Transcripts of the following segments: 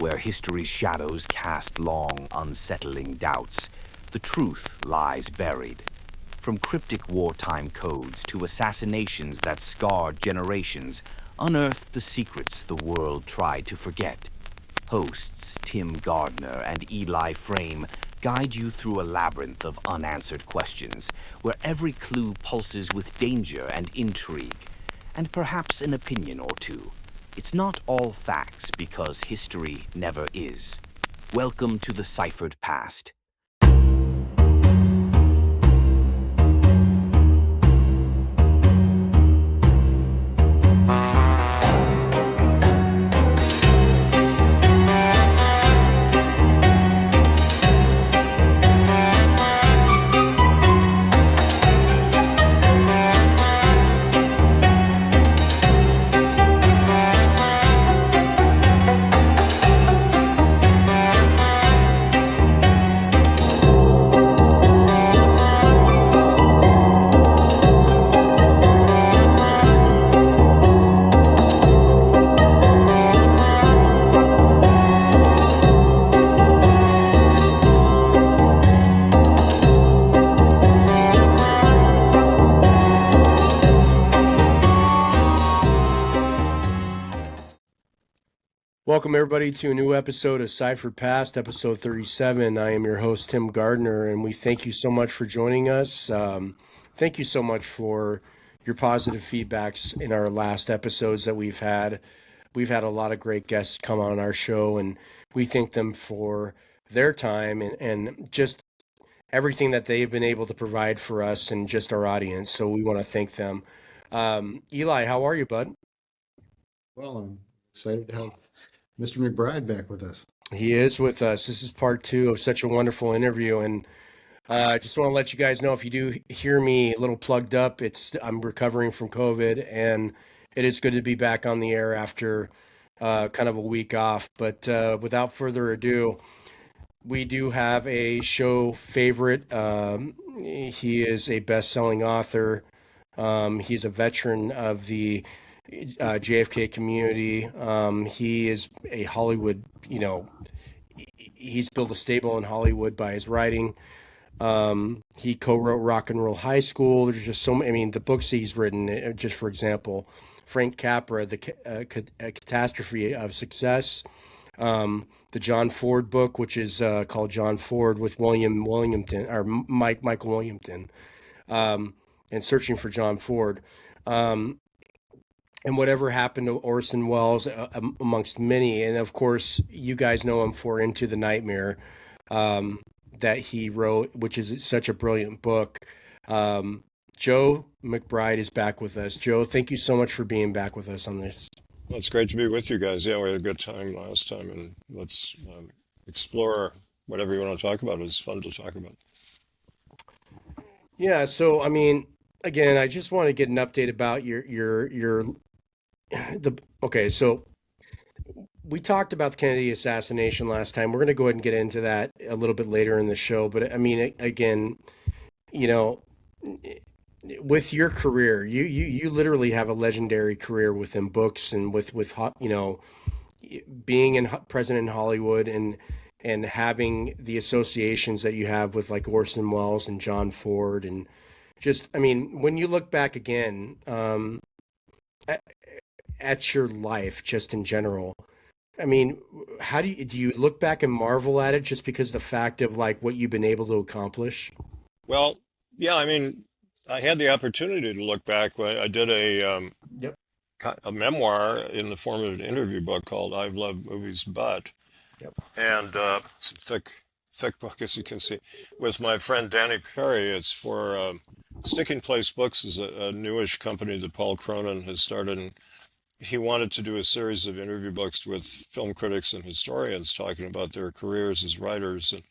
where history's shadows cast long, unsettling doubts, the truth lies buried. From cryptic wartime codes to assassinations that scarred generations, unearth the secrets the world tried to forget. Hosts Tim Gardner and Eli Frame guide you through a labyrinth of unanswered questions, where every clue pulses with danger and intrigue, and perhaps an opinion or two. It's not all facts because history never is. Welcome to the Ciphered Past. Welcome, everybody, to a new episode of Ciphered Past, episode 37. I am your host, Tim Gardner, and we thank you so much for joining us. Thank you so much for your positive feedbacks in our last episodes that we've had. We've had a lot of great guests come on our show, and we thank them for their time and just everything that they've been able to provide for us and just our audience. So we want to thank them. Eli, how are you, bud? Well, I'm excited to have Mr. McBride back with us. He is with us. This is part two of such a wonderful interview, and I just want to let you guys know, if you do hear me a little plugged up, I'm recovering from COVID, and it is good to be back on the air after kind of a week off. But without further ado, we do have a show favorite. He is a best-selling author. He's a veteran of the JFK community. He is a Hollywood, he's built a stable in Hollywood by his writing. He co-wrote Rock and Roll High School. There's just so many, the books he's written, just for example, Frank Capra, A Catastrophe of Success, the John Ford book, which is called John Ford with Michael Williamson, and Searching for John Ford. And Whatever Happened to Orson Welles, amongst many. And of course, you guys know him for Into the Nightmare, that he wrote, which is such a brilliant book. Joe McBride is back with us. Joe, thank you so much for being back with us on this. Well, it's great to be with you guys. Yeah, we had a good time last time, and let's explore whatever you want to talk about. It's fun to talk about. Yeah, so again, I just want to get an update about okay, so we talked about the Kennedy assassination last time. We're going to go ahead and get into that a little bit later in the show. But again, with your career, you literally have a legendary career within books and with being present in Hollywood and having the associations that you have with like Orson Welles and John Ford, and just, when you look back again, at your life, just in general, how do you look back and marvel at it just because of the fact of like what you've been able to accomplish? Well, yeah, I had the opportunity to look back. I did Yep. a memoir in the form of an interview book called I've Loved Movies But, Yep. and it's a thick book, as you can see, with my friend Danny Perry. It's for Sticking Place Books is a newish company that Paul Cronin has started, and he wanted to do a series of interview books with film critics and historians talking about their careers as writers. And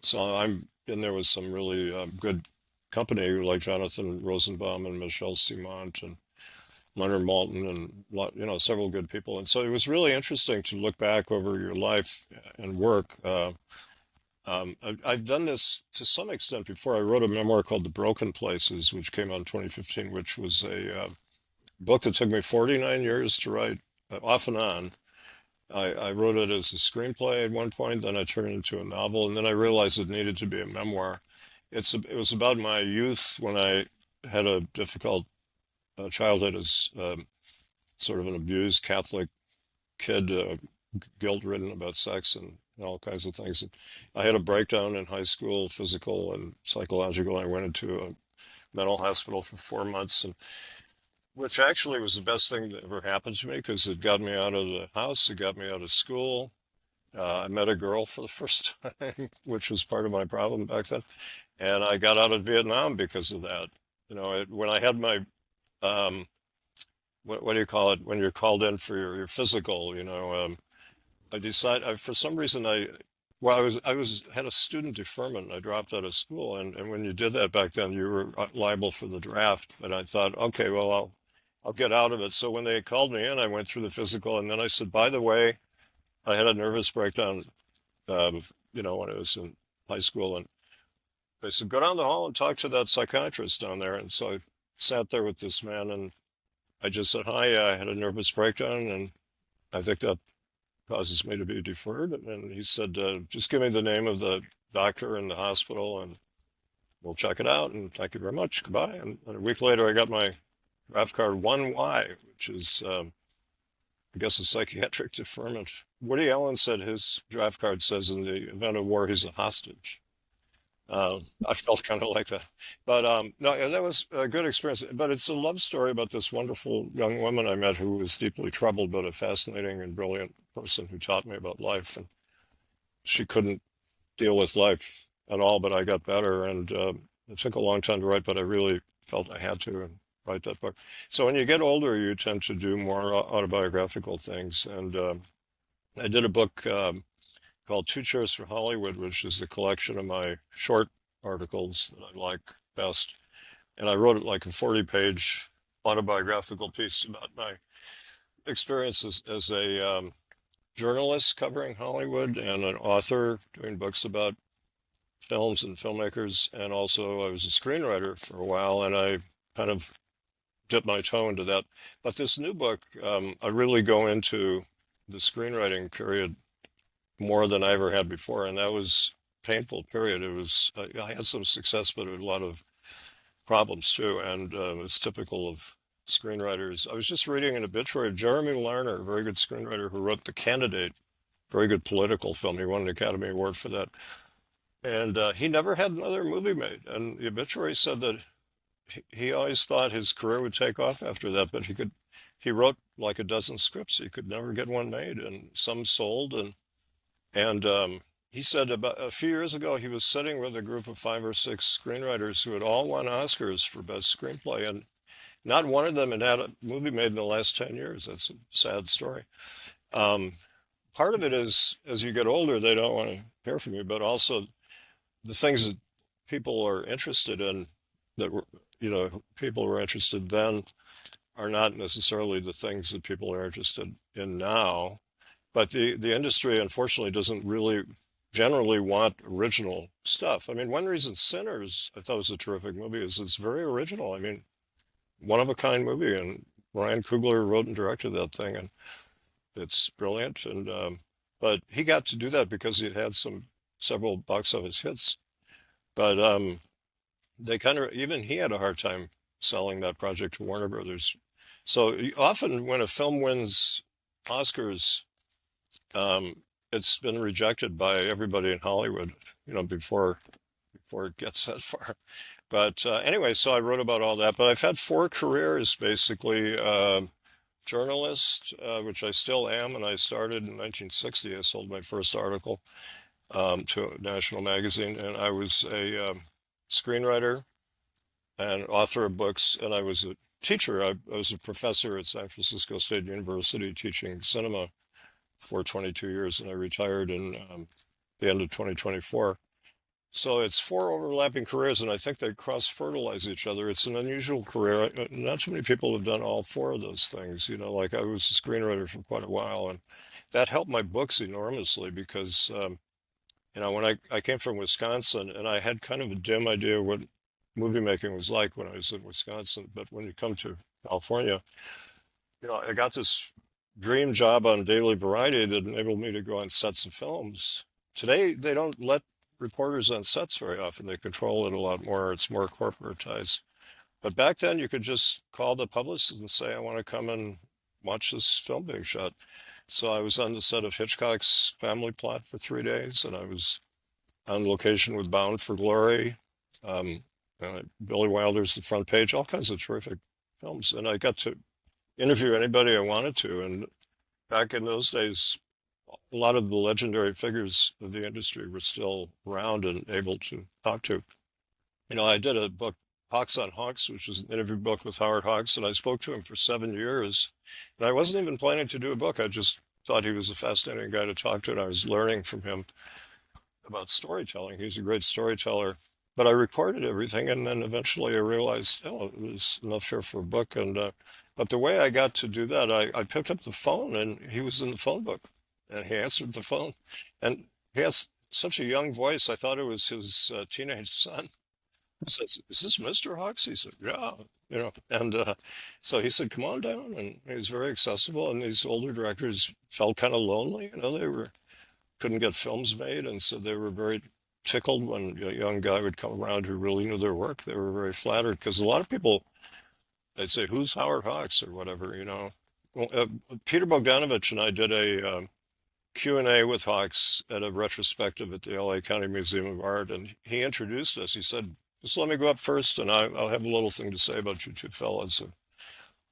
so I'm in there with some really good company, like Jonathan Rosenbaum and Michelle Simont and Leonard Maltin and several good people. And so it was really interesting to look back over your life and work. I've done this to some extent before. I wrote a memoir called The Broken Places, which came out in 2015, which was a book that took me 49 years to write, off and on. I wrote it as a screenplay at one point, then I turned it into a novel, and then I realized it needed to be a memoir. It was about my youth when I had a difficult childhood as sort of an abused Catholic kid, guilt-ridden about sex and all kinds of things. And I had a breakdown in high school, physical and psychological. I went into a mental hospital for 4 months, and which actually was the best thing that ever happened to me because it got me out of the house, it got me out of school. I met a girl for the first time, which was part of my problem back then, and I got out of Vietnam because of that. When I had my um, what do you call it when you're called in for your physical? I decided for some reason I had a student deferment. I dropped out of school, and when you did that back then, you were liable for the draft. And I thought, okay, well, I'll get out of it. So when they called me in, I went through the physical, and then I said, by the way, I had a nervous breakdown, when I was in high school, and they said, go down the hall and talk to that psychiatrist down there. And so I sat there with this man, and I just said, hi, I had a nervous breakdown, and I think that causes me to be deferred. And he said, just give me the name of the doctor in the hospital and we'll check it out. And thank you very much. Goodbye. And a week later, I got my draft card 1Y, which is, I guess, a psychiatric deferment. Woody Allen said his draft card says in the event of war, he's a hostage. I felt kind of like that. But no, that was a good experience. But it's a love story about this wonderful young woman I met who was deeply troubled, but a fascinating and brilliant person who taught me about life. And she couldn't deal with life at all, but I got better. And it took a long time to write, but I really felt I had to write that book. So when you get older, you tend to do more autobiographical things. And I did a book called Two Chairs for Hollywood, which is a collection of my short articles that I like best. And I wrote it like a 40-page autobiographical piece about my experiences as a journalist covering Hollywood and an author doing books about films and filmmakers. And also I was a screenwriter for a while, and I kind of dipped my toe into that. But this new book, I really go into the screenwriting period more than I ever had before, and that was a painful period. It was I had some success, but a lot of problems too, and it's typical of screenwriters. I was just reading an obituary of Jeremy Larner, a very good screenwriter who wrote The Candidate, very good political film. He won an Academy Award for that, and he never had another movie made. And the obituary said that he always thought his career would take off after that, but he wrote like a dozen scripts. He could never get one made, and some sold, and he said about a few years ago, he was sitting with a group of 5 or 6 screenwriters who had all won Oscars for best screenplay, and not one of them had had a movie made in the last 10 years. That's a sad story. Part of it is, as you get older, they don't want to hear from you, but also the things that people are interested in that people were interested then are not necessarily the things that people are interested in now. But the industry, unfortunately, doesn't really generally want original stuff. I mean, one reason Sinners, I thought was a terrific movie, is it's very original. I mean, one-of-a-kind movie, and Ryan Coogler wrote and directed that thing, and it's brilliant. And but he got to do that because he had several box office hits. But they even he had a hard time selling that project to Warner Brothers. So often when a film wins Oscars, it's been rejected by everybody in Hollywood, before it gets that far. But anyway, so I wrote about all that. But I've had 4 careers, basically. Journalist, which I still am, and I started in 1960. I sold my first article to a national magazine, and I was a screenwriter and author of books, and I was a teacher. I was a professor at San Francisco State University teaching cinema for 22 years, and I retired in the end of 2024. So it's 4 overlapping careers, and I think they cross-fertilize each other. It's an unusual career. Not too many people have done all 4 of those things. Like I was a screenwriter for quite a while, and that helped my books enormously because, when I came from Wisconsin, and I had kind of a dim idea what movie making was like when I was in Wisconsin, but when you come to California, I got this dream job on Daily Variety that enabled me to go on sets of films. Today, they don't let reporters on sets very often. They control it a lot more. It's more corporatized. But back then, you could just call the publicist and say, I want to come and watch this film being shot. So I was on the set of Hitchcock's Family Plot for 3 days, and I was on location with Bound for Glory, Billy Wilder's The Front Page, all kinds of terrific films. And I got to interview anybody I wanted to. And back in those days, a lot of the legendary figures of the industry were still around and able to talk to. I did a book, Hawks on Hawks, which was an interview book with Howard Hawks, and I spoke to him for 7 years. And I wasn't even planning to do a book. I just thought he was a fascinating guy to talk to, and I was learning from him about storytelling. He's a great storyteller. But I recorded everything, and then eventually I realized, oh, it was enough here for a book. And but the way I got to do that, I picked up the phone, and he was in the phone book, and he answered the phone, and he has such a young voice. I thought it was his teenage son. He says, "Is this Mr. Hawks?" He said, "Yeah." And so he said, "Come on down," and he was very accessible. And these older directors felt kind of lonely. They couldn't get films made, and so they were very tickled when a young guy would come around who really knew their work. They were very flattered because a lot of people, they'd say, "Who's Howard Hawks?" or whatever. Well, Peter Bogdanovich and I did a Q&A with Hawks at a retrospective at the LA County Museum of Art, and he introduced us. He said, "Just let me go up first, and I'll have a little thing to say about you two fellas." And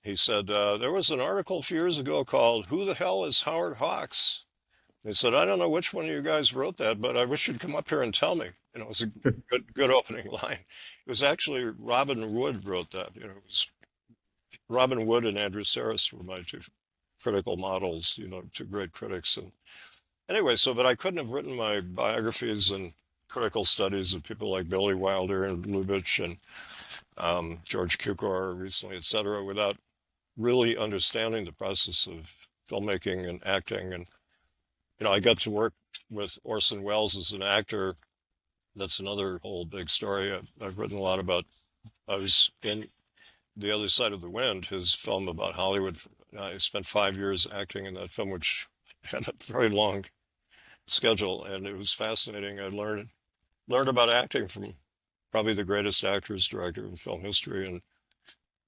he said, there was an article a few years ago called "Who the Hell is Howard Hawks?" He said, "I don't know which one of you guys wrote that, but I wish you'd come up here and tell me." It was a good opening line. It was actually Robin Wood wrote that. It was Robin Wood and Andrew Sarris were my two critical models, two great critics. And anyway, but I couldn't have written my biographies and critical studies of people like Billy Wilder and Lubitsch and George Cukor recently, et cetera, without really understanding the process of filmmaking and acting. And I got to work with Orson Welles as an actor. That's another whole big story. I've written a lot about. I was in The Other Side of the Wind, his film about Hollywood. I spent 5 years acting in that film, which had a very long schedule, and it was fascinating. I learned about acting from probably the greatest actors, director in film history, and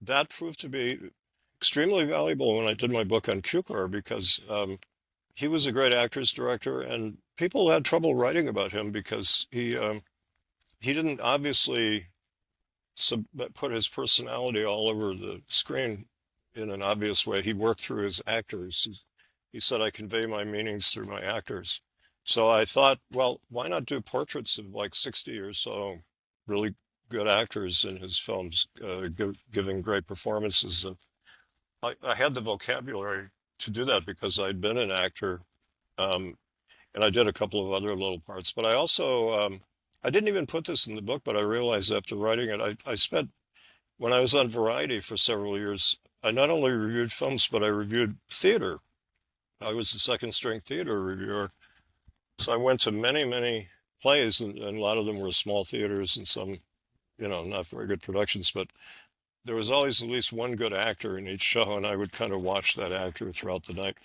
that proved to be extremely valuable when I did my book on Cukor, because he was a great actor's director, and people had trouble writing about him because he didn't obviously put his personality all over the screen in an obvious way. He worked through his actors. He said, "I convey my meanings through my actors." So I thought, well, why not do portraits of like 60 or so really good actors in his films, giving great performances. And I had the vocabulary to do that because I'd been an actor, and I did a couple of other little parts. But I also, I didn't even put this in the book, but I realized after writing it, I spent, when I was on Variety for several years, I not only reviewed films, but I reviewed theater. I was a second string theater reviewer. So I went to many, many plays, and a lot of them were small theaters and some, not very good productions, but there was always at least one good actor in each show, and I would kind of watch that actor throughout the night.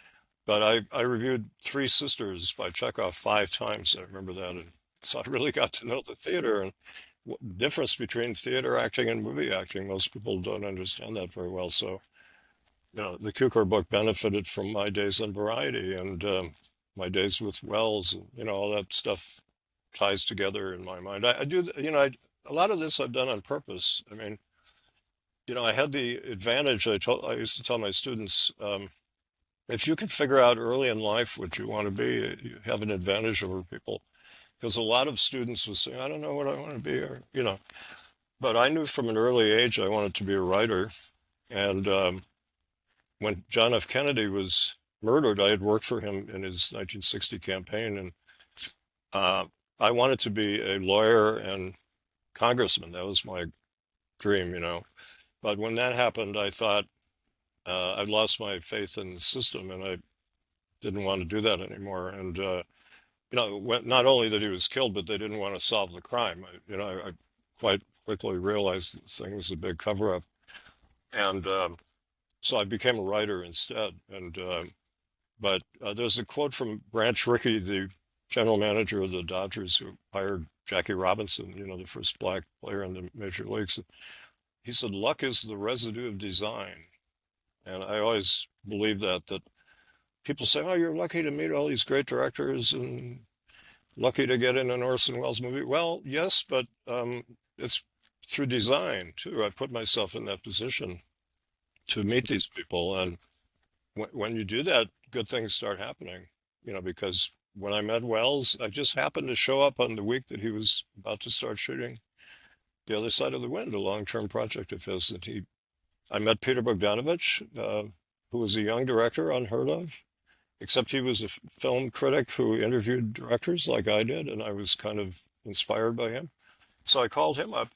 But I reviewed Three Sisters by Chekhov 5 times. I remember that. And so I really got to know the theater and the difference between theater acting and movie acting. Most people don't understand that very well. So, the Cukor book benefited from my days on Variety and my days with Welles, and, all that stuff ties together in my mind. I do, a lot of this I've done on purpose. I mean, I had the advantage, I used to tell my students, if you can figure out early in life what you want to be, you have an advantage over people. Because a lot of students would say, "I don't know what I want to be," or, but I knew from an early age I wanted to be a writer. And when John F. Kennedy was murdered, I had worked for him in his 1960 campaign, and I wanted to be a lawyer and congressman. That was my dream, But when that happened, I thought I'd lost my faith in the system, and I didn't want to do that anymore. And not only that he was killed, but they didn't want to solve the crime. I quite quickly realized this thing was a big cover-up. And So I became a writer instead. But there's a quote from Branch Rickey, the general manager of the Dodgers, who hired Jackie Robinson, the first black player in the major leagues. He said, "Luck is the residue of design." And I always believe that people say, "Oh, you're lucky to meet all these great directors and lucky to get in an Orson Welles movie." Well, yes, but it's through design too. I put myself in that position to meet these people, and when you do that, good things start happening. Because when I met Welles, I just happened to show up on the week that he was about to start shooting The Other Side of the Wind, a long-term project of his. And I met Peter Bogdanovich, who was a young director, unheard of, except he was a film critic who interviewed directors like I did, and I was kind of inspired by him. So I called him up.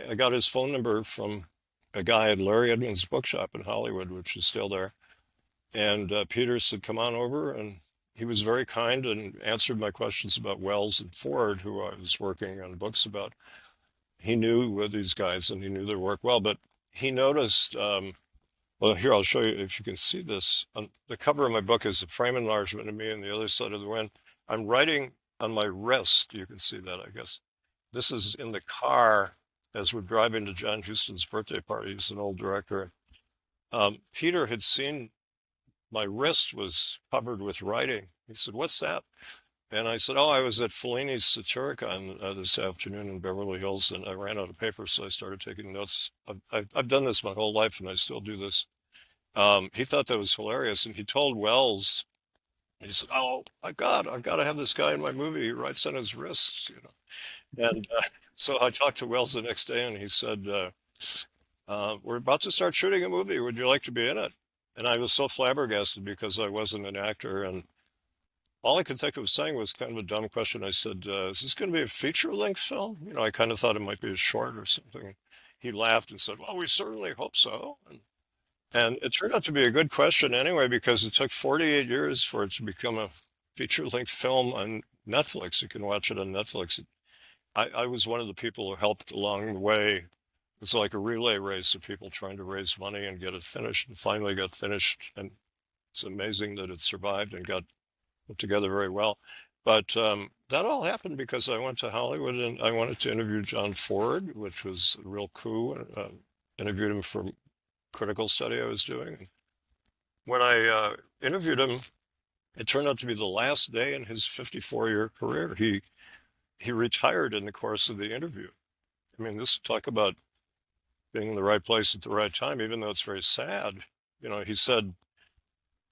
I got his phone number from a guy at Larry Edmonds' bookshop in Hollywood, which is still there. And Peter said, "Come on over." And he was very kind and answered my questions about Welles and Ford, who I was working on books about. He knew these guys and he knew their work well, but he noticed, well, here, I'll show you if you can see this. On the cover of my book is a frame enlargement of me and The Other Side of the Wind. I'm writing on my wrist. You can see that, I guess. This is in the car as we're driving to John Huston's birthday party. He's an old director. Peter had seen my wrist was covered with writing. He said, "What's that?" And I said, "Oh, I was at Fellini's Satyricon this afternoon in Beverly Hills, and I ran out of paper, so I started taking notes." I've done this my whole life, and I still do this. He thought that was hilarious, and he told Welles, he said, "Oh, I've got to have this guy in my movie. He writes on his wrists, And so I talked to Welles the next day, and he said, "We're about to start shooting a movie. Would you like to be in it?" And I was so flabbergasted because I wasn't an actor, and all I could think of saying was kind of a dumb question. I said, "Is this going to be a feature-length film?" I kind of thought it might be a short or something. He laughed and said, "Well, we certainly hope so." And it turned out to be a good question anyway, because it took 48 years for it to become a feature-length film on Netflix. You can watch it on Netflix. I was one of the people who helped along the way. It was like a relay race of people trying to raise money and get it finished, and finally got finished. And it's amazing that it survived and got put together very well. But that all happened because I went to Hollywood and I wanted to interview John Ford, which was a real coup. Interviewed him for a critical study I was doing. When I interviewed him, it turned out to be the last day in his 54-year career. He retired in the course of the interview. I mean, this talk about being in the right place at the right time, even though it's very sad. He said,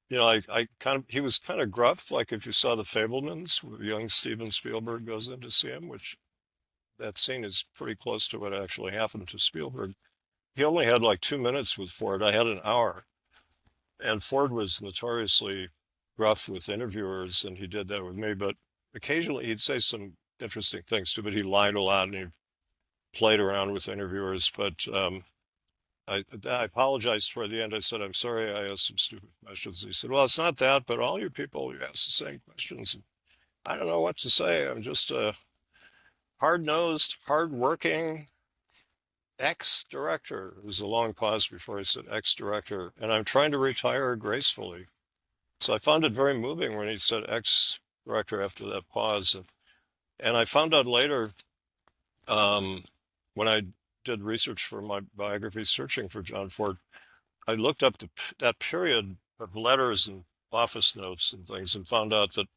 he was kind of gruff, like if you saw The Fabelmans, where young Steven Spielberg goes in to see him, which that scene is pretty close to what actually happened to Spielberg. He only had like 2 minutes with Ford. I had an hour. And Ford was notoriously gruff with interviewers, and he did that with me. But occasionally he'd say some interesting things too, but he lied a lot and he played around with interviewers. But I apologized toward the end. I said, "I'm sorry I asked some stupid questions." He said, "Well, it's not that, but all you people, you ask the same questions. I don't know what to say. I'm just a hard-nosed, hard-working ex-director." There was a long pause before he said ex-director, "and I'm trying to retire gracefully." So I found it very moving when he said ex-director after that pause. And I found out later, when I did research for my biography, searching for John Ford, I looked up that period of letters and office notes and things, and found out that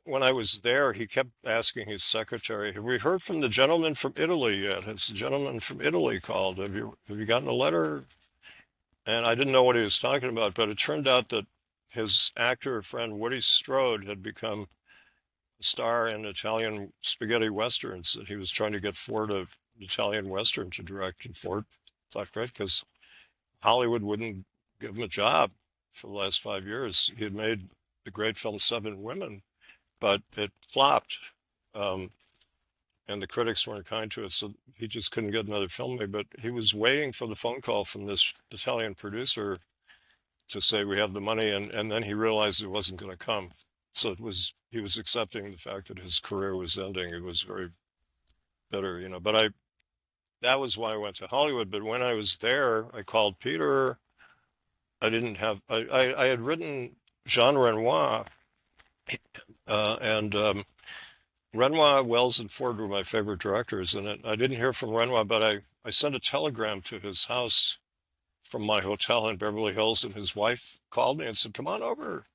when I was there, he kept asking his secretary, "Have we heard from the gentleman from Italy yet? Has the gentleman from Italy called? Have you gotten a letter?" And I didn't know what he was talking about, but it turned out that his actor friend Woody Strode had become a star in Italian spaghetti westerns, and he was trying to get Ford an Italian western to direct, and Ford thought, great, because Hollywood wouldn't give him a job for the last 5 years. He had made the great film Seven Women, but it flopped, and the critics weren't kind to it, so he just couldn't get another film made. But he was waiting for the phone call from this Italian producer to say, "We have the money," and then he realized it wasn't going to come. So he was accepting the fact that his career was ending. It was very bitter, but that was why I went to Hollywood. But when I was there, I called Peter, I didn't have, I had written Jean Renoir, and Renoir, Wells, and Ford were my favorite directors, and I didn't hear from Renoir, but I sent a telegram to his house from my hotel in Beverly Hills, and his wife called me and said, "Come on over."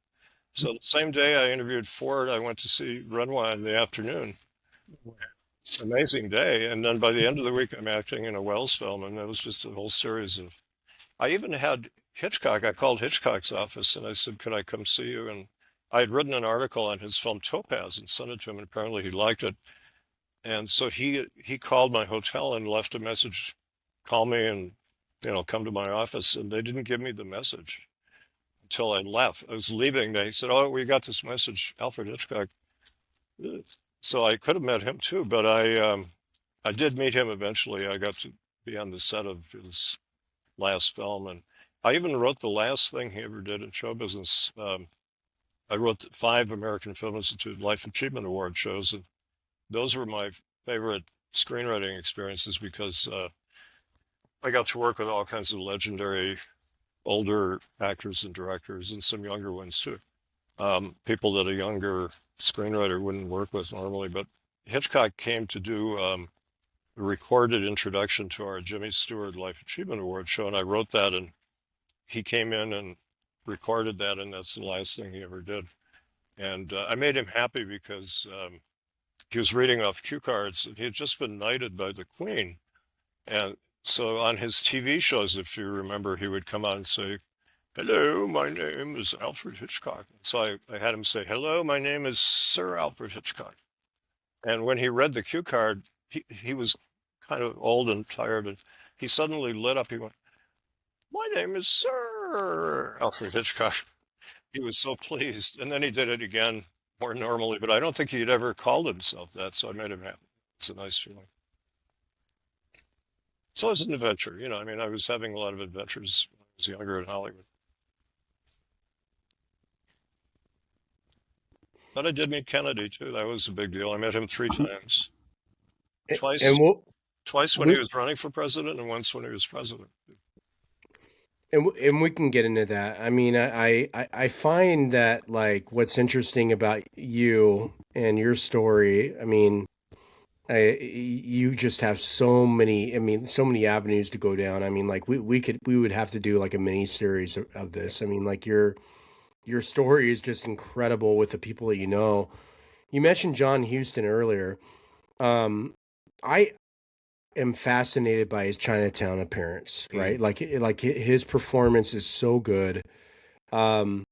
So the same day I interviewed Ford, I went to see Renoir in the afternoon. Amazing day. And then by the end of the week, I'm acting in a Wells film, and it was just a whole series of. I even had Hitchcock. I called Hitchcock's office and I said, "Could I come see you?" And I had written an article on his film Topaz and sent it to him, and apparently he liked it. And so he called my hotel and left a message, call me and come to my office. And they didn't give me the message until I left. I was leaving. They said, "Oh, we got this message, Alfred Hitchcock." So I could have met him too, but I did meet him eventually. I got to be on the set of his last film, and I even wrote the last thing he ever did in show business. I wrote 5 American Film Institute Life Achievement Award shows, and those were my favorite screenwriting experiences because I got to work with all kinds of legendary older actors and directors, and some younger ones too. People that a younger screenwriter wouldn't work with normally. But Hitchcock came to do a recorded introduction to our Jimmy Stewart Life Achievement Award show, and I wrote that, and he came in and recorded that, and that's the last thing he ever did. And I made him happy because he was reading off cue cards, and he had just been knighted by the Queen. And so on his TV shows, if you remember, he would come out and say, "Hello, my name is Alfred Hitchcock." So I had him say, "Hello, my name is Sir Alfred Hitchcock." And when he read the cue card, he was kind of old and tired, and he suddenly lit up. He went, "My name is Sir Alfred Hitchcock." He was so pleased. And then he did it again more normally, but I don't think he'd ever called himself that, so I made him happy. It's a nice feeling. So it was an adventure, I mean, I was having a lot of adventures when I was younger in Hollywood. But I did meet Kennedy too. That was a big deal. I met him 3 times. Twice, And we'll, twice when he we was running for president, and once when he was president. and we can get into that. I mean, I find that like what's interesting about you and your story. I mean, you just have so many. I mean, so many avenues to go down. I mean, like we would have to do like a mini series of this. I mean, like your story is just incredible with the people that you know. You mentioned John Huston earlier. I am fascinated by his Chinatown appearance, right? Like his performance is so good. Um,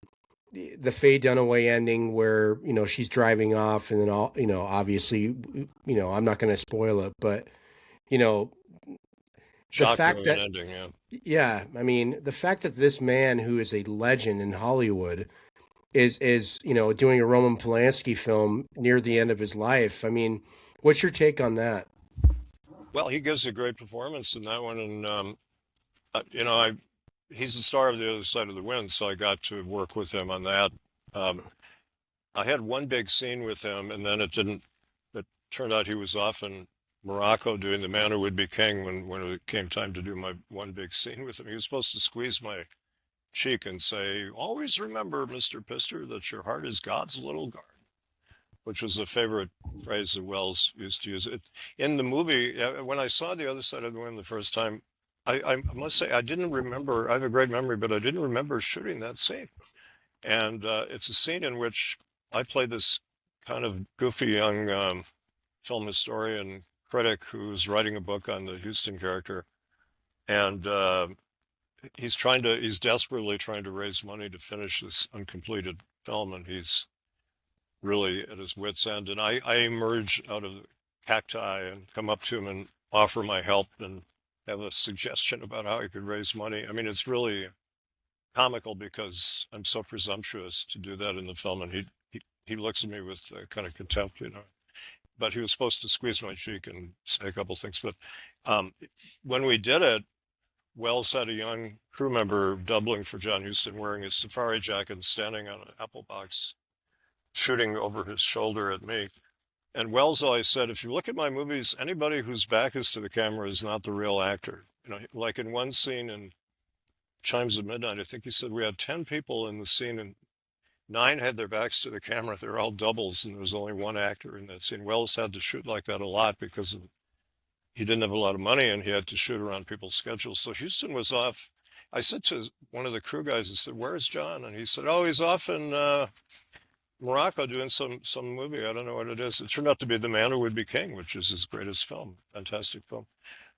the Faye Dunaway ending where, she's driving off and then obviously, I'm not going to spoil it, but, you know, the Shocker fact of an that, ending, yeah. yeah, I mean, the fact that this man who is a legend in Hollywood is, doing a Roman Polanski film near the end of his life. I mean, what's your take on that? Well, he gives a great performance in that one, and I he's the star of The Other Side of the Wind, so I got to work with him on that. Um, I had one big scene with him, and then it didn't. It turned out he was off in Morocco doing The Man Who Would Be King when it came time to do my one big scene with him. He was supposed to squeeze my cheek and say, "Always remember, Mr. Pister, that your heart is God's little garden," which was a favorite phrase that Wells used to use. It in the movie. When I saw The Other Side of the Wind the first time, I must say I didn't remember. I have a great memory, but I didn't remember shooting that scene. And it's a scene in which I play this kind of goofy young film historian critic who's writing a book on the Houston character, and he's desperately trying to raise money to finish this uncompleted film, and he's really at his wit's end. And I emerge out of the cacti and come up to him and offer my help and have a suggestion about how he could raise money. I mean, it's really comical because I'm so presumptuous to do that in the film, and he looks at me with kind of contempt, But he was supposed to squeeze my cheek and say a couple things. But when we did it, Wells had a young crew member doubling for John Huston, wearing his safari jacket and standing on an apple box, shooting over his shoulder at me. And Wells always said, "If you look at my movies, anybody whose back is to the camera is not the real actor." Like in one scene in Chimes of Midnight, I think he said we had 10 people in the scene and 9 had their backs to the camera. They're all doubles, and there was only one actor in that scene. Wells had to shoot like that a lot because he didn't have a lot of money and he had to shoot around people's schedules. So Houston was off. I said to one of the crew guys, I said, "Where's John?" And he said, "Oh, he's off in Morocco doing some movie. I don't know what it is." It turned out to be The Man Who Would Be King, which is his greatest film. Fantastic film.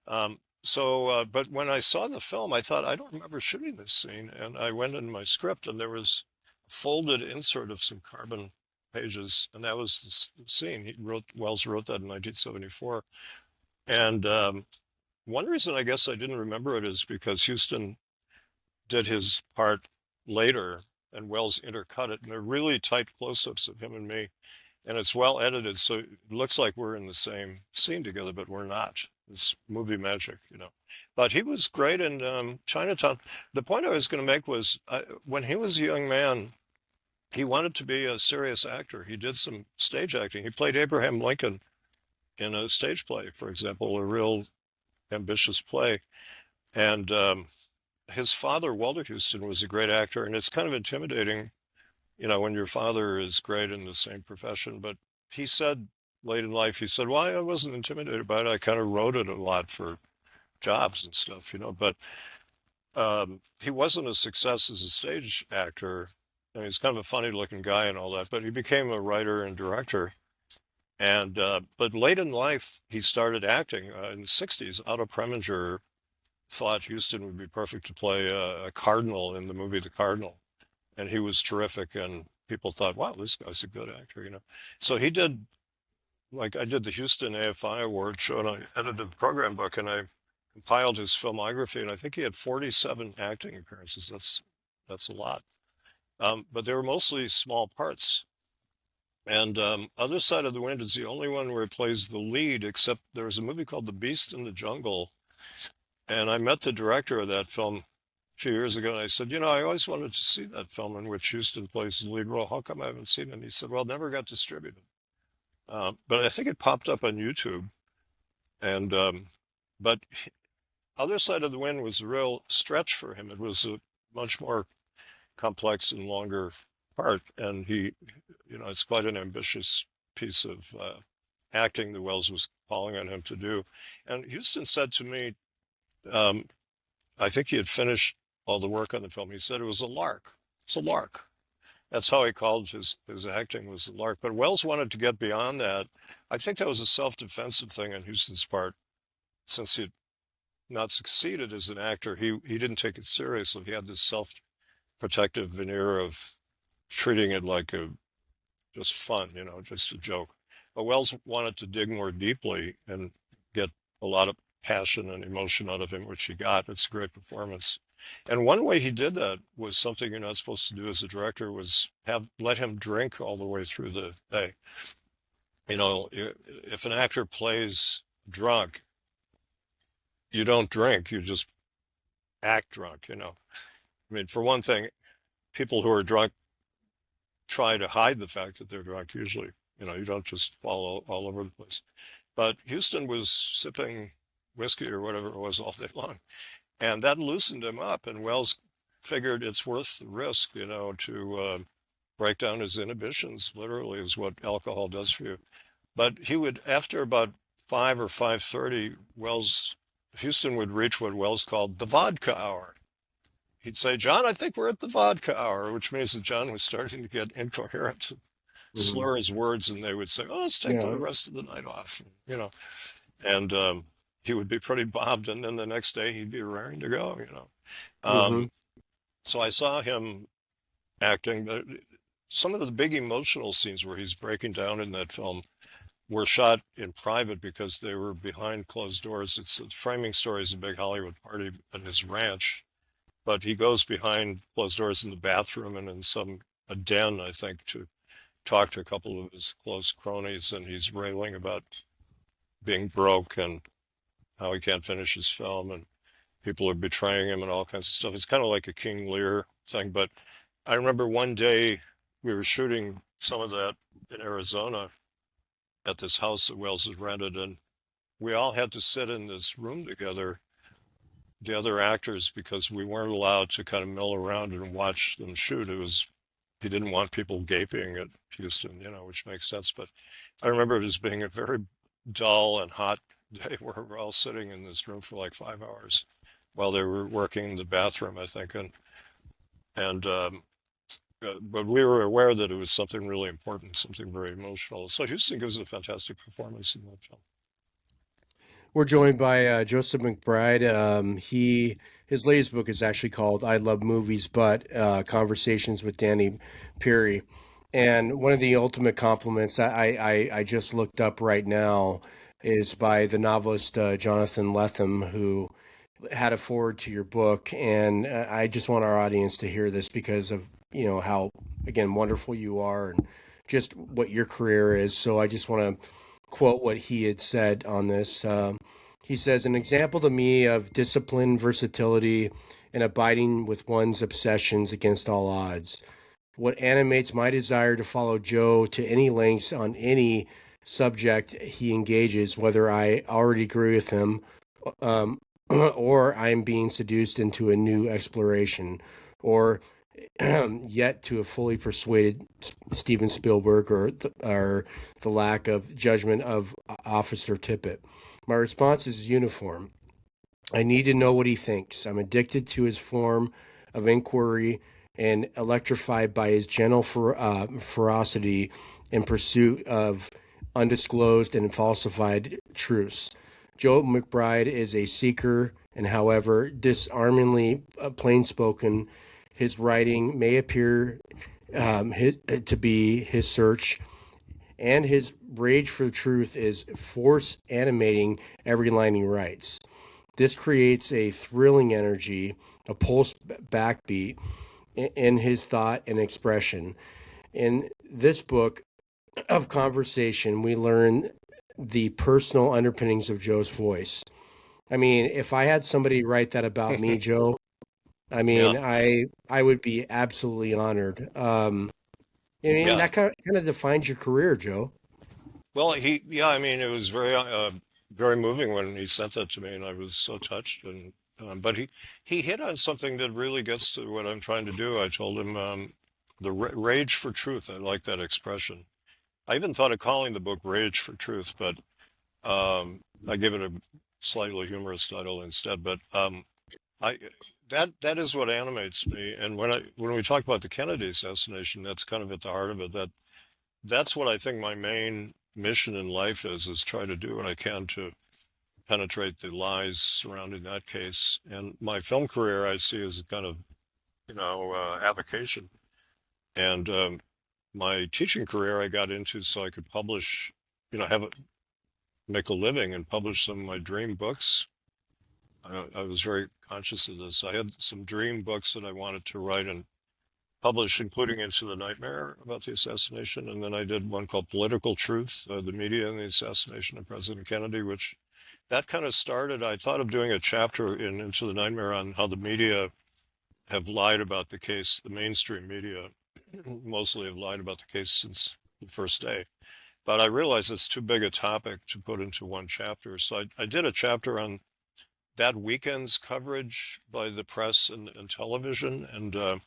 But when I saw the film, I thought, I don't remember shooting this scene. And I went in my script and there was a folded insert of some carbon pages. And that was the scene. Wells wrote that in 1974. And one reason I guess I didn't remember it is because Houston did his part later and Wells intercut it. And they're really tight close-ups of him and me. And it's well edited, so it looks like we're in the same scene together, but we're not. It's movie magic, you know. But he was great in Chinatown. The point I was going to make was when he was a young man, he wanted to be a serious actor. He did some stage acting. He played Abraham Lincoln in a stage play, for example, a real ambitious play. And his father, Walter Houston, was a great actor, and it's kind of intimidating, you know, when your father is great in the same profession. But he said late in life, he said, "Well, I wasn't intimidated by it. I kind of wrote it a lot for jobs and stuff, you know." But he wasn't a success as a stage actor. I mean, he's kind of a funny looking guy and all that, but he became a writer and director. And but late in life, he started acting. In the 60s, Otto Preminger thought Houston would be perfect to play a cardinal in the movie The Cardinal. And he was terrific, and people thought, wow, this guy's a good actor, you know. So he did, like I did the Houston AFI Award show, and I edited the program book, and I compiled his filmography, and I think he had 47 acting appearances. That's a lot. But they were mostly small parts. And Other Side of the Wind is the only one where he plays the lead, except there was a movie called The Beast in the Jungle, and I met the director of that film few years ago, and I said, you know, I always wanted to see that film in which Houston plays the lead role. How come I haven't seen it? And he said, well, it never got distributed. But I think it popped up on YouTube. And but Other Side of the Wind was a real stretch for him. It was a much more complex and longer part, and he, you know, it's quite an ambitious piece of acting that Wells was calling on him to do. And Houston said to me, I think he had finished all the work on the film. He said it was a lark. It's a lark. That's how he called his acting, was a lark. But Wells wanted to get beyond that. I think that was a self-defensive thing on Houston's part. Since he had not succeeded as an actor, he didn't take it seriously. He had this self-protective veneer of treating it like just fun, you know, just a joke. But Wells wanted to dig more deeply and get a lot of passion and emotion out of him, which he got. It's a great performance. And one way he did that was something you're not supposed to do as a director, was let him drink all the way through the day. You know, if an actor plays drunk, you don't drink, you just act drunk, you know. I mean, for one thing, people who are drunk try to hide the fact that they're drunk usually. You know, you don't just fall all over the place. But Houston was sipping whiskey or whatever it was all day long. And that loosened him up. And Wells figured it's worth the risk, you know, to break down his inhibitions, literally, is what alcohol does for you. But he would, after about 5 or 5:30, Houston would reach what Wells called the vodka hour. He'd say, John, I think we're at the vodka hour, which means that John was starting to get incoherent, slur his words, and they would say, oh, let's take the rest of the night off, you know. And he would be pretty bobbed, and then the next day he'd be raring to go, you know. So I saw him acting. Some of the big emotional scenes where he's breaking down in that film were shot in private because they were behind closed doors. It's a framing story is a big Hollywood party at his ranch, but he goes behind closed doors in the bathroom and in a den, I think, to talk to a couple of his close cronies, and he's railing about being broke and how he can't finish his film and people are betraying him and all kinds of stuff. It's kind of like a King Lear thing. But I remember one day we were shooting some of that in Arizona at this house that Wells had rented, and we all had to sit in this room together the other actors because we weren't allowed to kind of mill around and watch them shoot. He didn't want people gaping at Houston, which makes sense. But I remember it as being a very dull and hot day where we're all sitting in this room for like 5 hours while they were working in the bathroom, I think. But we were aware that it was something really important, something very emotional. So Houston gives a fantastic performance in that film. We're joined by Joseph McBride. His latest book is actually called "I Love Movies," but Conversations with Danny Perry. And one of the ultimate compliments I just looked up right now is by the novelist Jonathan Lethem, who had a forward to your book. And I just want our audience to hear this because of how, again, wonderful you are and just what your career is. So I just want to quote what he had said on this. He says, "An example to me of discipline, versatility, and abiding with one's obsessions against all odds. What animates my desire to follow Joe to any lengths on any subject he engages, whether I already agree with him or I am being seduced into a new exploration, or yet to have fully persuaded Steven Spielberg or the lack of judgment of Officer Tippit. My response is uniform. I need to know what he thinks. I'm addicted to his form of inquiry and electrified by his gentle ferocity in pursuit of undisclosed and falsified truths. Joe McBride is a seeker, and however disarmingly plain-spoken his writing may appear to be, his search and his rage for truth is force animating every line he writes. This creates a thrilling energy, a pulse backbeat in his thought and expression. In this book of conversation, we learn the personal underpinnings of Joe's voice. I mean, if I had somebody write that about me, Joe, I mean, Yeah. I would be absolutely honored. Yeah. That kind of defines your career, Joe. Well, I mean, it was very moving when he sent that to me, and I was so touched. But he hit on something that really gets to what I'm trying to do. I told him the rage for truth. I like that expression. I even thought of calling the book "Rage for Truth," but I gave it a slightly humorous title instead. But I that is what animates me. And when we talk about the Kennedy assassination, that's kind of at the heart of it. That's what I think my main mission in life is try to do what I can to penetrate the lies surrounding that case. And my film career I see as a kind of avocation. And my teaching career I got into so I could publish, make a living and publish some of my dream books. I was very conscious of this. I had some dream books that I wanted to write and publish, including Into the Nightmare about the assassination. And then I did one called Political Truth, the media and the assassination of President Kennedy, which that kind of started. I thought of doing a chapter in Into the Nightmare on how the media have lied about the case. The mainstream media mostly have lied about the case since the first day. But I realized it's too big a topic to put into one chapter. So I did a chapter on that weekend's coverage by the press and television. And the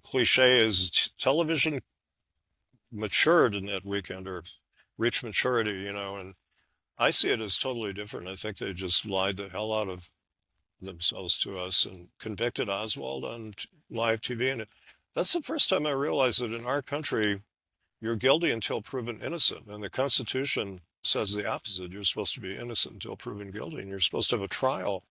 cliche is television matured in that weekend or reached maturity, and I see it as totally different. I think they just lied the hell out of themselves to us and convicted Oswald on live TV. And that's the first time I realized that in our country, you're guilty until proven innocent. And the Constitution says the opposite. You're supposed to be innocent until proven guilty, and you're supposed to have a trial.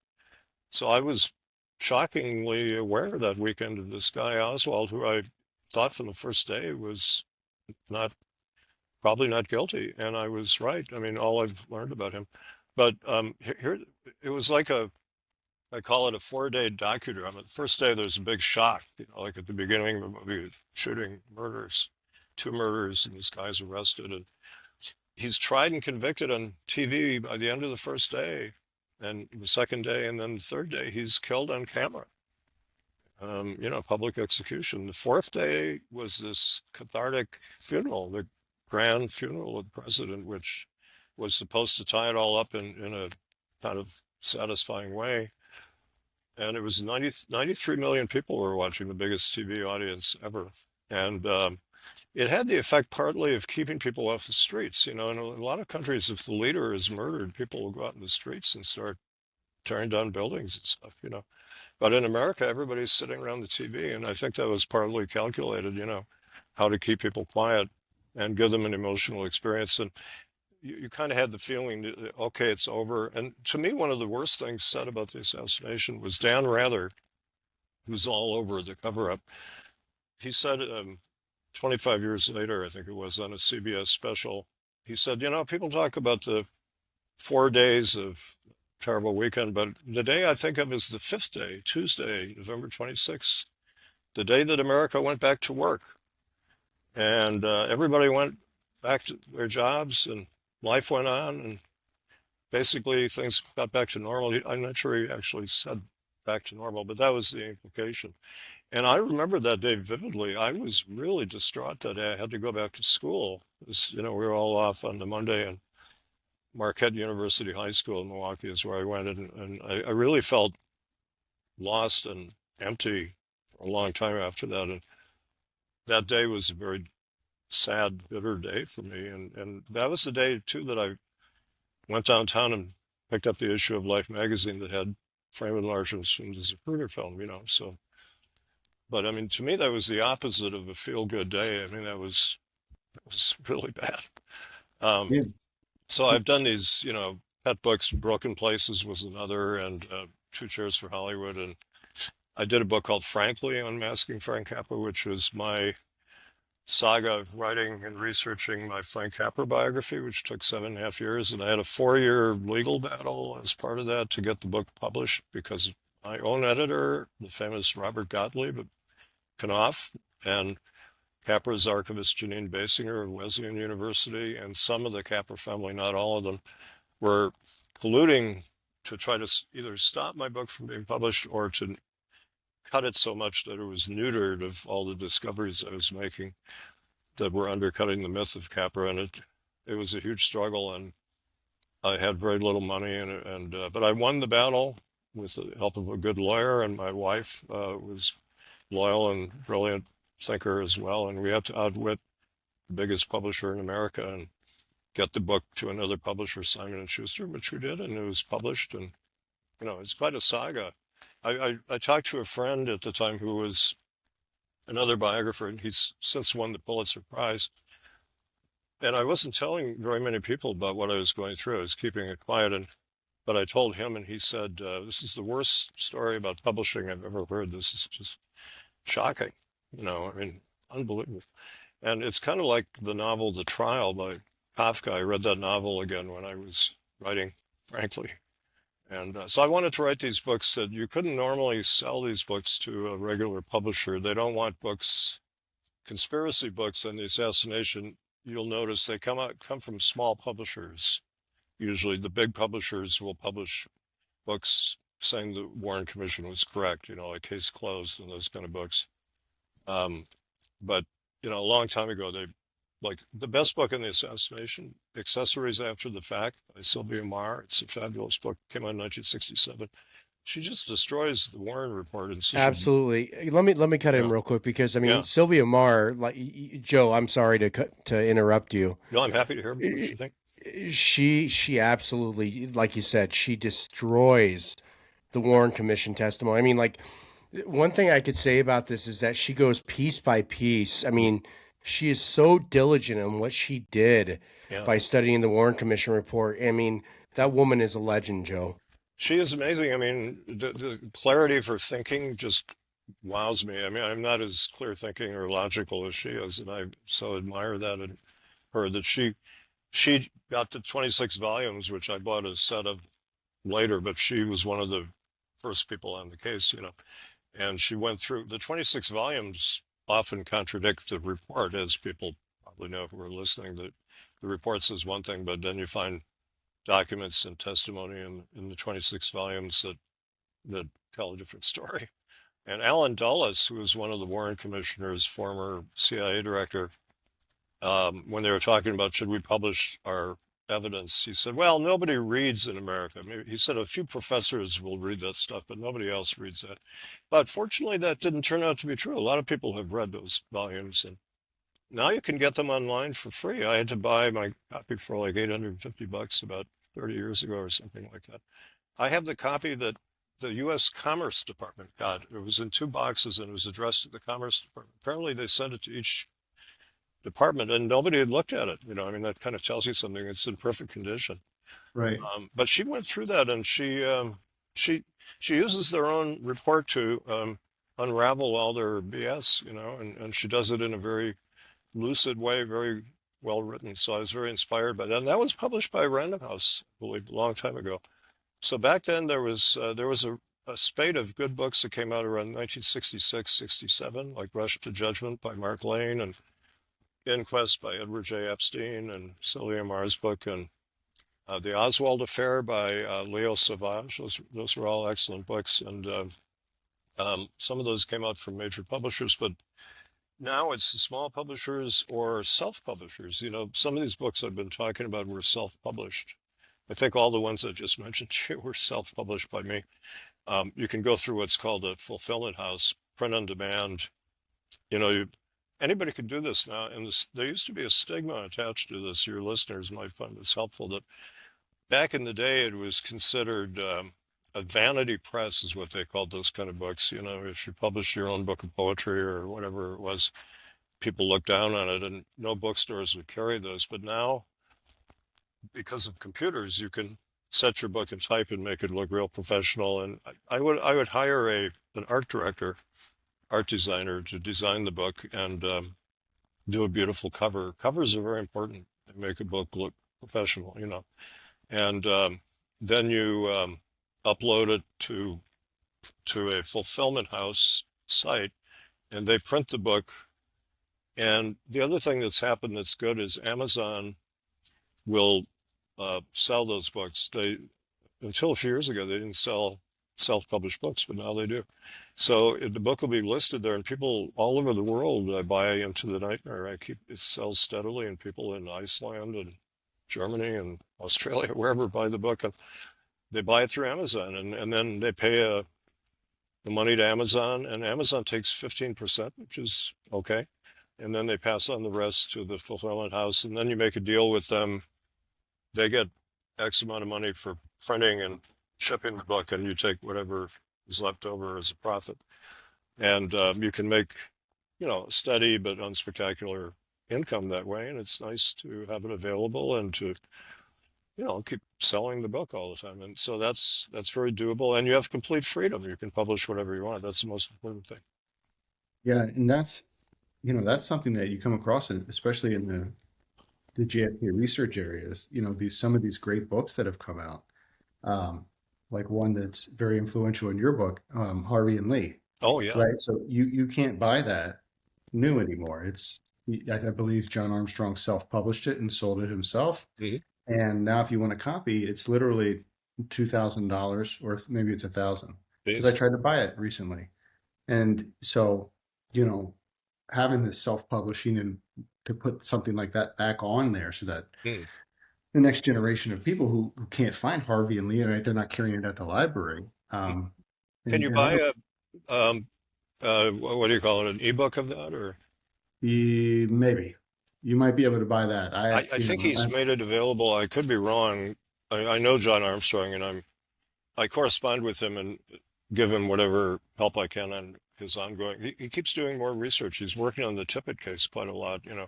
So I was shockingly aware that weekend of this guy, Oswald, who I thought from the first day was probably not guilty. And I was right. I mean, all I've learned about him. But here, it was like I call it a 4-day docudrama. The first day, there's a big shock, like at the beginning of the movie, shooting murders, 2 murders, and this guy's arrested. And he's tried and convicted on TV by the end of the first day, and the second day, and then the third day, he's killed on camera. Public execution. The 4th day was this cathartic funeral, the grand funeral of the president, which was supposed to tie it all up in a kind of satisfying way. And it was 93 million people were watching, the biggest TV audience ever. And it had the effect partly of keeping people off the streets. In a lot of countries, if the leader is murdered, people will go out in the streets and start tearing down buildings and stuff. But in America, everybody's sitting around the TV, and I think that was partly calculated, how to keep people quiet and give them an emotional experience. And you kind of had the feeling that, okay, it's over. And to me, one of the worst things said about the assassination was Dan Rather, who's all over the cover-up. He said 25 years later, I think it was, on a CBS special, he said, people talk about the 4 days of terrible weekend, but the day I think of is the 5th day, Tuesday, November 26th, the day that America went back to work. And everybody went back to their jobs and life went on, and basically things got back to normal. I'm not sure he actually said back to normal, but that was the implication. And I remember that day vividly. I was really distraught that day. I had to go back to school. We were all off on the Monday, and Marquette University High School in Milwaukee is where I went. And I really felt lost and empty for a long time after that. And that day was a very sad, bitter day for me. And that was the day, too, that I went downtown and picked up the issue of Life magazine that had frame enlargements from the Zapruder film, so. But I mean, to me, that was the opposite of a feel-good day. I mean, that was really bad. Yeah. So I've done these, pet books. Broken Places was another, and Two Chairs for Hollywood. And I did a book called Frankly, Unmasking Frank Capra, which was my saga of writing and researching my Frank Capra biography, which took 7.5 years. And I had a 4-year legal battle as part of that to get the book published, because my own editor, the famous Robert Gottlieb at Knopf, and Capra's archivist Janine Basinger of Wesleyan University, and some of the Capra family, not all of them, were colluding to try to either stop my book from being published or to cut it so much that it was neutered of all the discoveries I was making that were undercutting the myth of Capra. And it was a huge struggle, and I had very little money, but I won the battle with the help of a good lawyer, and my wife was loyal and brilliant thinker as well. And we had to outwit the biggest publisher in America and get the book to another publisher, Simon & Schuster, which we did, and it was published. And, it's quite a saga. I talked to a friend at the time who was another biographer, and he's since won the Pulitzer Prize. And I wasn't telling very many people about what I was going through. I was keeping it quiet. But I told him, and he said, this is the worst story about publishing I've ever heard. This is just shocking. I mean, unbelievable. And it's kind of like the novel The Trial by Kafka. I read that novel again when I was writing, frankly. And so I wanted to write these books that you couldn't normally sell these books to a regular publisher. They don't want books, conspiracy books on the assassination. You'll notice they come from small publishers. Usually the big publishers will publish books saying the Warren Commission was correct, like Case Closed and those kind of books. But, a long time ago, like the best book in the assassination, Accessories After the Fact by Sylvia Maher. It's a fabulous book, came out in 1967. She just destroys the Warren Report. Absolutely. Let me cut in real quick, because I mean, Yeah. Sylvia Maher, like Joe, I'm sorry to interrupt you. No, I'm happy to hear what you think. She absolutely, like you said, she destroys the Warren Commission testimony. I mean, like, one thing I could say about this is that she goes piece by piece. I mean, she is so diligent in what she did by studying the Warren Commission report. I mean, that woman is a legend, Joe. She is amazing. I mean, the clarity of her thinking just wows me. I mean, I'm not as clear thinking or logical as she is, and I so admire that in her, that she got the 26 volumes, which I bought a set of later, but she was one of the first people on the case, and she went through the 26 volumes. Often contradict the report, as people probably know who are listening. That the report says one thing, but then you find documents and testimony in the 26 volumes that tell a different story. And Alan Dulles, who was one of the Warren Commissioners, former CIA director, when they were talking about should we publish our evidence. He said, well, nobody reads in America. Maybe, he said a few professors will read that stuff, but nobody else reads that. But fortunately, that didn't turn out to be true. A lot of people have read those volumes, and now you can get them online for free. I had to buy my copy for like $850 about 30 years ago or something like that. I have the copy that the U.S. Commerce Department got. It was in 2 boxes and it was addressed to the Commerce Department. Apparently they sent it to each department and nobody had looked at it. You know, I mean, that kind of tells you something. It's in perfect condition. Right. But she went through that, and she uses their own report to unravel all their BS, you know, and she does it in a very lucid way, very well written. So I was very inspired by that. And that was published by Random House, I believe, a long time ago. So back then there was a spate of good books that came out around 1966, 67, like Rush to Judgment by Mark Lane and Inquest by Edward J. Epstein and Sylvia Mars book, and The Oswald Affair by Leo Savage. Those were all excellent books, and some of those came out from major publishers, but now it's the small publishers or self-publishers. You know, some of these books I've been talking about were self-published. I think all the ones I just mentioned to you were self-published by me. You can go through what's called a fulfillment house, print on demand. You know, anybody could do this now, and there used to be a stigma attached to this. Your listeners might find this helpful, that back in the day it was considered a vanity press is what they called those kind of books. You know, if you published your own book of poetry or whatever it was, people looked down on it, and no bookstores would carry those. But now, because of computers, you can set your book and type and make it look real professional. And I would hire an art director, art designer to design the book and do a beautiful cover. Covers are very important to make a book look professional, you know. And then you upload it to a fulfillment house site, and they print the book. And the other thing that's happened that's good is Amazon will sell those books. Until a few years ago, they didn't sell self-published books, but now they do. So the book will be listed there, and people all over the world buy Into the Nightmare. It sells steadily, and people in Iceland and Germany and Australia, wherever, buy the book, and they buy it through Amazon, and then they pay the money to Amazon, and Amazon takes 15%, which is okay, and then they pass on the rest to the fulfillment house, and then you make a deal with them. They get X amount of money for printing and shipping the book, and you take whatever is left over as a profit. And you can make, you know, steady but unspectacular income that way, and it's nice to have it available and to, you know, keep selling the book all the time. And so that's very doable, and you have complete freedom. You can publish whatever you want. That's the most important thing. Yeah, and that's, you know, that's something that you come across, especially in the JFK research areas. You know, some of these great books that have come out, like one that's very influential in your book, Harvey and Lee. Oh yeah. Right. So you can't buy that new anymore. I believe John Armstrong self-published it and sold it himself. Mm-hmm. And now if you want a copy, it's literally $2,000, or maybe it's $1,000. Because I tried to buy it recently. And so, you know, having this self-publishing and to put something like that back on there so that the next generation of people who can't find Harvey and Lee, right, they're not carrying it at the library. Can you buy what do you call it, an ebook of that, or? Maybe. You might be able to buy that. I think he's made it available. I could be wrong. I know John Armstrong, and I correspond with him and give him whatever help I can on his ongoing. He keeps doing more research. He's working on the Tippit case quite a lot. You know,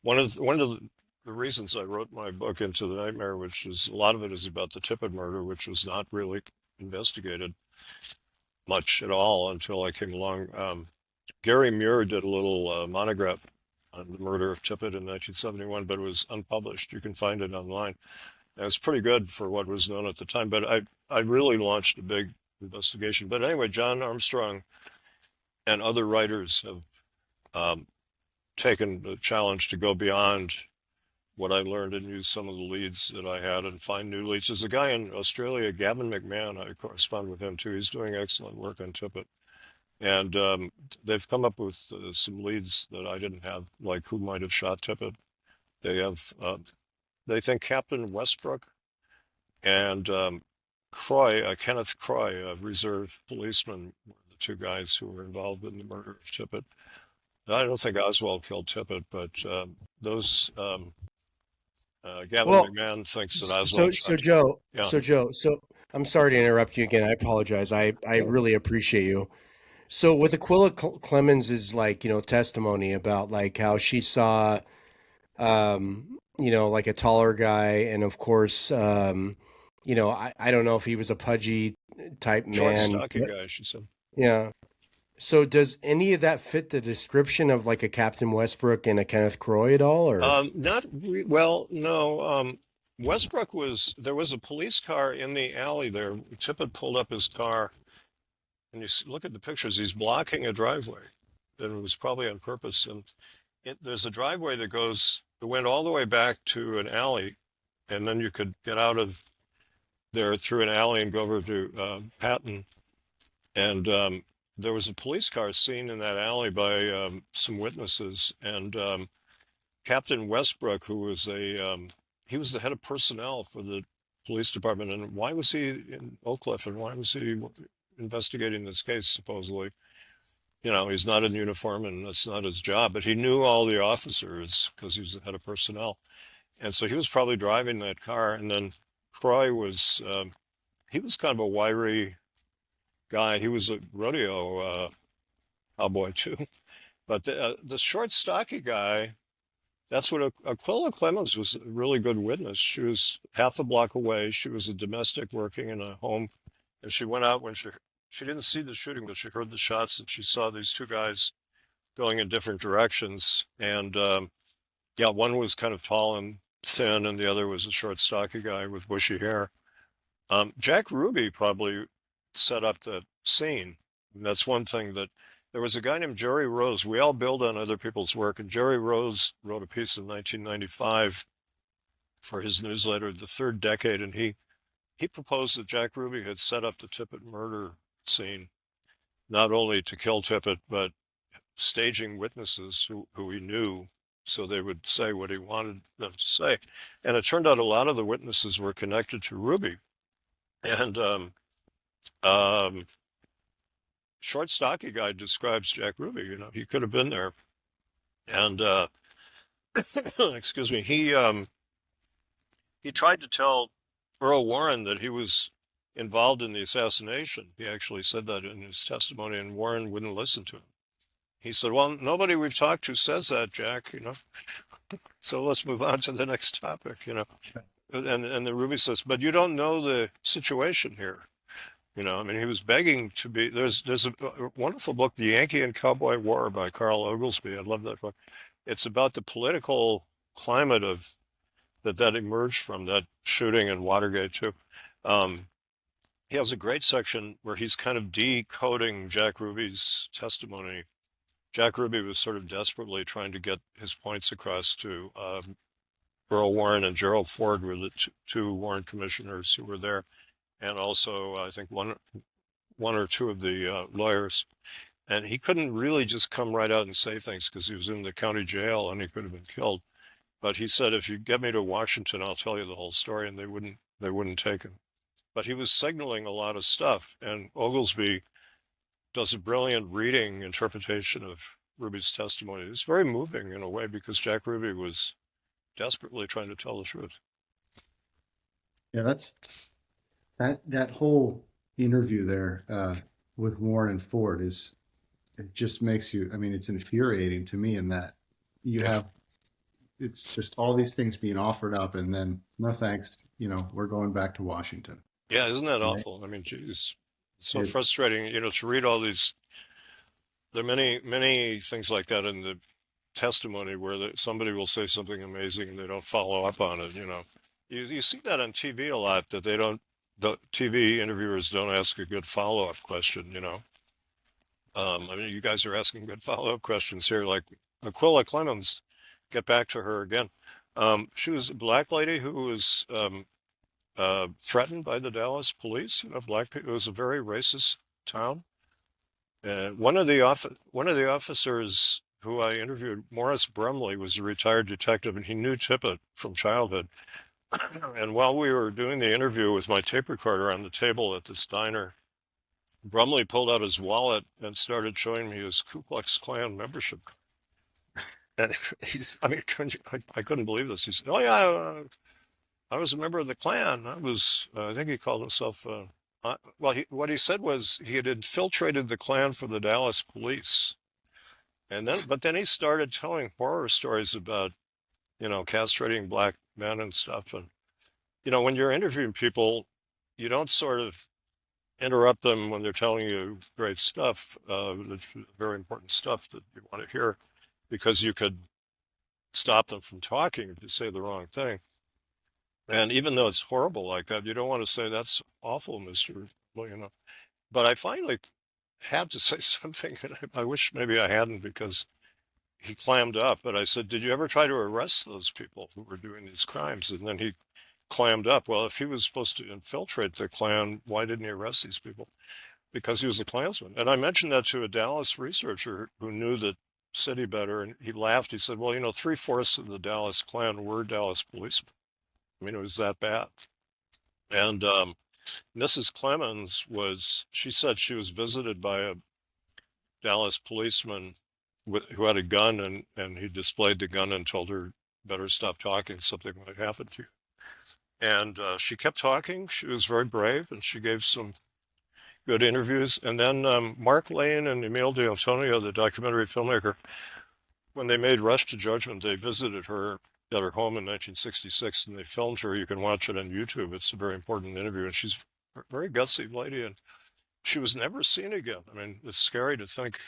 one of the reasons I wrote my book Into the Nightmare, which is a lot of it is about the Tippit murder, which was not really investigated much at all until I came along. Gary Muir did a little monograph on the murder of Tippit in 1971, but it was unpublished. You can find it online. And it's pretty good for what was known at the time, but I really launched a big investigation. But anyway, John Armstrong and other writers have taken the challenge to go beyond what I learned and use some of the leads that I had and find new leads. There's a guy in Australia, Gavin McMahon, I correspond with him too. He's doing excellent work on Tippit. And they've come up with some leads that I didn't have, like who might have shot Tippit. They have they think Captain Westbrook and Kenneth Croy, a reserve policeman, were the two guys who were involved in the murder of Tippit. I don't think Oswald killed Tippit, but Gavin Well, McMahon thinks that so Oswald so shot Tippit. Joe, Yeah. so I'm sorry to interrupt you again. I apologize. I really appreciate you. So with Aquila Clemons' like, testimony about like how she saw like a taller guy, and of course, I don't know if he was a pudgy type Short, man. stocky guy, she said. Yeah. So does any of that fit the description of like a Captain Westbrook and a Kenneth Croy at all, or? Well, no. Westbrook there was a police car in the alley there. Tippit pulled up his car, and you look at the pictures, he's blocking a driveway. And it was probably on purpose. And there's a driveway that went all the way back to an alley, and then you could get out of there through an alley and go over to Patton. And there was a police car seen in that alley by some witnesses. And Captain Westbrook, who was he was the head of personnel for the police department. And why was he in Oak Cliff, and why was he investigating this case, supposedly? He's not in uniform, and that's not his job, but he knew all the officers because he was the head of personnel. And so he was probably driving that car. And then Croy he was kind of a wiry guy. He was a rodeo cowboy too. But the short, stocky guy, that's what Aquila Clemons was a really good witness. She was half a block away. She was a domestic working in a home, and she went out when she didn't see the shooting, but she heard the shots, and she saw these two guys going in different directions. And one was kind of tall and thin, and the other was a short, stocky guy with bushy hair. Jack Ruby probably set up the scene. And that's one thing that there was a guy named Jerry Rose. We all build on other people's work, and Jerry Rose wrote a piece in 1995 for his newsletter, The Third Decade, and he proposed that Jack Ruby had set up the Tippit murder scene, not only to kill Tippit, but staging witnesses who he knew so they would say what he wanted them to say. And it turned out a lot of the witnesses were connected to Ruby. And short, stocky guy describes Jack Ruby. He could have been there. And excuse me, he tried to tell Earl Warren that he was involved in the assassination. He actually said that in his testimony, and Warren wouldn't listen to him. He said, "Well, nobody we've talked to says that, Jack, so let's move on to the next topic, And then Ruby says, but you don't know the situation here. He was begging to be, there's a wonderful book, The Yankee and Cowboy War by Carl Oglesby. I love that book. It's about the political climate that emerged from that shooting in Watergate too. He has a great section where he's kind of decoding Jack Ruby's testimony. Jack Ruby was sort of desperately trying to get his points across to Earl Warren, and Gerald Ford were the two Warren commissioners who were there, and also I think one or two of the lawyers. And he couldn't really just come right out and say things because he was in the county jail and he could have been killed. But he said, if you get me to Washington, I'll tell you the whole story, and they wouldn't take him. But he was signaling a lot of stuff, and Oglesby does a brilliant reading interpretation of Ruby's testimony. It's very moving in a way because Jack Ruby was desperately trying to tell the truth. Yeah, that's that whole interview there with Warren and Ford it just makes you, it's infuriating to me in that it's just all these things being offered up, and then no thanks, we're going back to Washington. Yeah, isn't that awful? Geez, it's so frustrating, to read all these. There are many things like that in the testimony where somebody will say something amazing and they don't follow up on it. You see that on TV a lot, that the TV interviewers don't ask a good follow-up question. You guys are asking good follow-up questions here, like Aquila Clemons. Get back to her again. She was a black lady who was threatened by the Dallas police. Black people. It was a very racist town. One of the officers who I interviewed, Morris Brumley, was a retired detective, and he knew Tippit from childhood. And while we were doing the interview with my tape recorder on the table at this diner, Brumley pulled out his wallet and started showing me his Ku Klux Klan membership card. And I mean, I couldn't believe this. He said, "Oh yeah, I was a member of the Klan. I think he called himself, what he said was he had infiltrated the Klan for the Dallas police. But then he started telling horror stories about, castrating black men and stuff. And, when you're interviewing people, you don't sort of interrupt them when they're telling you great stuff, very important stuff that you want to hear, because you could stop them from talking if you say the wrong thing. And even though it's horrible like that, you don't want to say, "That's awful, Mr." But I finally had to say something, and I wish maybe I hadn't, because he clammed up. But I said, "Did you ever try to arrest those people who were doing these crimes?" And then he clammed up. Well, if he was supposed to infiltrate the Klan, why didn't he arrest these people? Because he was a Klansman. And I mentioned that to a Dallas researcher who knew the city better, and he laughed. He said, "Well, 3/4 of the Dallas Klan were Dallas policemen. I mean, it was that bad." And Mrs. Clemons she said she was visited by a Dallas policeman who had a gun, and he displayed the gun and told her, "Better stop talking, something might happen to you." And she kept talking. She was very brave, and she gave some good interviews. And then Mark Lane and Emile D'Antonio, the documentary filmmaker, when they made Rush to Judgment, they visited her at her home in 1966, and they filmed her. You can watch it on YouTube. It's a very important interview, and she's a very gutsy lady, and she was never seen again. I mean, it's scary to think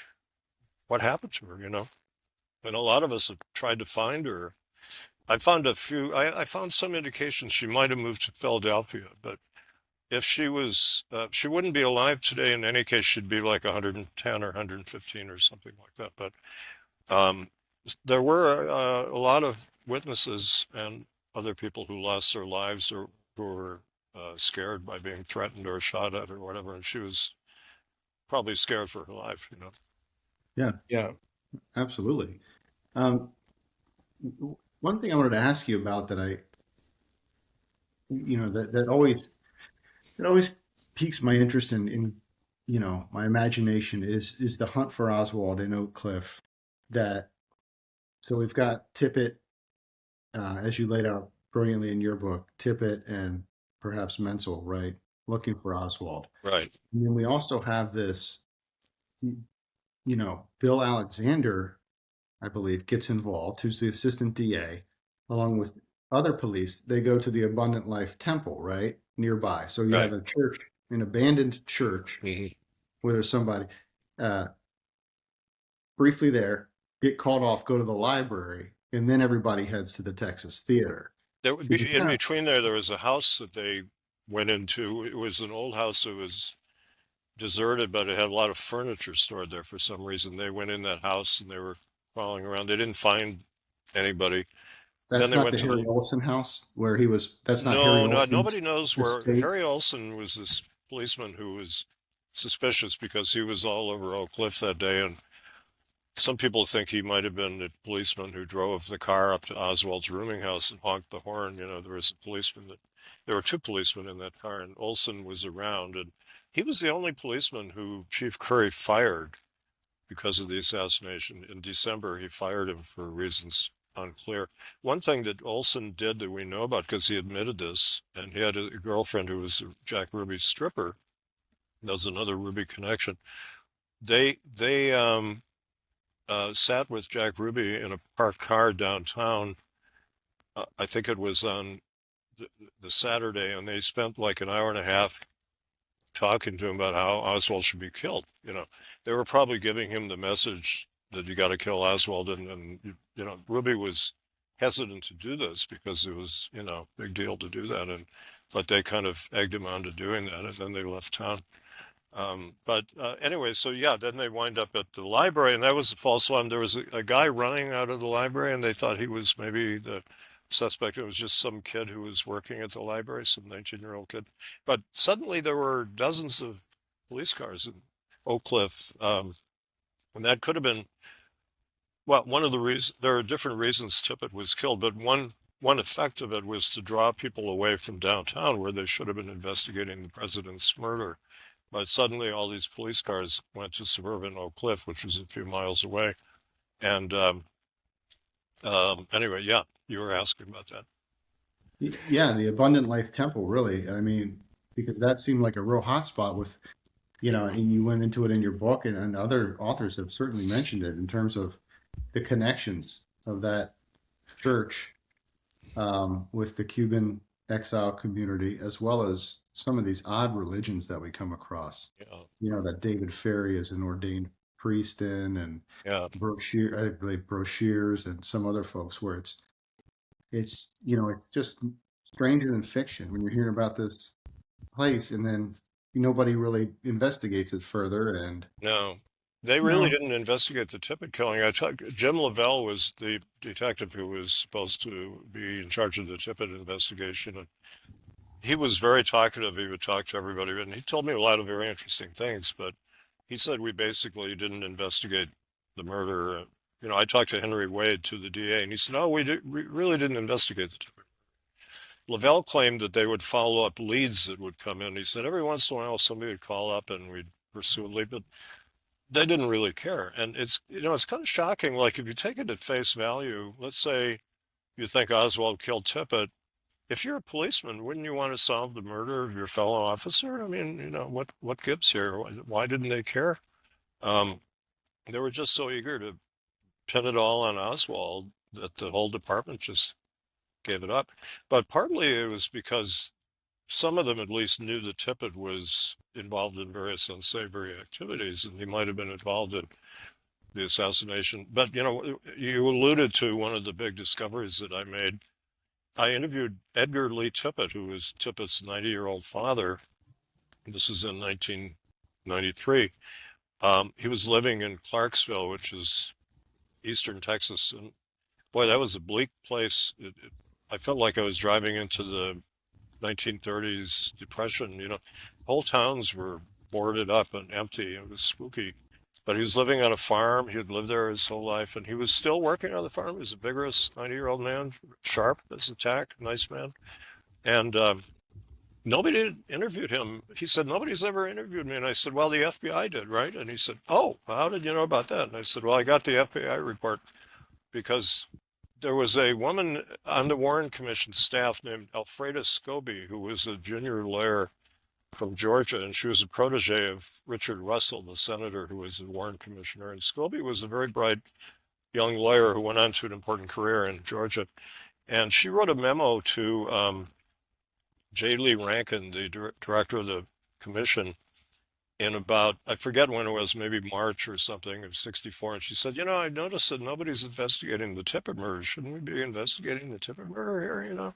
what happened to her, And a lot of us have tried to find her. I found I found some indications she might have moved to Philadelphia, but if she she wouldn't be alive today. In any case, she'd be like 110 or 115 or something like that. But there were a lot of witnesses and other people who lost their lives, or who were scared by being threatened or shot at or whatever. And she was probably scared for her life, Yeah, absolutely. One thing I wanted to ask you about that it always piques my interest in my imagination is the hunt for Oswald in Oak Cliff. So we've got Tippit, as you laid out brilliantly in your book, Tippit and perhaps Menzel, right? Looking for Oswald. Right. And then we also have this, Bill Alexander, I believe, gets involved, who's the assistant DA, along with other police. They go to the Abundant Life Temple, right, nearby. So you have a church, an abandoned church, where there's somebody briefly there, get called off, go to the library, and then everybody heads to the Texas Theater. There would be in between there was a house that they went into. It was an old house that was deserted, but it had a lot of furniture stored there for some reason. They went in that house and they were crawling around. They didn't find anybody. That's then they not went the to Harry Olson house where he was. That's not no, Harry no, Olson's nobody knows where estate. Harry Olson was. This policeman who was suspicious because he was all over Oak Cliff that day, and some people think he might have been the policeman who drove the car up to Oswald's rooming house and honked the horn. There was a policeman there were two policemen in that car, and Olson was around, and he was the only policeman who Chief Curry fired because of the assassination. In December, he fired him for reasons unclear. One thing that Olson did that we know about, because he admitted this, and he had a girlfriend who was Jack Ruby's stripper. That was another Ruby connection. They sat with Jack Ruby in a parked car downtown. I think it was on the Saturday, and they spent like an hour and a half talking to him about how Oswald should be killed. They were probably giving him the message that you got to kill Oswald, and Ruby was hesitant to do this because it was big deal to do that, but they kind of egged him on to doing that, and then they left town. But anyway, so yeah, then they wind up at the library, and that was a false alarm. There was a guy running out of the library, and they thought he was maybe the suspect. It was just some kid who was working at the library, some 19-year-old kid. But suddenly there were dozens of police cars in Oak Cliff, and that could have been Well, one of the reasons, there are different reasons Tippit was killed, but one effect of it was to draw people away from downtown where they should have been investigating the president's murder. But suddenly all these police cars went to suburban Oak Cliff, which was a few miles away. And anyway, yeah, you were asking about that. Yeah, the Abundant Life Temple, really. I mean, because that seemed like a real hot spot with, and you went into it in your book, and other authors have certainly mentioned it in terms of the connections of that church with the Cuban exile community, as well as some of these odd religions that we come across. Yeah. That David Ferry is an ordained priest in, and Yeah. I believe Brochures and some other folks where it's just stranger than fiction when you're hearing about this place, and then nobody really investigates it further. And No, they really didn't investigate the Tippit killing. Jim Lavelle was the detective who was supposed to be in charge of the Tippit investigation, and he was very talkative. He would talk to everybody, and he told me a lot of very interesting things. But he said we basically didn't investigate the murder. I talked to Henry Wade, to the DA, and he said, "No, we really didn't investigate the Tippit." Lavelle claimed that they would follow up leads that would come in. He said every once in a while somebody would call up and we'd pursue a lead, but they didn't really care. And it's kind of shocking. Like if you take it at face value, let's say you think Oswald killed Tippit. If you're a policeman, wouldn't you want to solve the murder of your fellow officer? I mean, what gives here? Why didn't they care? They were just so eager to pin it all on Oswald that the whole department just gave it up. But partly it was because some of them at least knew that Tippit was involved in various unsavory activities, and he might have been involved in the assassination. But, you alluded to one of the big discoveries that I made. I interviewed Edgar Lee Tippit, who was Tippit's 90-year-old father. This is in 1993. He was living in Clarksville, which is eastern Texas. And boy, that was a bleak place. I felt like I was driving into the 1930s Depression. Whole towns were boarded up and empty. It was spooky. But he was living on a farm. He had lived there his whole life, and he was still working on the farm. He was a vigorous 90-year-old man, sharp as a tack, nice man. And nobody interviewed him. He said, nobody's ever interviewed me. And I said, well, the FBI did, right? And he said, oh, how did you know about that? And I said, well, I got the FBI report because there was a woman on the Warren Commission staff named Alfreda Scobie, who was a junior lawyer from Georgia, and she was a protege of Richard Russell, the senator who was the Warren Commissioner. And Scobie was a very bright young lawyer who went on to an important career in Georgia. And she wrote a memo to J. Lee Rankin, the director of the commission, in about, I forget when it was, maybe March or something of 64. And she said, I noticed that nobody's investigating the Tippit murder. Shouldn't we be investigating the Tippit murder here,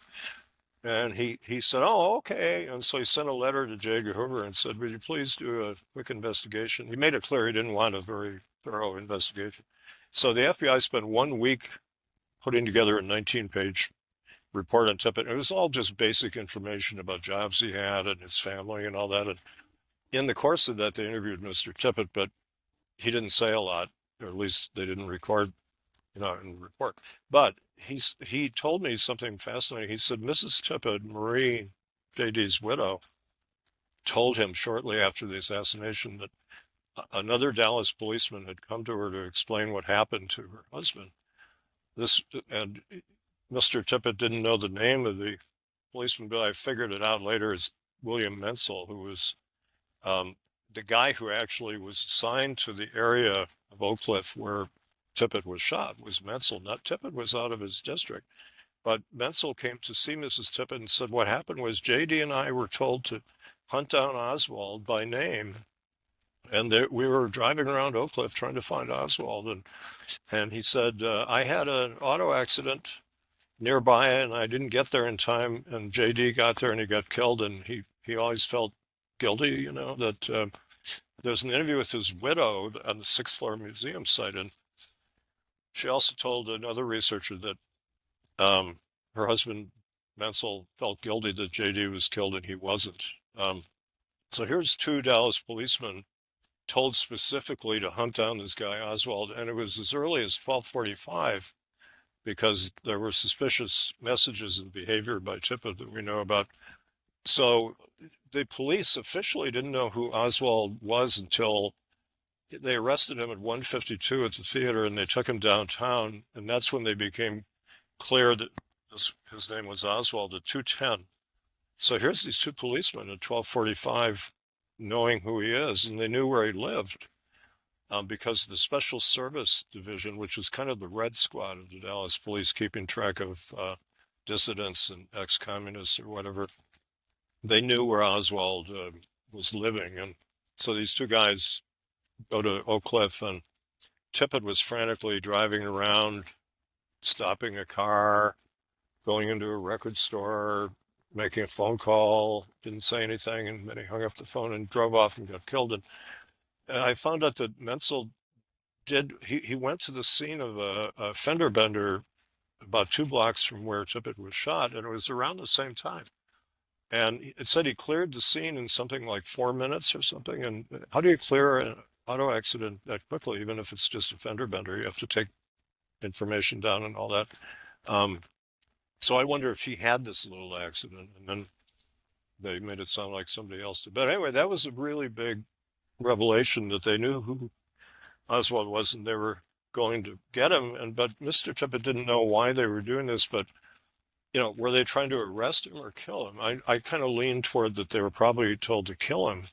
And he said, oh, okay. And so he sent a letter to J. Edgar Hoover and said, would you please do a quick investigation? He made it clear he didn't want a very thorough investigation. So the FBI spent 1 week putting together a 19-page report on Tippit. It was all just basic information about jobs he had and his family and all that. And in the course of that, they interviewed Mr. Tippit, but he didn't say a lot, or at least they didn't record, in the report. But he told me something fascinating. He said Mrs. Tippit, Marie J.D.'s widow, told him shortly after the assassination that another Dallas policeman had come to her to explain what happened to her husband. And Mr. Tippit didn't know the name of the policeman, but I figured it out later. It's William Menzel, who was the guy who actually was assigned to the area of Oak Cliff where Tippit was shot was Menzel. Not Tippit was out of his district, but Menzel came to see Mrs. Tippit and said, what happened was JD and I were told to hunt down Oswald by name. And we were driving around Oak Cliff trying to find Oswald. And he said, I had an auto accident nearby and I didn't get there in time. And JD got there and he got killed. And he always felt guilty, that there's an interview with his widow on the 6th floor museum site. And she also told another researcher that her husband, Menzel, felt guilty that JD was killed and he wasn't. So here's 2 Dallas policemen told specifically to hunt down this guy Oswald, and it was as early as 12:45 because there were suspicious messages and behavior by Tippit that we know about. So the police officially didn't know who Oswald was until they arrested him at 1:52 at the theater, and they took him downtown, and that's when they became clear that his name was Oswald at 2:10. So here's these two policemen at 12:45 knowing who he is, and they knew where he lived because the Special Service Division, which was kind of the red squad of the Dallas police, keeping track of dissidents and ex-communists or whatever, they knew where Oswald was living. And so these two guys go to Oak Cliff, and Tippit was frantically driving around, stopping a car, going into a record store, making a phone call, didn't say anything, and then he hung up the phone and drove off and got killed. And I found out that Menzel he went to the scene of a fender bender about 2 blocks from where Tippit was shot, and it was around the same time. And it said he cleared the scene in something like 4 minutes or something. And how do you clear an auto accident that quickly, even if it's just a fender bender? You have to take information down and all that. So I wonder if he had this little accident, and then they made it sound like somebody else did. But anyway, that was a really big revelation that they knew who Oswald was, and they were going to get him. But Mr. Tippit didn't know why they were doing this, but were they trying to arrest him or kill him? I kind of leaned toward that they were probably told to kill him,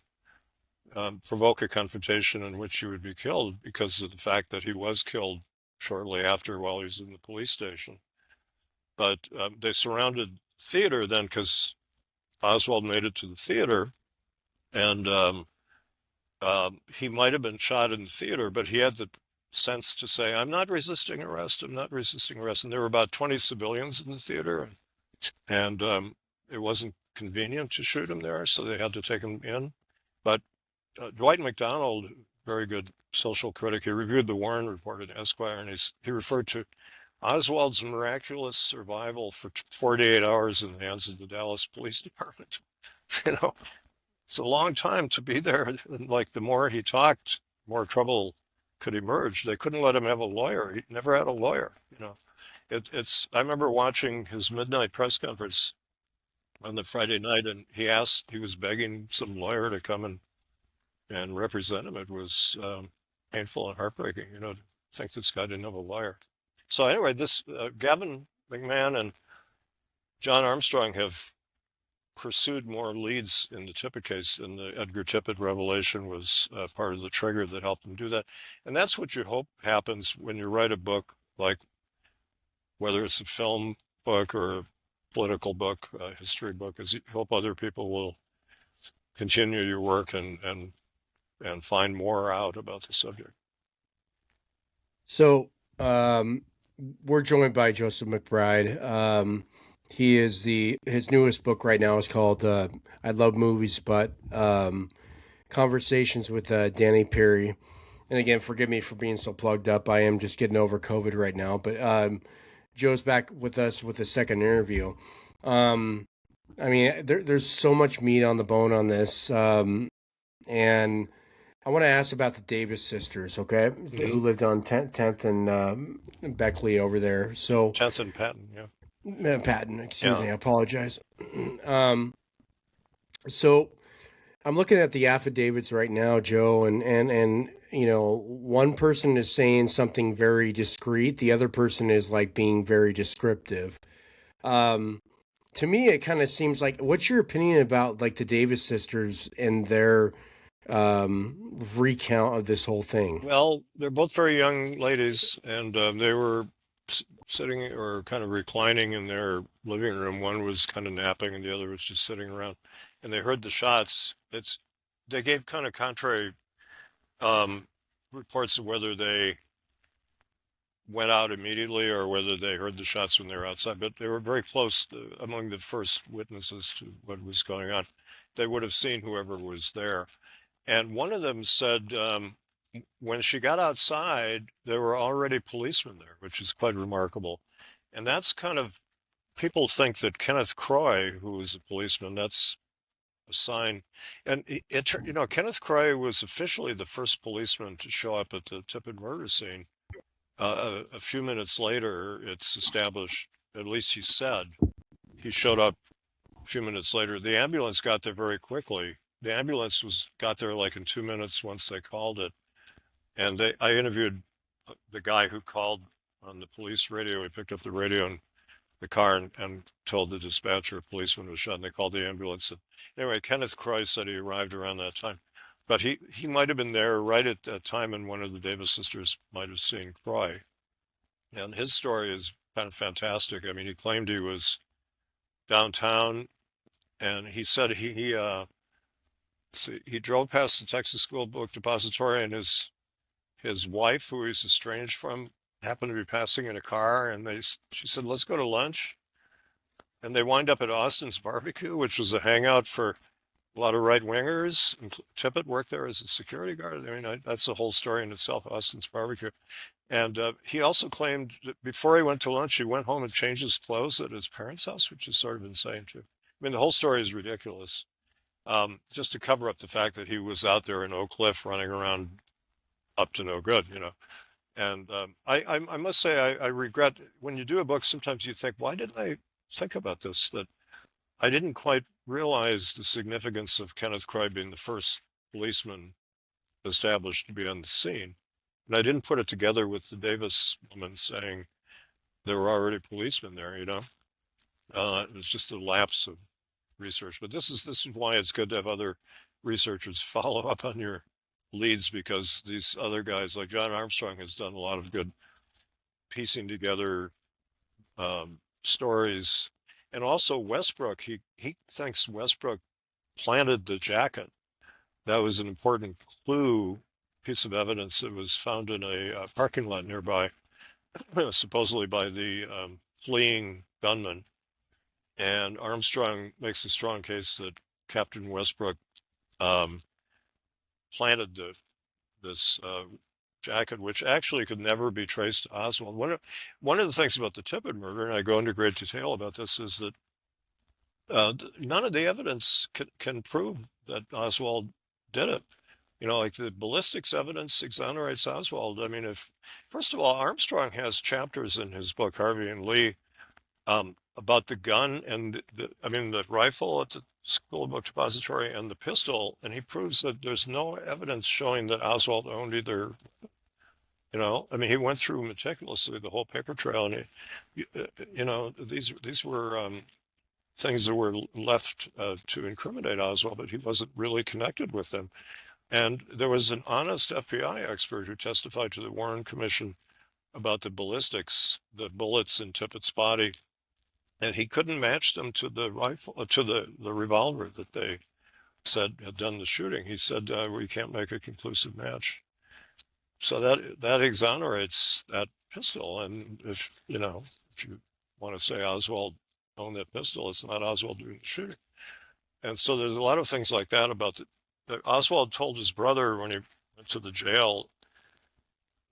provoke a confrontation in which he would be killed because of the fact that he was killed shortly after while he was in the police station. But they surrounded the theater then because Oswald made it to the theater, and he might have been shot in the theater, but he had the sense to say, I'm not resisting arrest, I'm not resisting arrest. And there were about 20 civilians in the theater, and it wasn't convenient to shoot him there, so they had to take him in. But Dwight McDonald, very good social critic, he reviewed the Warren Report in Esquire, and he referred to Oswald's miraculous survival for 48 hours in the hands of the Dallas Police Department. It's a long time to be there. And like the more he talked, more trouble could emerge. They couldn't let him have a lawyer. He never had a lawyer. I remember watching his midnight press conference on the Friday night, and he was begging some lawyer to come and represent him. It was painful and heartbreaking, to think this guy didn't have a lawyer. So anyway, this Gavin McMahon and John Armstrong have pursued more leads in the Tippit case, and the Edgar Tippit revelation was part of the trigger that helped them do that. And that's what you hope happens when you write a book, like whether it's a film book or a political book, a history book, is you hope other people will continue your work and find more out about the subject. So we're joined by Joseph McBride. His newest book right now is called I Love Movies, but Conversations with Danny Perry. And again, forgive me for being so plugged up. I am just getting over COVID right now. But Joe's back with us with a second interview. There's so much meat on the bone on this. And I want to ask about the Davis sisters, okay? Mm-hmm. Who lived on 10th and Beckley over there. So 10th and Patton, yeah. Patton, excuse me, I apologize. So I'm looking at the affidavits right now, Joe, and one person is saying something very discreet. The other person is like being very descriptive. To me, it kind of seems like, what's your opinion about like the Davis sisters and their recount of this whole thing? Well, they're both very young ladies, and they were sitting or kind of reclining in their living room. One was kind of napping and the other was just sitting around, and they heard the shots. They gave kind of contrary reports of whether they went out immediately or whether they heard the shots when they were outside, but they were very close among the first witnesses to what was going on. They would have seen whoever was there. And one of them said when she got outside, there were already policemen there, which is quite remarkable. And that's kind of, people think that Kenneth Croy, who was a policeman, that's a sign. And Kenneth Croy was officially the first policeman to show up at the Tippit murder scene. A few minutes later, it's established, at least he said, he showed up a few minutes later. The ambulance got there very quickly. The ambulance got there like in 2 minutes once they called it. And I interviewed the guy who called on the police radio. He picked up the radio in the car and told the dispatcher a policeman was shot, and they called the ambulance. And anyway, Kenneth Croy said he arrived around that time. But he might have been there right at that time, and one of the Davis sisters might have seen Croy. And his story is kind of fantastic. I mean, he claimed he was downtown, and he said he drove past the Texas School Book Depository, and his wife, who he's estranged from, happened to be passing in a car, and she said, "Let's go to lunch." And they wind up at Austin's Barbecue, which was a hangout for a lot of right-wingers. Tippit worked there as a security guard. I mean, that's a whole story in itself, Austin's Barbecue. And he also claimed that before he went to lunch, he went home and changed his clothes at his parents' house, which is sort of insane, too. I mean, the whole story is ridiculous. Just to cover up the fact that he was out there in Oak Cliff running around up to no good, And I must say, I regret, when you do a book, sometimes you think, why didn't I think about this? That I didn't quite realize the significance of Kenneth Croy being the first policeman established to be on the scene. And I didn't put it together with the Davis woman saying there were already policemen there, It was just a lapse of research. But this is why it's good to have other researchers follow up on your leads, because these other guys like John Armstrong has done a lot of good piecing together stories. And also Westbrook, he thinks Westbrook planted the jacket. That was an important clue, piece of evidence that was found in a parking lot nearby, supposedly by the fleeing gunman. And Armstrong makes a strong case that Captain Westbrook planted this jacket, which actually could never be traced to Oswald. One of the things about the Tippit murder, and I go into great detail about this, is that none of the evidence can prove that Oswald did it. Like the ballistics evidence exonerates Oswald. I mean, first of all, Armstrong has chapters in his book, Harvey and Lee, about the gun and the rifle at the School Book Depository and the pistol, and he proves that there's no evidence showing that Oswald owned either. He went through meticulously the whole paper trail, and these were things that were left to incriminate Oswald, but he wasn't really connected with them. And there was an honest FBI expert who testified to the Warren Commission about the ballistics, the bullets in Tippit's body, and he couldn't match them to the rifle, to the revolver that they said had done the shooting. He said, we can't make a conclusive match. So that exonerates that pistol. And if you want to say Oswald owned that pistol, it's not Oswald doing the shooting. And so there's a lot of things like that about that Oswald told his brother when he went to the jail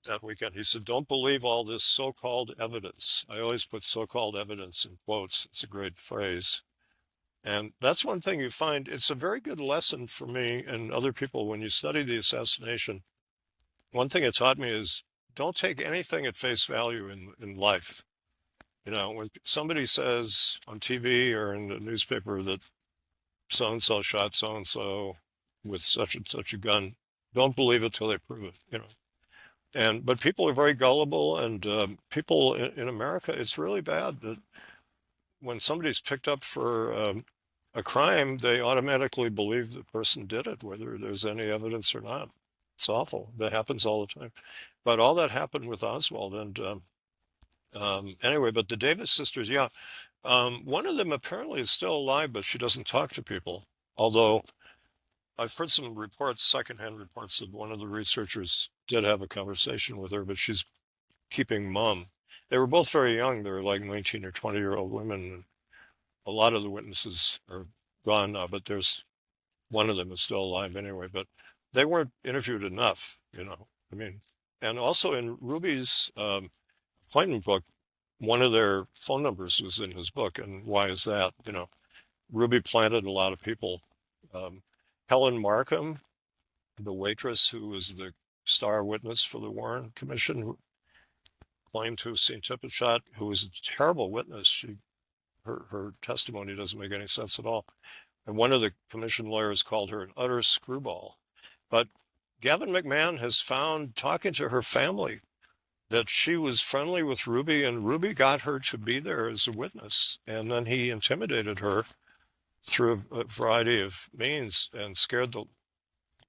that weekend. He said, "Don't believe all this so-called evidence." I always put so-called evidence in quotes. It's a great phrase. And that's one thing you find. It's a very good lesson for me and other people when you study the assassination. One thing it taught me is don't take anything at face value in life. When somebody says on TV or in the newspaper that so-and-so shot so-and-so with such and such a gun, don't believe it till they prove it, But people are very gullible, and people in America, it's really bad that when somebody's picked up for a crime, they automatically believe the person did it, whether there's any evidence or not. It's awful. That happens all the time. But all that happened with Oswald. And anyway, but the Davis sisters, yeah. One of them apparently is still alive, but she doesn't talk to people. Although I've heard some reports, secondhand reports, that one of the researchers did have a conversation with her, but she's keeping mum. They were both very young. They were like 19 or 20-year-old women. A lot of the witnesses are gone now, but there's one of them is still alive anyway. But they weren't interviewed enough, And also in Ruby's appointment book, one of their phone numbers was in his book. And why is that? Ruby planted a lot of people Um, Helen Markham, the waitress who was the star witness for the Warren Commission, who claimed to have seen Tippit shot, who was a terrible witness. Her testimony doesn't make any sense at all. And one of the commission lawyers called her an utter screwball. But Gavin McMahon has found, talking to her family, that she was friendly with Ruby, and Ruby got her to be there as a witness. And then he intimidated her through a variety of means and scared the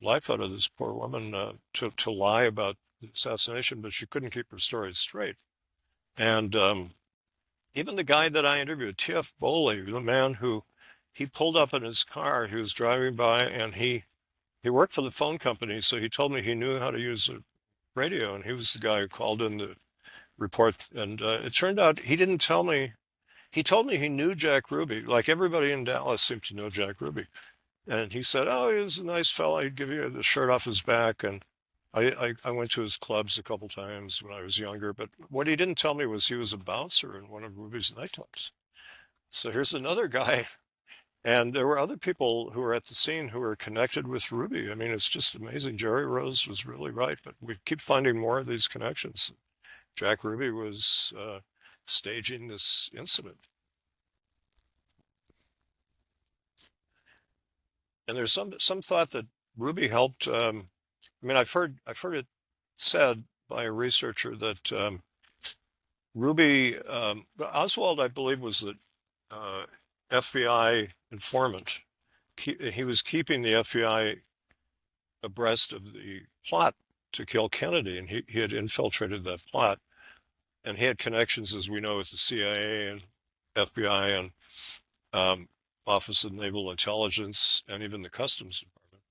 life out of this poor woman to lie about the assassination, but she couldn't keep her story straight. And even the guy that I interviewed, T.F. Boley, the man who he pulled up in his car, he was driving by, and he worked for the phone company, so he told me he knew how to use a radio, and he was the guy who called in the report. And it turned out he didn't tell me. He told me he knew Jack Ruby, like everybody in Dallas seemed to know Jack Ruby. And he said, oh, he was a nice fellow. He'd give you the shirt off his back. And I went to his clubs a couple times when I was younger. But what he didn't tell me was he was a bouncer in one of Ruby's nightclubs. So here's another guy. And there were other people who were at the scene who were connected with Ruby. I mean, it's just amazing. Jerry Rose was really right, but we keep finding more of these connections. Jack Ruby was staging this incident. And there's some thought that Ruby helped. I mean, I've heard it said by a researcher that Ruby Oswald, I believe, was the FBI informant. He was keeping the FBI abreast of the plot to kill Kennedy, and he had infiltrated that plot, and he had connections, as we know, with the CIA and FBI and Office of Naval Intelligence and even the Customs Department.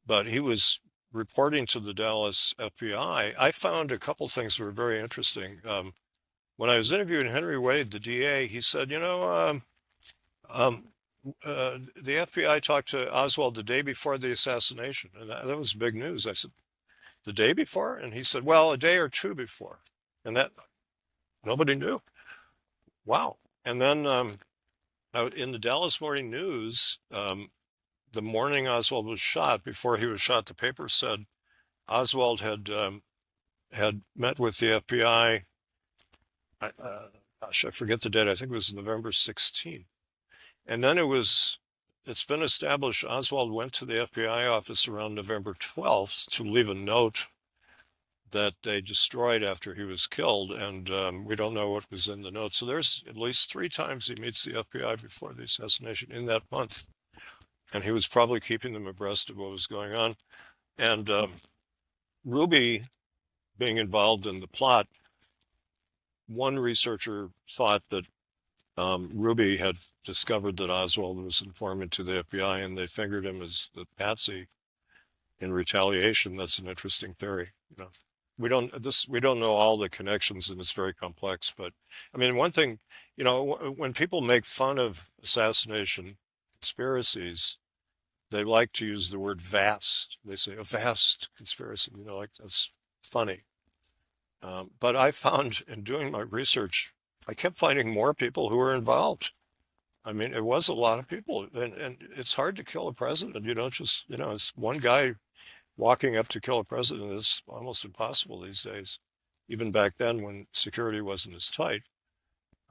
But he was reporting to the Dallas FBI. I found a couple things that were very interesting. When I was interviewing Henry Wade, the DA, he said, you know, the FBI talked to Oswald the day before the assassination, and that was big news. I said, the day before? And he said, well, a day or two before. And that nobody knew. Wow. And then in the Dallas Morning News, the morning Oswald was shot, before he was shot, the paper said Oswald had met with the FBI. Gosh, I forget the date. I think it was November 16th. And then it's been established Oswald went to the FBI office around November 12th to leave a note that they destroyed after he was killed. And we don't know what was in the note. So there's at least 3 times he meets the FBI before the assassination in that month. And he was probably keeping them abreast of what was going on. And Ruby being involved in the plot, one researcher thought that Ruby had discovered that Oswald was informant to the FBI, and they fingered him as the Patsy in retaliation. That's an interesting theory. You know, we don't know all the connections, and it's very complex. But I mean, one thing, you know, when people make fun of assassination conspiracies, they like to use the word vast. They say a vast conspiracy. You know, like that's funny. But I found in doing my research, I kept finding more people who were involved. I mean, it was a lot of people, and it's hard to kill a president. You don't just, you know, it's one guy walking up to kill a president is almost impossible these days. Even back then when security wasn't as tight.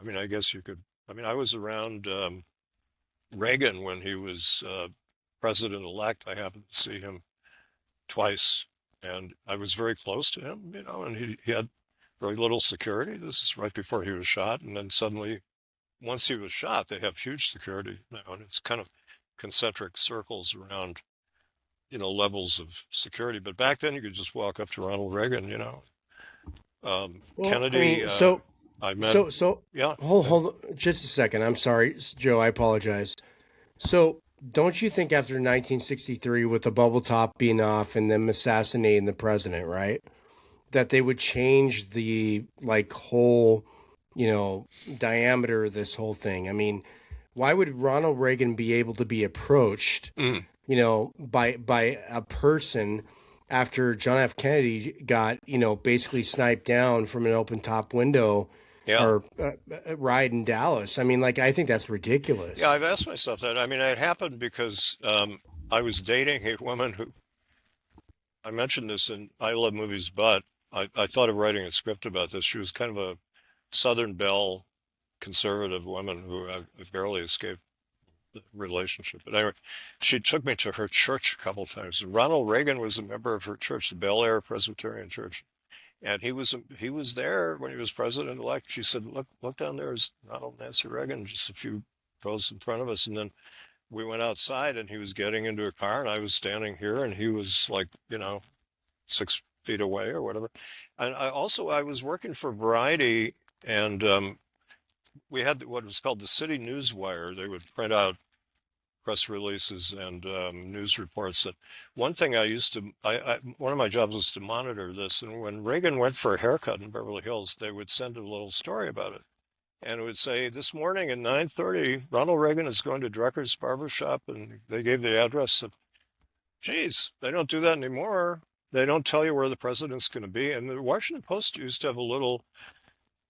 I mean, I guess you could, I mean, I was around Reagan when he was president-elect. I happened to see him twice, and I was very close to him, you know, and he had very little security. This is right before he was shot. And then suddenly, once he was shot, they have huge security now. And it's kind of concentric circles around, you know, levels of security. But back then, you could just walk up to Ronald Reagan, you know. Well, Kennedy, I mean, I met. Yeah. hold just a second. I'm sorry, Joe. I apologize. So, don't you think after 1963, with the bubble top being off and them assassinating the president, right, that they would change the like whole, you know, diameter of this whole thing? I mean, why would Ronald Reagan be able to be approached, you know, by a person after John F. Kennedy got, you know, basically sniped down from an open top window Yeah. or ride in Dallas. I mean, like, I think that's Yeah, ridiculous. I've asked myself that. I mean, it happened because I was dating a woman who, I mentioned this in I Love Movies, but I thought of writing a script about this. She was kind of a Southern Belle conservative woman who I barely escaped the relationship. But anyway, she took me to her church a couple times. Ronald Reagan was a member of her church, the Bel Air Presbyterian Church. And he was there when he was president-elect. She said, look down there is Ronald Nancy Reagan, just a few rows in front of us. And then we went outside and he was getting into a car and I was standing here and he was like, 6 feet away or whatever. And I was working for Variety and we had what was called the City Newswire. They would print out press releases and news reports. And one thing one of my jobs was to monitor this. And when Reagan went for a haircut in Beverly Hills, they would send a little story about it. And it would say, this morning at 9:30, Ronald Reagan is going to Drucker's barbershop. And they gave the address. And, geez, they don't do that anymore. They don't tell you where the president's going to be. And the Washington Post used to have a little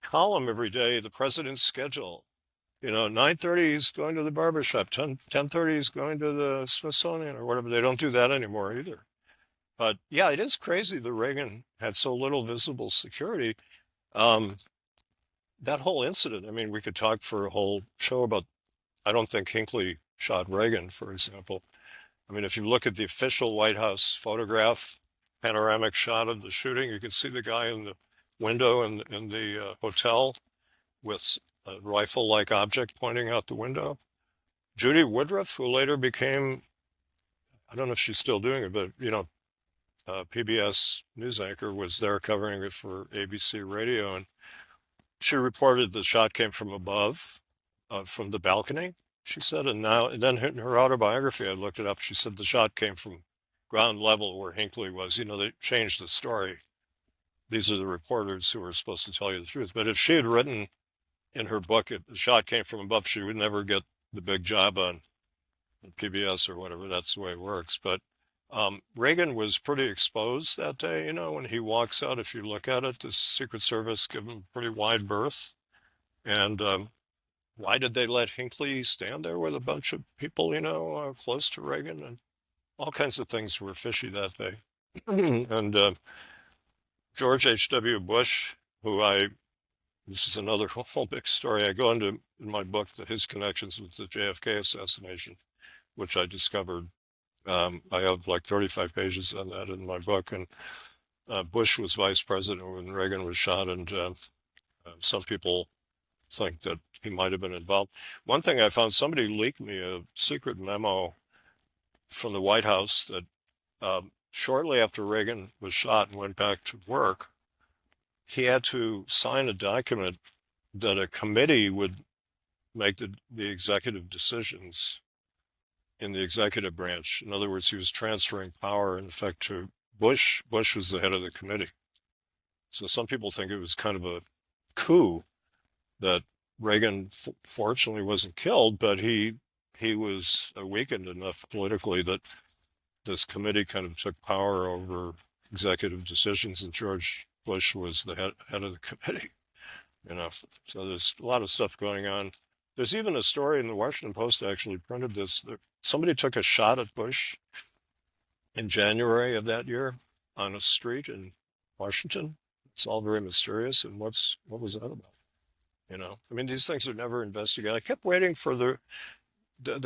column every day, the president's schedule. 9:30 he's going to the barbershop, 10:30 he's going to the Smithsonian or whatever. They don't do that anymore either. But yeah, it is crazy that Reagan had so little visible security. That whole incident, I mean, we could talk for a whole show about, I don't think Hinckley shot Reagan, for example. I mean, if you look at the official White House photograph, panoramic shot of the shooting, you can see the guy in the window in the hotel with a rifle-like object pointing out the window. Judy Woodruff, who later became, I don't know if she's still doing it, but, PBS news anchor, was there covering it for ABC radio. And she reported the shot came from above, from the balcony, she said. And then in her autobiography, I looked it up, she said the shot came from ground level where Hinckley was. They changed the story. These are the reporters who were supposed to tell you the truth. But if she had written in her book, the shot came from above, she would never get the big job on PBS or whatever. That's the way it works. But Reagan was pretty exposed that day. When he walks out, if you look at it, the Secret Service give him pretty wide berth. And why did they let Hinckley stand there with a bunch of people, close to Reagan? And all kinds of things were fishy that day. And George H.W. Bush, this is another whole big story. I go into, in my book, his connections with the JFK assassination, which I discovered. I have like 35 pages on that in my book. And Bush was vice president when Reagan was shot. And some people think that he might have been involved. One thing I found, somebody leaked me a secret memo from the White House that shortly after Reagan was shot and went back to work, he had to sign a document that a committee would make the executive decisions in the executive branch. In other words, he was transferring power, in effect, to Bush. Bush was the head of the committee. So some people think it was kind of a coup that Reagan fortunately wasn't killed, but he was weakened enough politically that this committee kind of took power over executive decisions, and George Bush was the head of the committee. So there's a lot of stuff going on. There's even a story in the Washington Post actually printed this. Somebody took a shot at Bush in January of that year on a street in Washington. It's all very mysterious. And what was that about? I mean, these things are never investigated. I kept waiting for the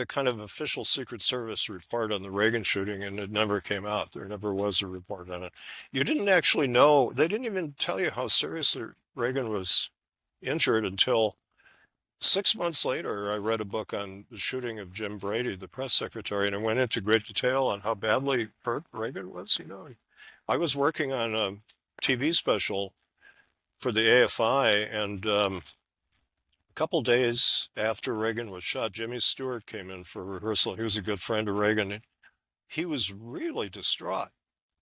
kind of official Secret Service report on the Reagan shooting, and it never came out. There never was a report on it. You didn't actually know. They didn't even tell you how seriously Reagan was injured until 6 months later. I read a book on the shooting of Jim Brady, the press secretary, and it went into great detail on how badly hurt Reagan was. I was working on a TV special for the AFI, and a couple days after Reagan was shot, Jimmy Stewart came in for rehearsal. He was a good friend of Reagan. He was really distraught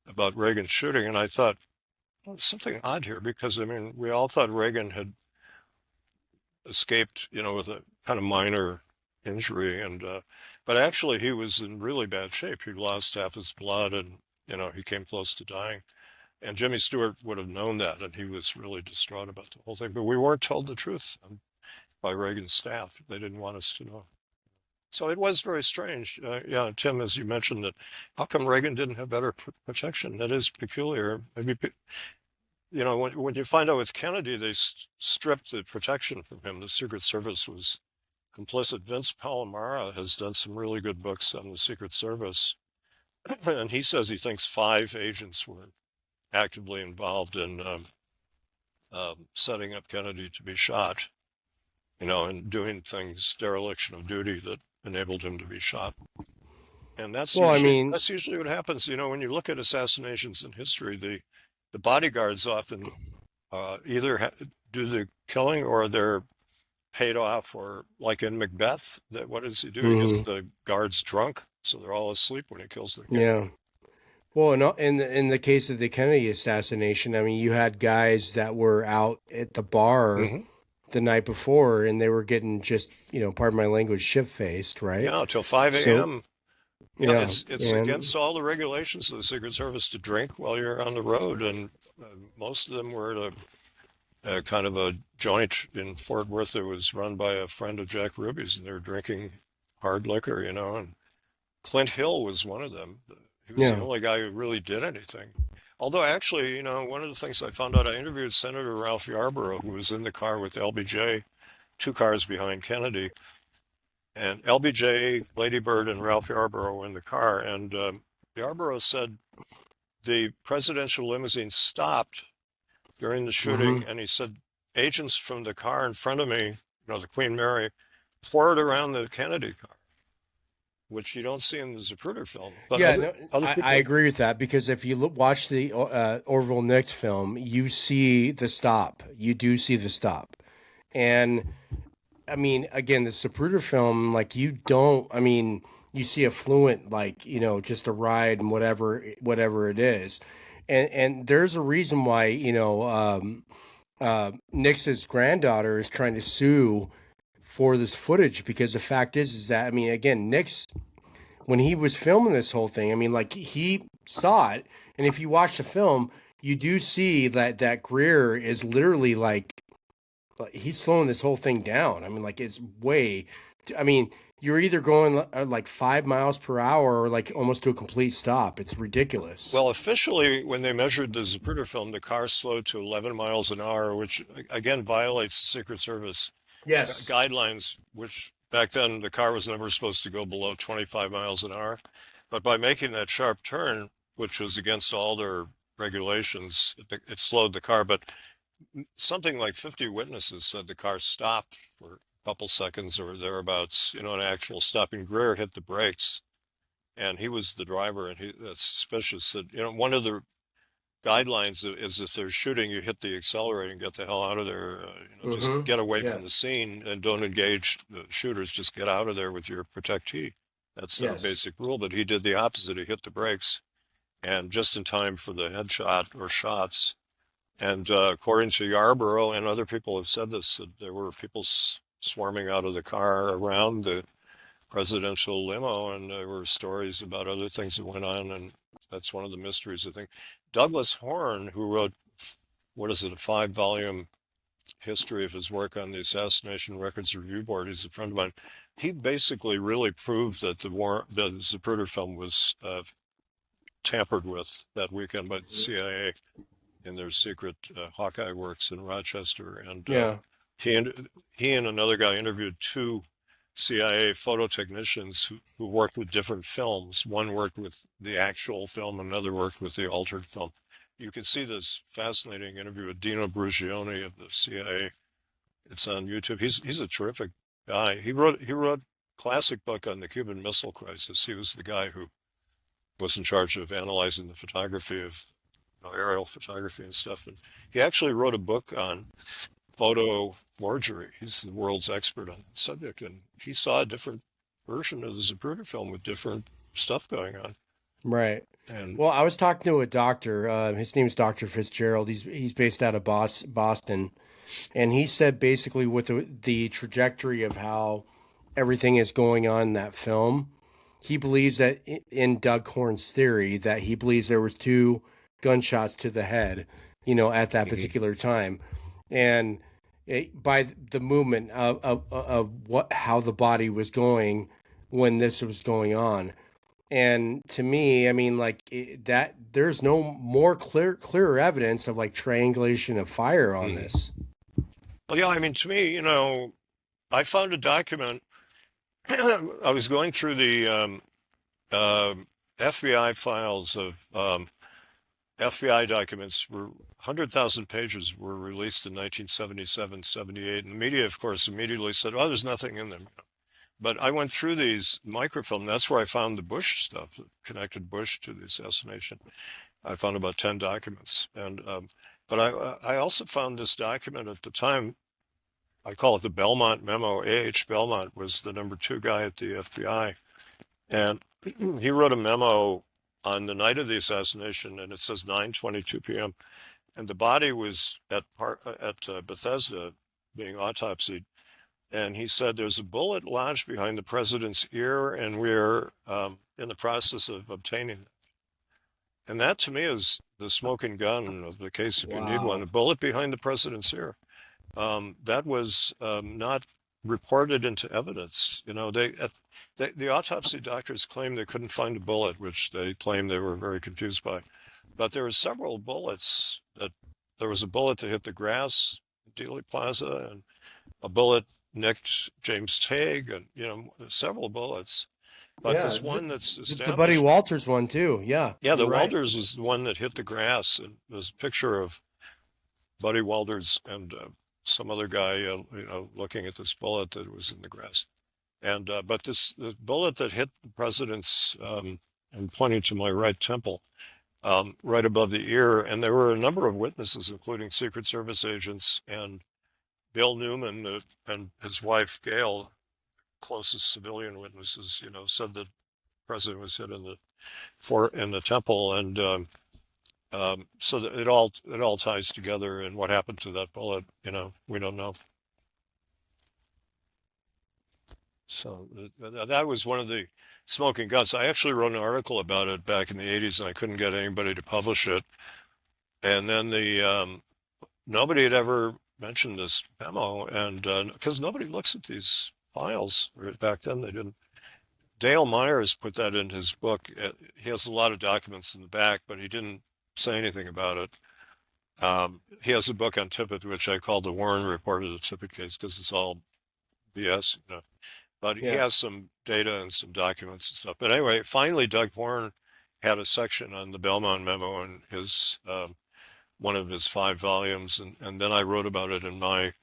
about Reagan's shooting, and I thought, something odd here, because, I mean, we all thought Reagan had escaped, with a kind of minor injury, and but actually he was in really bad shape. He lost half his blood, and he came close to dying. And Jimmy Stewart would have known that, and he was really distraught about the whole thing. But we weren't told the truth by Reagan's staff. They didn't want us to know. So it was very strange. Yeah, Tim, as you mentioned, that how come Reagan didn't have better protection? That is peculiar. Maybe, you know, when you find out with Kennedy, they stripped the protection from him. The Secret Service was complicit. Vince Palomara has done some really good books on the Secret Service, and he says he thinks 5 agents were actively involved in setting up Kennedy to be shot, you know, and doing things, dereliction of duty that enabled him to be shot. And that's that's usually what happens. You know, when you look at assassinations in history, the bodyguards often either do the killing or they're paid off, or like in Macbeth, what does he do? He gets the guards drunk, so they're all asleep when he kills the king. Yeah. Well, in the case of the Kennedy assassination, I mean, you had guys that were out at the bar the night before, and they were getting just, you know, pardon my language, shit-faced, right? Yeah, till 5 a.m. Yeah, it's against all the regulations of the Secret Service to drink while you're on the road, and most of them were at a kind of a joint in Fort Worth that was run by a friend of Jack Ruby's, and they were drinking hard liquor, you know, and Clint Hill was one of them. He was the only guy who really did anything. Although, actually, you know, one of the things I found out, I interviewed Senator Ralph Yarborough, who was in the car with LBJ, 2 cars behind Kennedy. And LBJ, Lady Bird, and Ralph Yarborough were in the car. And Yarborough said the presidential limousine stopped during the shooting, and he said agents from the car in front of me, you know, the Queen Mary, poured around the Kennedy car, which you don't see in the Zapruder film. But yeah, I agree with that, because if you watch the Orville Nix film, you see the stop. You do see the stop. And, I mean, again, the Zapruder film, like, you don't, I mean, you see a fluent, like, you know, just a ride and whatever it is. And there's a reason why, you know, Nix's granddaughter is trying to sue for this footage, because the fact is that, I mean, again, Nix, when he was filming this whole thing, I mean, like, he saw it, and if you watch the film, you do see that Greer is literally like he's slowing this whole thing down. I mean, like, it's way, I mean, you're either going like 5 miles per hour or like almost to a complete stop. It's ridiculous. Well, officially, when they measured the Zapruder film, the car slowed to 11 miles an hour, which again violates the Secret Service guidelines, which back then the car was never supposed to go below 25 miles an hour. But by making that sharp turn, which was against all their regulations, it slowed the car. But something like 50 witnesses said the car stopped for a couple seconds or thereabouts, you know, an actual stop. And Greer hit the brakes, and he was the driver, and that's suspicious. That, you know, one of the guidelines is if they're shooting, you hit the accelerator and get the hell out of there. You know, just get away from the scene and don't engage the shooters. Just get out of there with your protectee. That's their basic rule. But he did the opposite. He hit the brakes, and just in time for the headshot or shots. And according to Yarborough, and other people have said this, that there were people swarming out of the car around the presidential limo, and there were stories about other things that went on, and that's one of the mysteries, I think. Douglas Horne, who wrote, what is it, a 5-volume history of his work on the Assassination Records Review Board, he's a friend of mine, he basically really proved that the Zapruder film was tampered with that weekend by the CIA in their secret Hawkeye works in Rochester. And he and another guy interviewed 2 CIA photo technicians who worked with different films. One worked with the actual film, another worked with the altered film. You can see this fascinating interview with Dino Brugione of the CIA. It's on YouTube. He's a terrific guy. He wrote a classic book on the Cuban Missile Crisis. He was the guy who was in charge of analyzing the photography of, you know, aerial photography and stuff. And he actually wrote a book on photo forgery. He's the world's expert on the subject, and he saw a different version of the Zapruder film with different stuff going on. Right. And well, I was talking to a doctor. His name is Dr. Fitzgerald. He's based out of Boston, and he said basically with the trajectory of how everything is going on in that film, he believes that in Doug Horne's theory that he believes there was 2 gunshots to the head, at that particular time. And by the movement of how the body was going when this was going on. And to me, I mean, like that, there's no more clearer evidence of like triangulation of fire on this. Well, yeah, I mean, to me, I found a document. I was going through the FBI files of FBI documents. 100,000 pages were released in 1977, 78, and the media, of course, immediately said, "Oh, there's nothing in them." But I went through these microfilm. That's where I found the Bush stuff that connected Bush to the assassination. I found about 10 documents, and but I also found this document at the time. I call it the Belmont memo. A.H. Belmont was the #2 guy at the FBI, and he wrote a memo on the night of the assassination, and it says 9:22 p.m. and the body was at Bethesda being autopsied. And he said, "There's a bullet lodged behind the president's ear, and we're in the process of obtaining it." And that, to me, is the smoking gun of the case, if you need one. A bullet behind the president's ear. That was not reported into evidence. The autopsy doctors claimed they couldn't find a bullet, which they claimed they were very confused by. But there were several bullets. There was a bullet that hit the grass at Dealey Plaza, and a bullet nicked James Tague, and several bullets. But this one that's established, the Buddy Walters one too. Yeah. Yeah, the Walters is the one that hit the grass, and there's a picture of Buddy Walters and some other guy, looking at this bullet that was in the grass. And but the bullet that hit the president's, I'm pointing to my right temple, right above the ear, and there were a number of witnesses, including Secret Service agents and Bill Newman and his wife Gail, closest civilian witnesses, said that the president was hit in the temple, and so that it all ties together. And what happened to that bullet, we don't know. So that was one of the smoking guns. I actually wrote an article about it back in the 80s, and I couldn't get anybody to publish it. And then nobody had ever mentioned this memo, and because nobody looks at these files, or back then they didn't. Dale Myers put that in his book. He has a lot of documents in the back, but he didn't say anything about it. He has a book on Tippit, which I call the Horne Report of the Tippit case, because it's all BS, But he has some data and some documents and stuff. But anyway, finally, Doug Horne had a section on the Belmont memo in his one of his 5 volumes, and then I wrote about it in my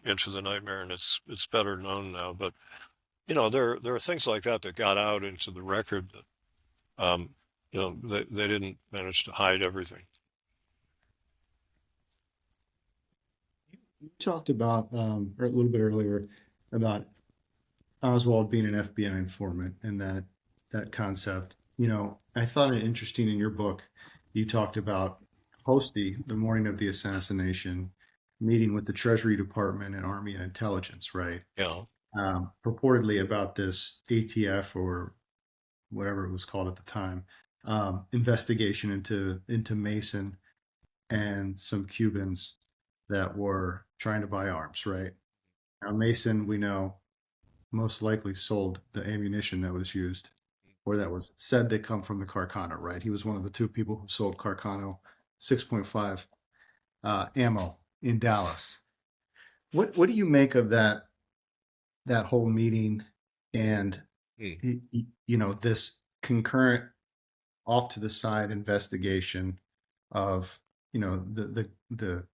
Into the Nightmare, and it's better known now. But there are things like that got out into the record that they didn't manage to hide everything. You talked about or a little bit earlier about Oswald being an FBI informant and that concept. I thought it interesting in your book. You talked about Posty, the morning of the assassination, meeting with the Treasury Department and Army and Intelligence, right? Yeah. Purportedly about this ATF or whatever it was called at the time, investigation into Mason and some Cubans that were trying to buy arms, right? Now, Mason, we know, most likely sold the ammunition that was used, or that was said to come from the Carcano, right? He was one of the 2 people who sold Carcano 6.5 ammo in Dallas. What do you make of that whole meeting and this concurrent off to the side investigation of the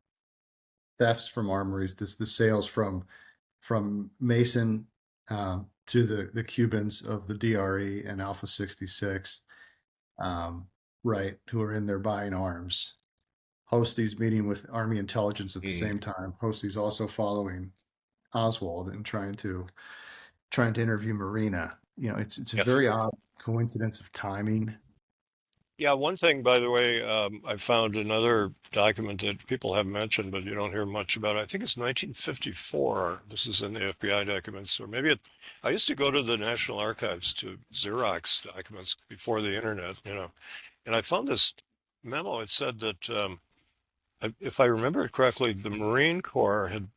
thefts from armories, the sales from Mason to the Cubans of the DRE and Alpha 66, right, who are in there buying arms. Posty's meeting with Army intelligence at the same time. Posty's also following Oswald and trying to interview Marina. It's a very odd coincidence of timing. Yeah, one thing, by the way, I found another document that people have mentioned, but you don't hear much about. I think it's 1954. This is in the FBI documents, or maybe I used to go to the National Archives to Xerox documents before the internet, and I found this memo, it said that, if I remember it correctly, the Marine Corps had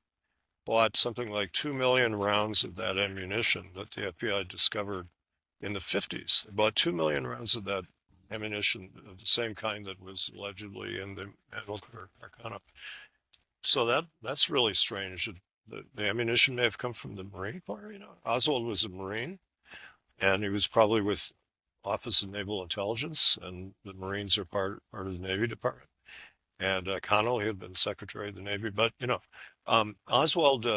bought something like 2 million rounds of that ammunition that the FBI discovered in the 50s. They bought 2 million rounds of that ammunition of the same kind that was allegedly in the Arcana. So that's really strange. The ammunition may have come from the Marine Corps. Oswald was a Marine, and he was probably with Office of Naval Intelligence, and the Marines are part of the Navy Department. And Connolly had been Secretary of the Navy. But, Oswald,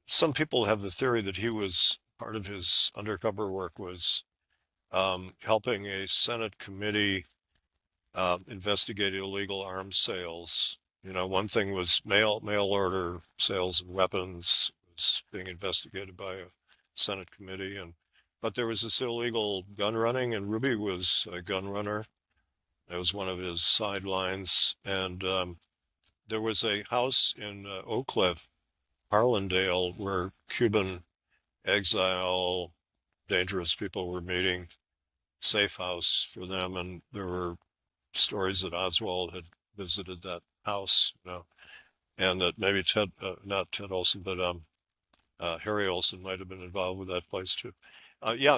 some people have the theory that he was, part of his undercover work was helping a Senate committee investigate illegal arms sales. One thing was mail order sales of weapons was being investigated by a Senate committee, but there was this illegal gun running, and Ruby was a gun runner. That was one of his sidelines. And there was a house in Oak Cliff, Harlandale, where Cuban exile, dangerous people were meeting, safe house for them. And there were stories that Oswald had visited that house, and that maybe not Ted Olson, but Harry Olson might have been involved with that place too.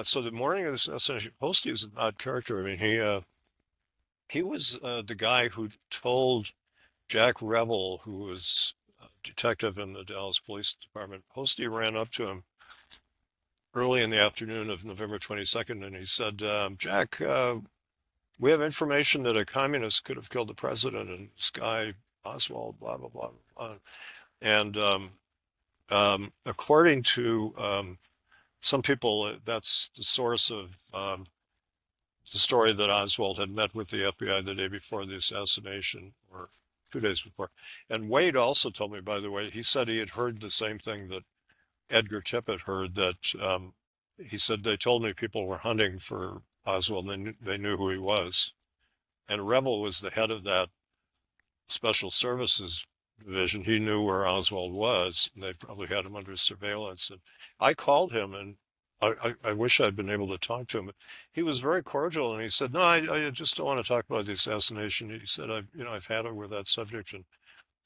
So the morning of the assassination, Posty is an odd character. I mean, he was the guy who told Jack Revel, who was a detective in the Dallas Police Department. Posty ran up to him early in the afternoon of November 22nd, and he said, Jack, we have information that a communist could have killed the president, and this guy, Oswald, blah, blah, blah, blah. And according to some people, that's the source of the story that Oswald had met with the FBI the day before the assassination, or 2 days before. And Wade also told me, by the way, he said he had heard the same thing that Edgar Tippit heard, that he said, they told me people were hunting for Oswald, and they knew who he was. And Revel was the head of that special services division. He knew where Oswald was, and they probably had him under surveillance. And I called him, and I wish I'd been able to talk to him. He was very cordial, and he said, no, I just don't want to talk about the assassination. He said, I've had it with that subject.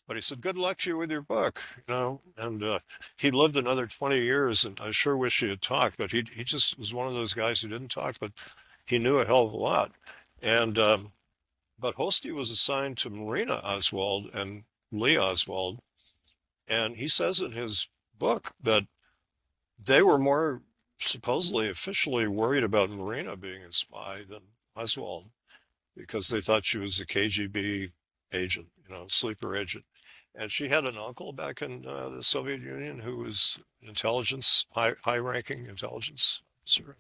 But he said, good luck to you with your book, and he lived another 20 years, and I sure wish he had talked, but he just was one of those guys who didn't talk, but he knew a hell of a lot. And but Hosty was assigned to Marina Oswald and Lee Oswald, and he says in his book that they were more supposedly officially worried about Marina being a spy than Oswald, because they thought she was a KGB agent, sleeper agent. And she had an uncle back in the Soviet Union who was intelligence, high-ranking intelligence officer.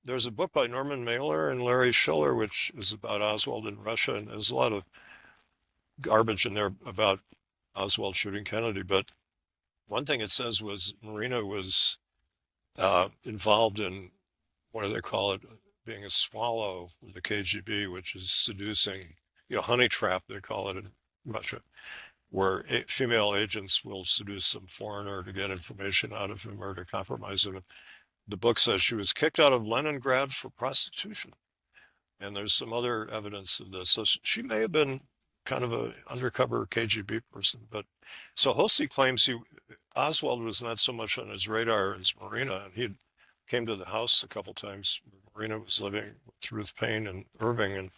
There's a book by Norman Mailer and Larry Schiller, which is about Oswald in Russia, and there's a lot of garbage in there about Oswald shooting Kennedy. But one thing it says was Marina was involved in, what do they call it, being a swallow for the KGB, which is seducing, honey trap, they call it in Russia, where female agents will seduce some foreigner to get information out of him or to compromise him. The book says she was kicked out of Leningrad for prostitution. And there's some other evidence of this. So she may have been kind of an undercover KGB person. But so Hosty claims Oswald was not so much on his radar as Marina, and he came to the house a couple times. Marina was living with Ruth Payne and Irving, and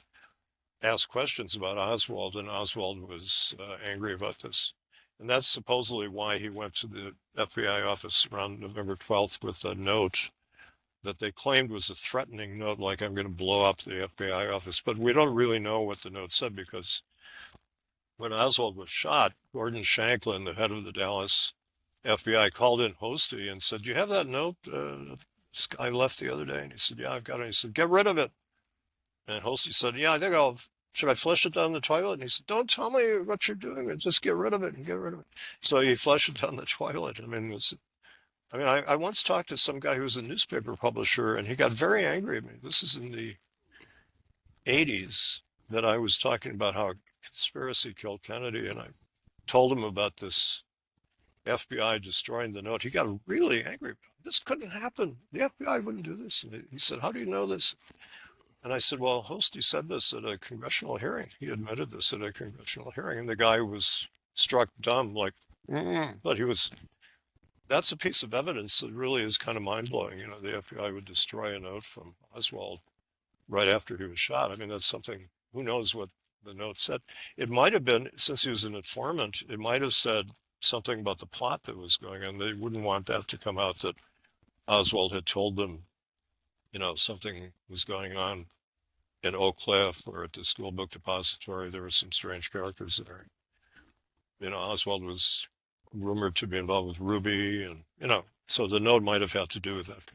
asked questions about Oswald, and Oswald was angry about this. And that's supposedly why he went to the FBI office around November 12th with a note that they claimed was a threatening note, like, I'm going to blow up the FBI office. But we don't really know what the note said, because when Oswald was shot, Gordon Shanklin, the head of the Dallas FBI, called in Hosty and said, do you have that note this guy left the other day? And he said, yeah, I've got it. He said, get rid of it. And Hosty said, yeah, I think should I flush it down the toilet? And he said, don't tell me what you're doing. Just get rid of it and get rid of it. So he flushed it down the toilet. I once talked to some guy who was a newspaper publisher, and he got very angry at me. This is in the 80s that I was talking about how a conspiracy killed Kennedy, and I told him about this FBI destroying the note. He got really angry. This couldn't happen. The FBI wouldn't do this. And he said, how do you know this? And I said, well, Hosty said this at a congressional hearing. He admitted this at a congressional hearing. And the guy was struck dumb, like, but that's a piece of evidence that really is kind of mind-blowing. You know, the FBI would destroy a note from Oswald right after he was shot. I mean, that's something, who knows what the note said. It might have been, since he was an informant, it might have said something about the plot that was going on. They wouldn't want that to come out, that Oswald had told them, you know, something was going on in Oak Cliff or at the school book depository. There were some strange characters there. You know, Oswald was rumored to be involved with Ruby, and, you know, so the note might have had to do with that.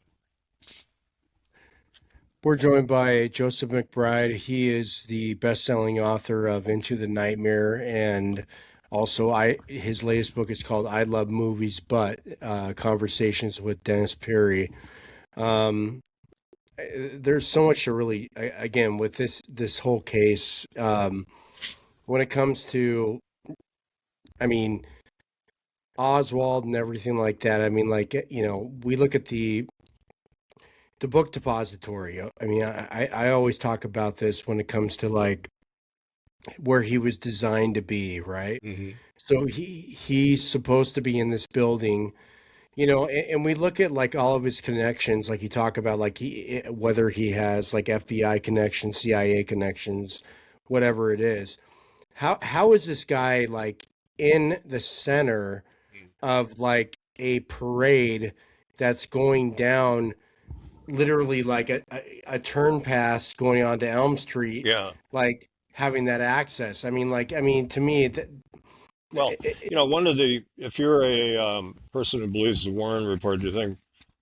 We're joined by Joseph McBride. He is the best-selling author of Into the Nightmare, and also his latest book is called I Love Movies, But Conversations with Dennis Perry. There's so much to really, again, with this whole case, when it comes to, I mean, Oswald and everything like that. I mean, like, you know, we look at the book depository. I mean, I always talk about this when it comes to like where he was designed to be, right? Mm-hmm. So he's supposed to be in this building, you know, and we look at like all of his connections, like you talk about like whether he has like FBI connections, CIA connections, whatever it is. How is this guy like in the center of like a parade that's going down literally like a turn pass going on to Elm Street, Yeah. like having that access? I mean, to me, Well, you know, if you're a person who believes the Warren Report, you think,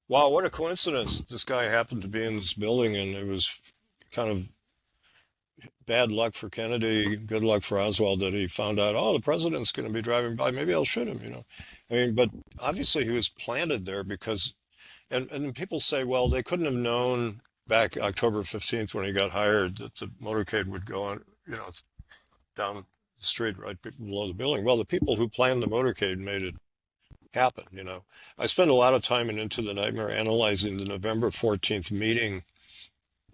wow, what a coincidence. This guy happened to be in this building, and it was kind of bad luck for Kennedy, good luck for Oswald that he found out, oh, the president's going to be driving by. Maybe I'll shoot him, you know. I mean, but obviously he was planted there because, and people say, well, they couldn't have known back October 15th when he got hired that the motorcade would go on, you know, down the street right below the building. Well, the people who planned the motorcade made it happen, you know. I spent a lot of time Into the Nightmare analyzing the November 14th meeting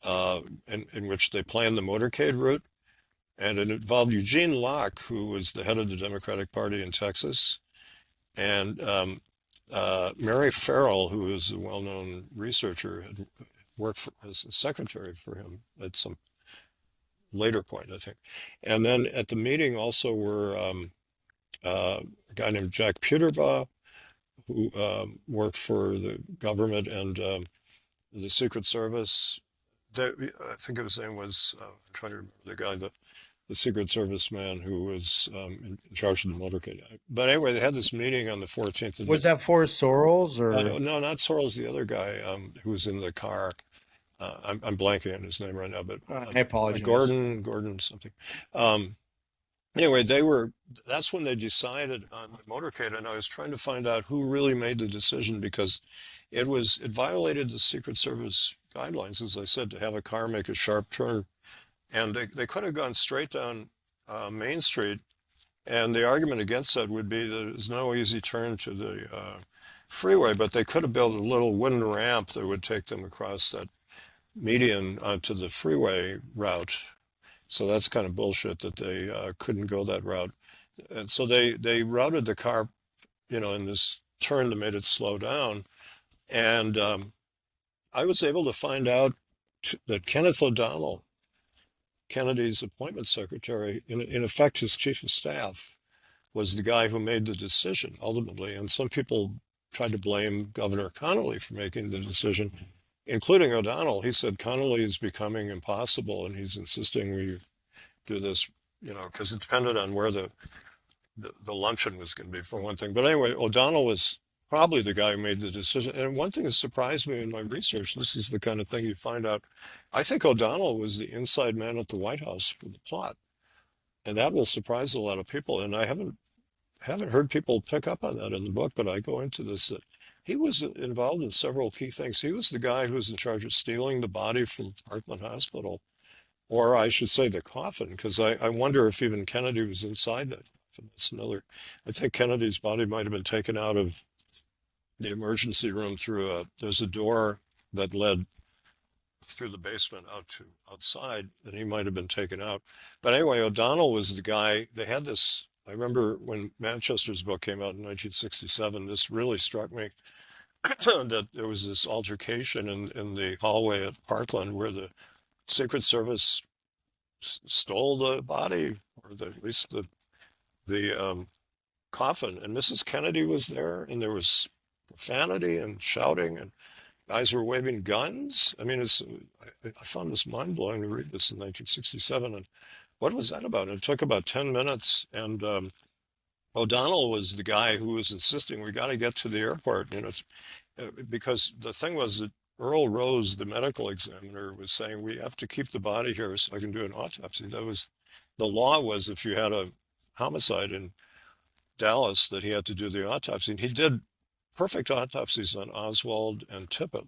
in which they planned the motorcade route. And it involved Eugene Locke, who was the head of the Democratic Party in Texas, and Mary Farrell, who is a well-known researcher, had worked as a secretary for him at some later point, I think. And then at the meeting also were a guy named Jack Peterbaugh, who worked for the government and the Secret Service. I think his name was, I'm trying to remember the guy, the Secret Service man who was in charge of the motorcade. But anyway, they had this meeting on the 14th. Was that for Sorrells or? No, not Sorrells, the other guy who was in the car. I'm blanking on his name right now, but I apologize. Gordon something. Anyway, that's when they decided on the motorcade, and I was trying to find out who really made the decision, because it violated the Secret Service guidelines, as I said, to have a car make a sharp turn. And they could have gone straight down Main Street, and the argument against that would be that there's no easy turn to the freeway, but they could have built a little wooden ramp that would take them across that median onto the freeway route. So that's kind of bullshit that they couldn't go that route. And so they routed the car, you know, in this turn that made it slow down. And I was able to find out that Kenneth O'Donnell, Kennedy's appointment secretary, in effect his chief of staff, was the guy who made the decision ultimately. And some people tried to blame Governor Connolly for making the decision, including O'Donnell. He said Connolly is becoming impossible, and he's insisting we do this, you know, because it depended on where the luncheon was going to be, for one thing. But anyway, O'Donnell was probably the guy who made the decision. And one thing that surprised me in my research, this is the kind of thing you find out, I think O'Donnell was the inside man at the White House for the plot. And that will surprise a lot of people. And I haven't heard people pick up on that in the book, but I go into this, that he was involved in several key things. He was the guy who was in charge of stealing the body from Parkland Hospital, or I should say the coffin, because I wonder if even Kennedy was inside that coffin. That's another. I think Kennedy's body might have been taken out of the emergency room through there's a door that led through the basement out to outside, and he might have been taken out. But anyway, O'Donnell was the guy. They had this. I remember when Manchester's book came out in 1967. This really struck me that there was this altercation in the hallway at Parkland where the Secret Service stole the body, or at least the coffin, and Mrs. Kennedy was there, and there was profanity and shouting, and guys were waving guns. I mean, I found this mind-blowing to read this in 1967, and what was that about? And it took about 10 minutes, and O'Donnell was the guy who was insisting, we got to get to the airport, because the thing was that Earl Rose, the medical examiner, was saying, we have to keep the body here so I can do an autopsy. The law was if you had a homicide in Dallas that he had to do the autopsy. And he did perfect autopsies on Oswald and Tippit.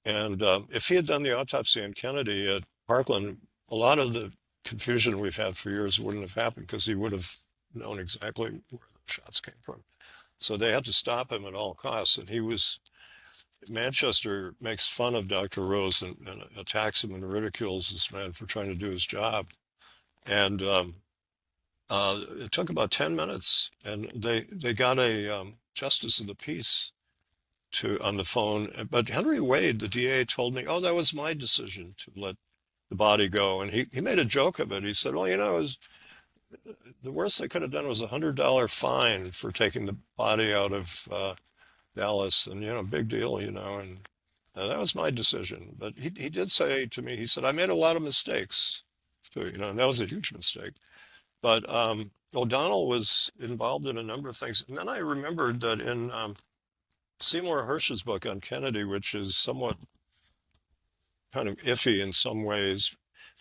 And if he had done the autopsy on Kennedy at Parkland, a lot of the confusion we've had for years wouldn't have happened because he would have known exactly where the shots came from. So they had to stop him at all costs. And Manchester makes fun of Dr. Rose and attacks him and ridicules this man for trying to do his job. And it took about 10 minutes, and they got a justice of the peace on the phone. But Henry Wade, the DA, told me, oh, that was my decision to let the body go. And he made a joke of it. He said, well, the worst they could have done was $100 fine for taking the body out of Dallas, and big deal, and that was my decision. But he did say to me, he said, I made a lot of mistakes too, and that was a huge mistake. But O'Donnell was involved in a number of things. And then I remembered that in Seymour Hersh's book on Kennedy, which is somewhat kind of iffy in some ways,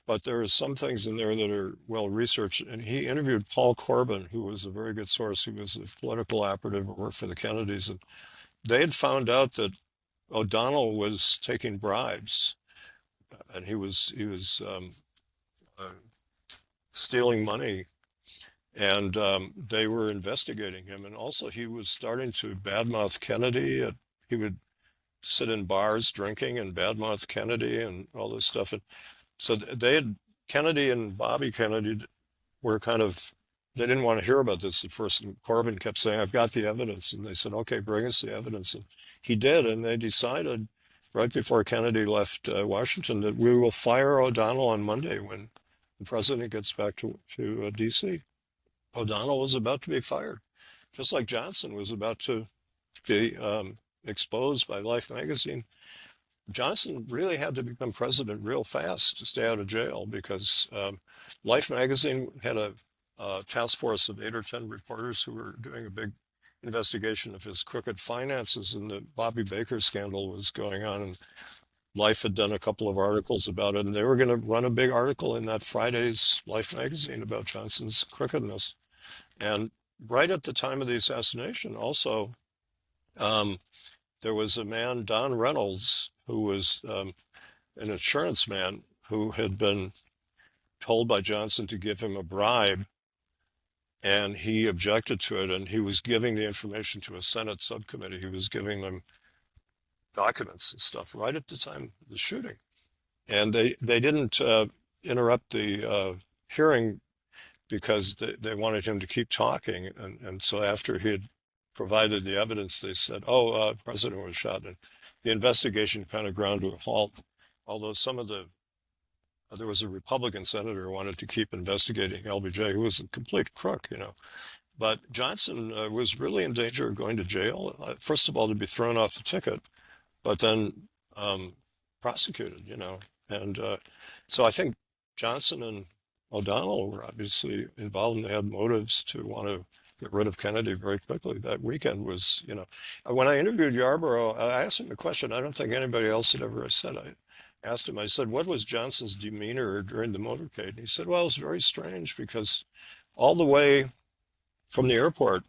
but there are some things in there that are well researched. And he interviewed Paul Corbin, who was a very good source. He was a political operative who worked for the Kennedys. And they had found out that O'Donnell was taking bribes, and he was stealing money, and they were investigating him. And also he was starting to badmouth Kennedy. He would sit in bars drinking and badmouth Kennedy and all this stuff. And so Kennedy and Bobby Kennedy were they didn't want to hear about this at first. And Corbin kept saying, I've got the evidence. And they said, okay, bring us the evidence. And he did. And they decided right before Kennedy left Washington that we will fire O'Donnell on Monday when the president gets back to D.C. O'Donnell was about to be fired, just like Johnson was about to be exposed by Life magazine. Johnson really had to become president real fast to stay out of jail because Life magazine had a task force of 8 or 10 reporters who were doing a big investigation of his crooked finances, and the Bobby Baker scandal was going on, and Life had done a couple of articles about it, and they were going to run a big article in that Friday's Life magazine about Johnson's crookedness. And right at the time of the assassination also, there was a man, Don Reynolds, who was an insurance man who had been told by Johnson to give him a bribe, and he objected to it, and he was giving the information to a Senate subcommittee. He was giving them documents and stuff right at the time of the shooting. And they didn't interrupt the hearing because they wanted him to keep talking. And so after he had provided the evidence, they said, the president was shot. And the investigation kind of ground to a halt, although there was a Republican senator who wanted to keep investigating LBJ, who was a complete crook, But Johnson was really in danger of going to jail. First of all, to be thrown off the ticket, but then prosecuted, And so I think Johnson and O'Donnell were obviously involved, and they had motives to want to get rid of Kennedy very quickly. That weekend was, when I interviewed Yarborough, I asked him a question I don't think anybody else had ever said. I asked him, I said, what was Johnson's demeanor during the motorcade? And he said, well, it was very strange because all the way from the airport,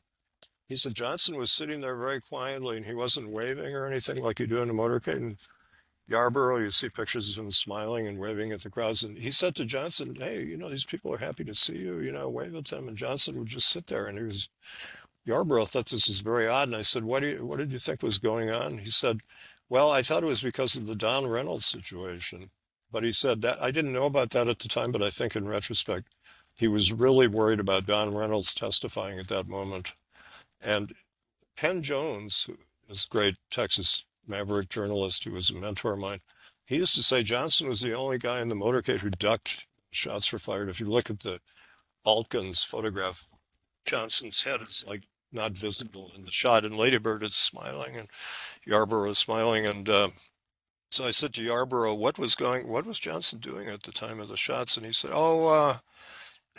he said Johnson was sitting there very quietly and he wasn't waving or anything like you do in a motorcade. And Yarborough, you see pictures of him smiling and waving at the crowds. And he said to Johnson, hey, these people are happy to see you, wave at them. And Johnson would just sit there. And Yarborough thought this was very odd. And I said, what did you think was going on? He said, Well, I thought it was because of the Don Reynolds situation, but he said that I didn't know about that at the time, but I think in retrospect, he was really worried about Don Reynolds testifying at that moment. And Ken Jones, who is a great Texas Maverick journalist who was a mentor of mine, he used to say Johnson was the only guy in the motorcade who ducked shots were fired. If you look at the Altgen's photograph, Johnson's head is like not visible in the shot, and Lady Bird is smiling, and Yarborough is smiling, and so I said to Yarborough, what was Johnson doing at the time of the shots? And he said,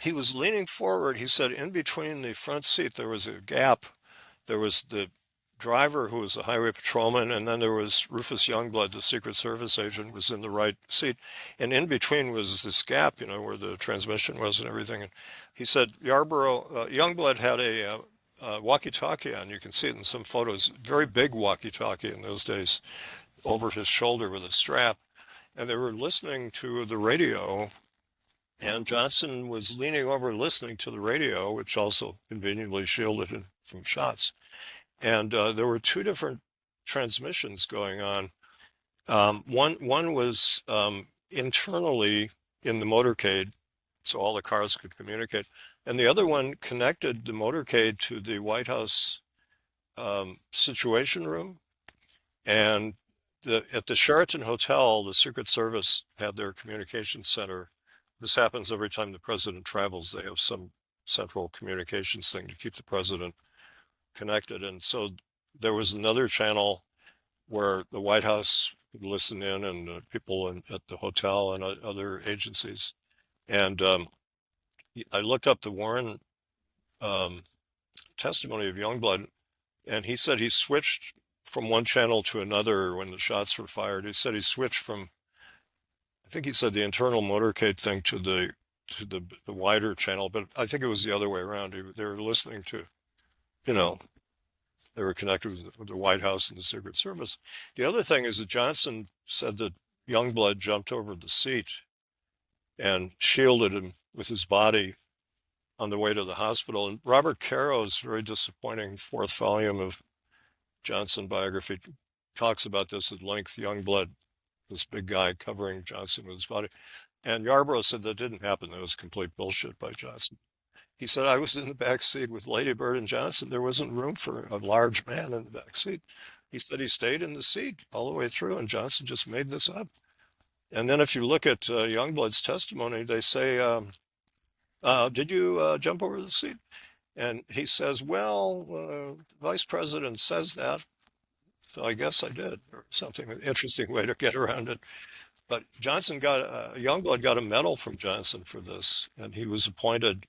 he was leaning forward. He said, in between the front seat, there was a gap. There was the driver who was a highway patrolman, and then there was Rufus Youngblood, the Secret Service agent, was in the right seat. And in between was this gap, where the transmission was and everything. And he said, Youngblood had a walkie-talkie on. You can see it in some photos. Very big walkie-talkie in those days, over his shoulder with a strap. And they were listening to the radio, and Johnson was leaning over listening to the radio, which also conveniently shielded him from shots. And there were two different transmissions going on. One was internally in the motorcade, so all the cars could communicate. And the other one connected the motorcade to the White House Situation Room. And at the Sheraton Hotel, the Secret Service had their communications center. This happens every time the president travels. They have some central communications thing to keep the president connected. And so there was another channel where the White House could listen in, and people at the hotel and other agencies. And I looked up the Warren testimony of Youngblood, and he said he switched from one channel to another when the shots were fired. He said he switched from, I think he said the internal motorcade thing to the wider channel, but I think it was the other way around. They were listening to, they were connected with the White House and the Secret Service. The other thing is that Johnson said that Youngblood jumped over the seat and shielded him with his body on the way to the hospital. And Robert Caro's very disappointing fourth volume of Johnson biography talks about this at length. Youngblood, this big guy covering Johnson with his body. And Yarborough said that didn't happen. That was complete bullshit by Johnson. He said, I was in the back seat with Lady Bird and Johnson. There wasn't room for a large man in the back seat. He said he stayed in the seat all the way through, and Johnson just made this up. And then if you look at Youngblood's testimony, they say, did you jump over the seat? And he says, well, the vice president says that, so I guess I did, or something, an interesting way to get around it. But Youngblood got a medal from Johnson for this, and he was appointed,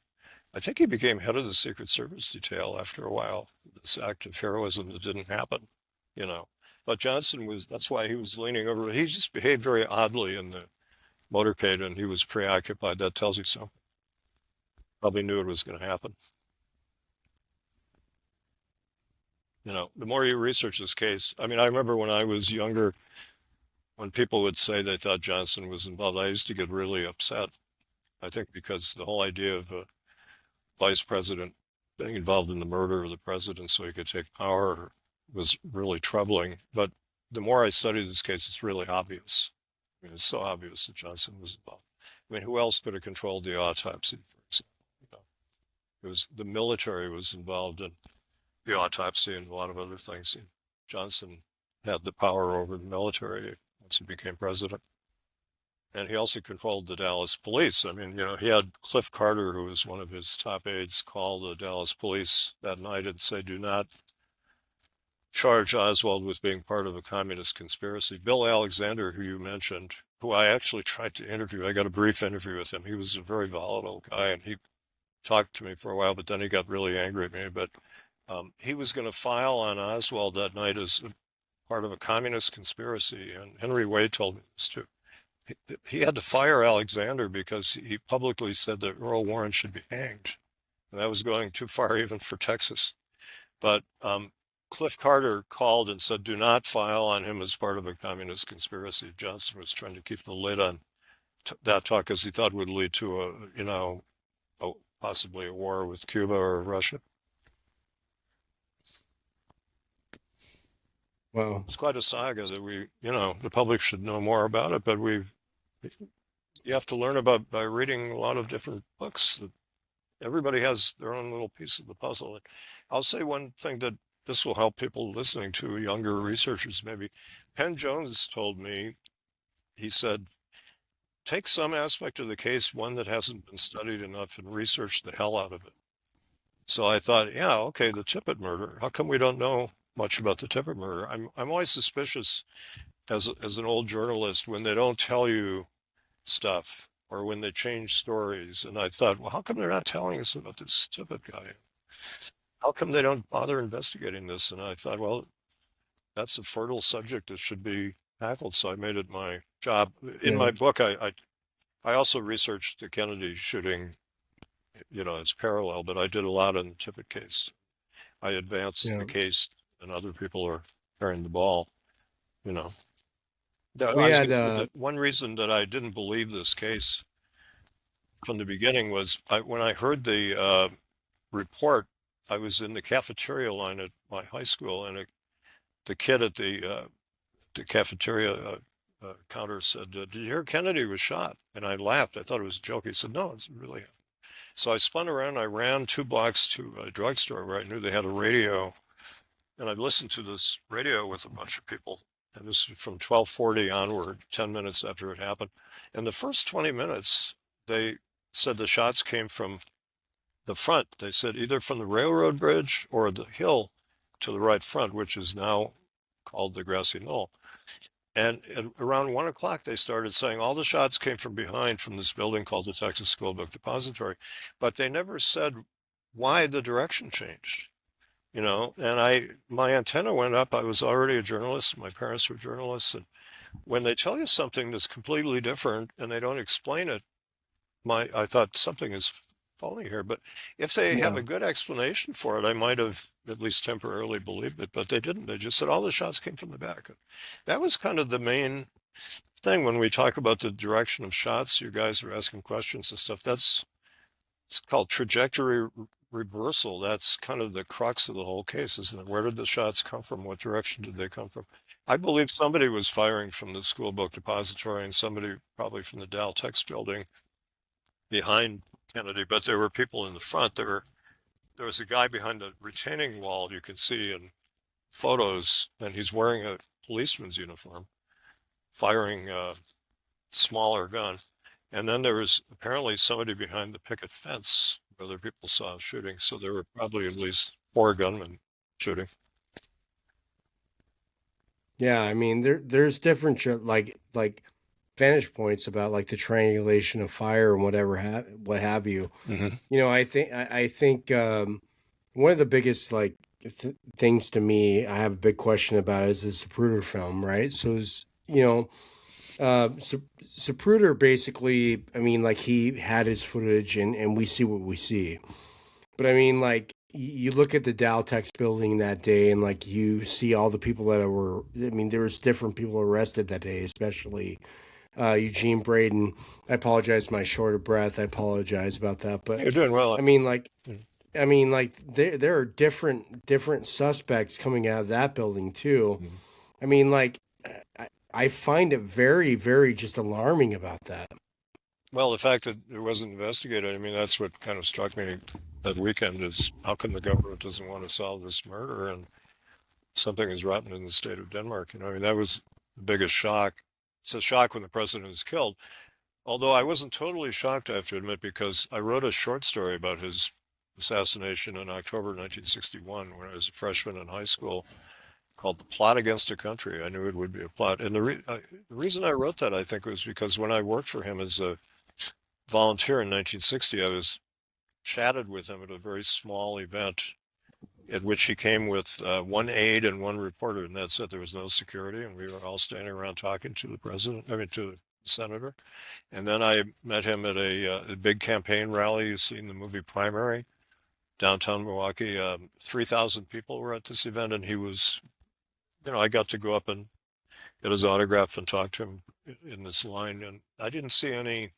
I think he became head of the Secret Service detail after a while, this act of heroism that didn't happen, But Johnson that's why he was leaning over. He just behaved very oddly in the motorcade, and he was preoccupied. That tells you so. Probably knew it was going to happen. The more you research this case, I remember when I was younger, when people would say they thought Johnson was involved, I used to get really upset. I think because the whole idea of a vice president being involved in the murder of the president so he could take power was really troubling. But the more I study this case, it's really obvious. It's so obvious that Johnson was involved. Who else could have controlled the autopsy, for example? It was the military was involved in the autopsy and a lot of other things. Johnson had the power over the military once he became president. And he also controlled the Dallas police. He had Cliff Carter, who was one of his top aides, call the Dallas police that night and say, do not charge Oswald with being part of a communist conspiracy. Bill Alexander, who you mentioned, who I actually tried to interview, I got a brief interview with him. He was a very volatile guy, and he talked to me for a while, but then he got really angry at me. But he was going to file on Oswald that night as part of a communist conspiracy, and Henry Wade told me this too. He had to fire Alexander because he publicly said that Earl Warren should be hanged, and that was going too far even for Texas. But Cliff Carter called and said, do not file on him as part of a communist conspiracy. Johnson was trying to keep the lid on that talk because he thought it would lead to possibly a war with Cuba or Russia. Well, It's quite a saga that the public should know more about it, but you have to learn about by reading a lot of different books. Everybody has their own little piece of the puzzle. And I'll say one thing that this will help people listening to, younger researchers maybe. Penn Jones told me, he said, take some aspect of the case, one that hasn't been studied enough, and research the hell out of it. So I thought, yeah, okay, the Tippit murder. How come we don't know much about the Tippit murder? I'm always suspicious as an old journalist when they don't tell you stuff or when they change stories. And I thought, well, how come they're not telling us about this Tippit guy? How come they don't bother investigating this? And I thought, well, that's a fertile subject that should be tackled. So I made it my job. In yeah, my book, I also researched the Kennedy shooting, it's parallel, but I did a lot in the Tippit case. I advanced the yeah. case and other people are carrying the ball, you know. We I was had going to say that one reason that I didn't believe this case from the beginning was when I heard the report, I was in the cafeteria line at my high school, and the kid at the cafeteria counter said, "Did you hear Kennedy was shot?" And I laughed. I thought it was a joke. He said, "No, it's really." So I spun around. I ran 2 blocks to a drugstore where I knew they had a radio, and I listened to this radio with a bunch of people. And this was from 12:40 onward, 10 minutes after it happened. And the first 20 minutes, they said the shots came from the front. They said either from the railroad bridge or the hill to the right front, which is now called the grassy knoll. And at around 1 o'clock, they started saying all the shots came from behind from this building called the Texas School Book Depository. But they never said why the direction changed, and my antenna went up. I was already a journalist. My parents were journalists. And when they tell you something that's completely different and they don't explain it, I thought something is phony here. But if they have yeah, a good explanation for it, I might have at least temporarily believed it, but they didn't. They just said all the shots came from the back. That was kind of the main thing when we talk about the direction of shots. You guys are asking questions and stuff. It's called trajectory reversal. That's kind of the crux of the whole case, isn't it? Where did the shots come from? What direction did they come from? I believe somebody was firing from the school book depository and somebody probably from the Dow Tex building behind Kennedy, but there were people in the front. There was a guy behind the retaining wall you can see in photos, and he's wearing a policeman's uniform, firing a smaller gun. And then there was apparently somebody behind the picket fence where other people saw shooting. So there were probably at least 4 gunmen shooting. yeah. I mean, there's different like vantage points about like the triangulation of fire and what have you. Mm-hmm. I think one of the biggest like things to me, I have a big question about is the Zapruder film, right? So Zapruder basically, I mean, like he had his footage and we see what we see. But I mean, like you look at the Daltex building that day and like you see all the people that were, I mean, there was different people arrested that day, especially Eugene Braden. I apologize, my short of breath. I apologize about that. But You're doing well. I mean, like, there are different suspects coming out of that building too. Mm-hmm. I mean, like, I find it very, very just alarming about that. Well, the fact that it wasn't investigated, I mean, that's what kind of struck me that weekend is how come the government doesn't want to solve this murder and something is rotten in the state of Denmark? I mean, that was the biggest shock. It's a shock when the president is killed. Although I wasn't totally shocked, I have to admit, because I wrote a short story about his assassination in October 1961 when I was a freshman in high school called The Plot Against a Country. I knew it would be a plot. And the reason I wrote that, I think, was because when I worked for him as a volunteer in 1960, I was chatted with him at a very small event at which he came with 1 aide and 1 reporter, and that's it. There was no security, and we were all standing around talking to the president, I mean, to the senator. And then I met him at a big campaign rally you see in the movie Primary, downtown Milwaukee. 3,000 people were at this event, and he was, I got to go up and get his autograph and talk to him in this line. And I didn't see any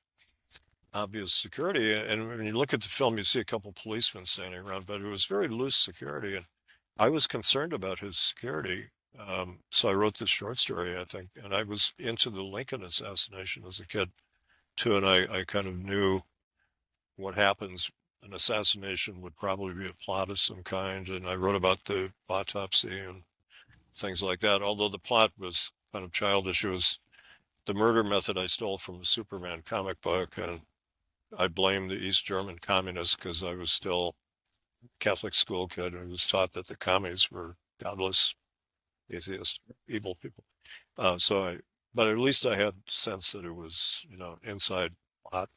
obvious security. And when you look at the film, you see a couple policemen standing around, but it was very loose security. And I was concerned about his security. So I wrote this short story, I think, and I was into the Lincoln assassination as a kid too, and I kind of knew what happens. An assassination would probably be a plot of some kind, and I wrote about the autopsy and things like that, although the plot was kind of childish. It was the murder method I stole from a Superman comic book, and I blame the East German communists because I was still a Catholic school kid and was taught that the commies were godless, atheist, evil people. But at least I had sense that it was, inside plot.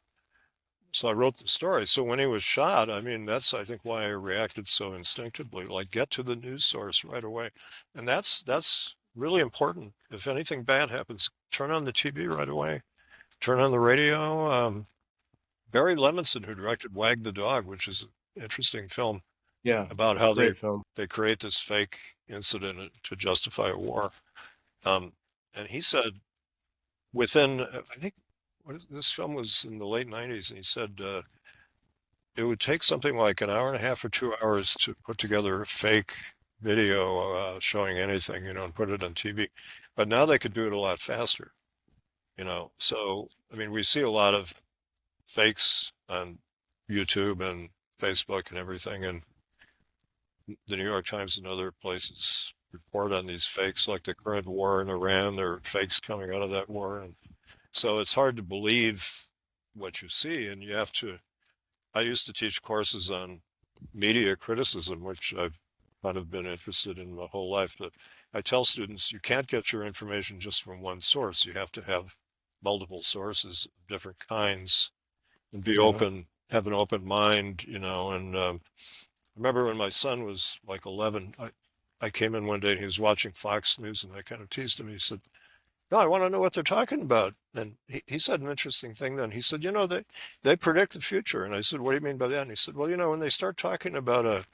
So I wrote the story. So when he was shot, I mean, that's, I think, why I reacted so instinctively, like get to the news source right away. And that's really important. If anything bad happens, turn on the TV right away, turn on the radio. Barry Levinson, who directed Wag the Dog, which is an interesting film Yeah, about how great film. they create this fake incident to justify a war. And he said within, I think, this film was in the late 90s, and he said it would take something like an hour and a half or 2 hours to put together a fake video showing anything, and put it on TV. But now they could do it a lot faster, So, I mean, we see a lot of fakes on YouTube and Facebook and everything, and the New York Times and other places report on these fakes, like the current war in Iran. There are fakes coming out of that war, and so it's hard to believe what you see, and you have to. I used to teach courses on media criticism, which I've kind of been interested in my whole life. That I tell students you can't get your information just from one source. You have to have multiple sources of different kinds and be open, have an open mind, and I remember when my son was like 11, I came in one day and he was watching Fox News, and I kind of teased him. He said, no, I want to know what they're talking about. And he said an interesting thing then. He said, they predict the future. And I said, what do you mean by that? And he said, well, when they start talking about a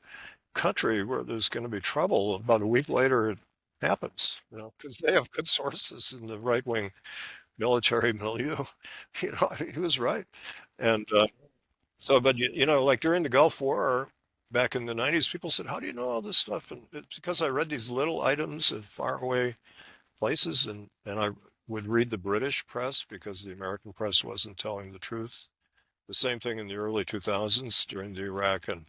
country where there's going to be trouble, about a week later it happens, because they have good sources in the right-wing military milieu. He was right. And but like during the Gulf War back in the 90s, people said, how do you know all this stuff? And it's because I read these little items in faraway places, and I would read the British press because the American press wasn't telling the truth. The same thing in the early 2000s during the Iraq and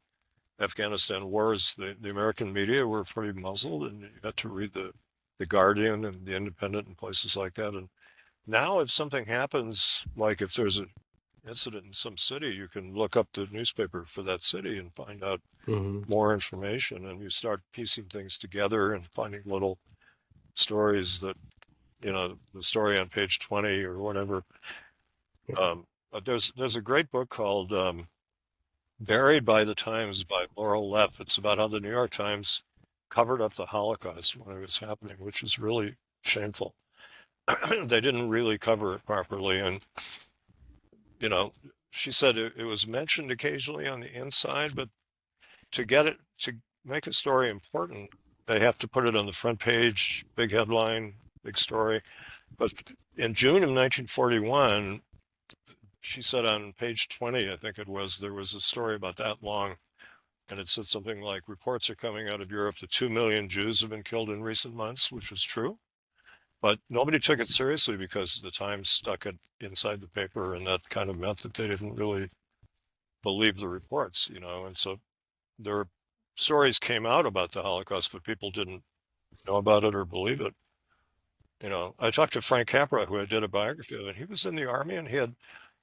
Afghanistan wars. The American media were pretty muzzled, and you had to read the Guardian and the Independent and places like that. And now if something happens, like if there's an incident in some city, you can look up the newspaper for that city and find out more information, and you start piecing things together and finding little stories that, the story on page 20 or whatever. There's a great book called Buried by the Times by Laurel Leff. It's about how the New York Times covered up the Holocaust when it was happening, which is really shameful. They didn't really cover it properly. And, she said it was mentioned occasionally on the inside, but to make a story important, they have to put it on the front page, big headline, big story. But in June of 1941, she said on page 20, I think it was, there was a story about that long, and it said something like, reports are coming out of Europe that 2 million Jews have been killed in recent months, which was true. But nobody took it seriously because the Times stuck it inside the paper, and that kind of meant that they didn't really believe the reports, and so their stories came out about the Holocaust, but people didn't know about it or believe it. I talked to Frank Capra, who I did a biography of, and he was in the Army, and he had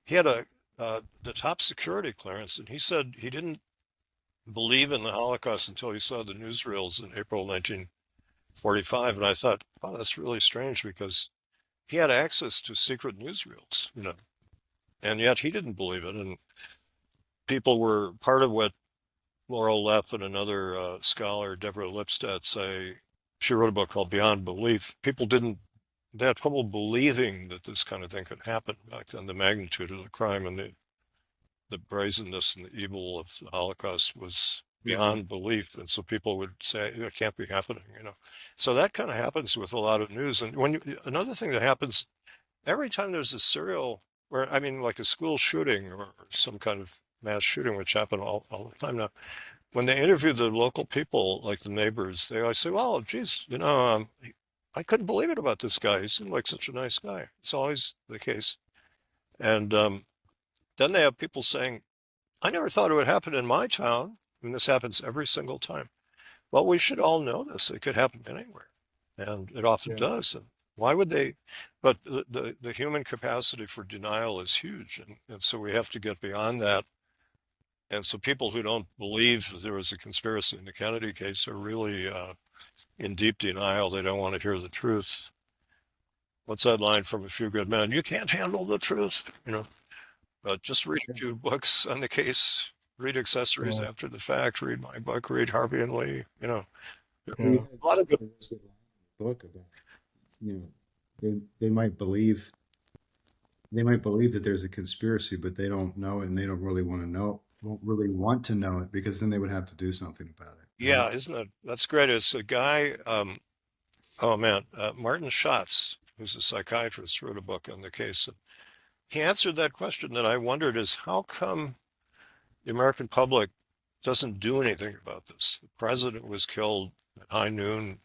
the top security clearance, and he said he didn't believe in the Holocaust until he saw the newsreels in April 1945. And I thought, oh, that's really strange, because he had access to secret newsreels, and yet he didn't believe it. And people were part of what Laurel Leff and another scholar, Deborah Lipstadt, say. She wrote a book called Beyond Belief. They had trouble believing that this kind of thing could happen back then. The magnitude of the crime and the brazenness and the evil of the Holocaust was beyond belief. And so people would say, it can't be happening, So that kind of happens with a lot of news. And another thing that happens, every time there's a serial, like a school shooting or some kind of mass shooting, which happen all the time now, when they interview the local people, like the neighbors, they always say, well, geez, I couldn't believe it about this guy. He seemed like such a nice guy. It's always the case. And then they have people saying, I never thought it would happen in my town. And this happens every single time. Well, we should all know this. It could happen anywhere. And it often does. And why would they? But the human capacity for denial is huge. And so we have to get beyond that. And so people who don't believe there was a conspiracy in the Kennedy case are really in deep denial. They don't want to hear the truth. What's that line from A Few Good Men? You can't handle the truth, But just read a few books on the case, read Accessories After the Fact, read my book, read Harvey and Lee, A lot of good book about, they might believe that there's a conspiracy, but they don't know it, and they don't really want to know, won't really want to know it, because then they would have to do something about it. Yeah, isn't it? That's great. It's a guy, Martin Schatz, who's a psychiatrist, wrote a book on the case. And he answered that question that I wondered is how come the American public doesn't do anything about this? The president was killed at high noon,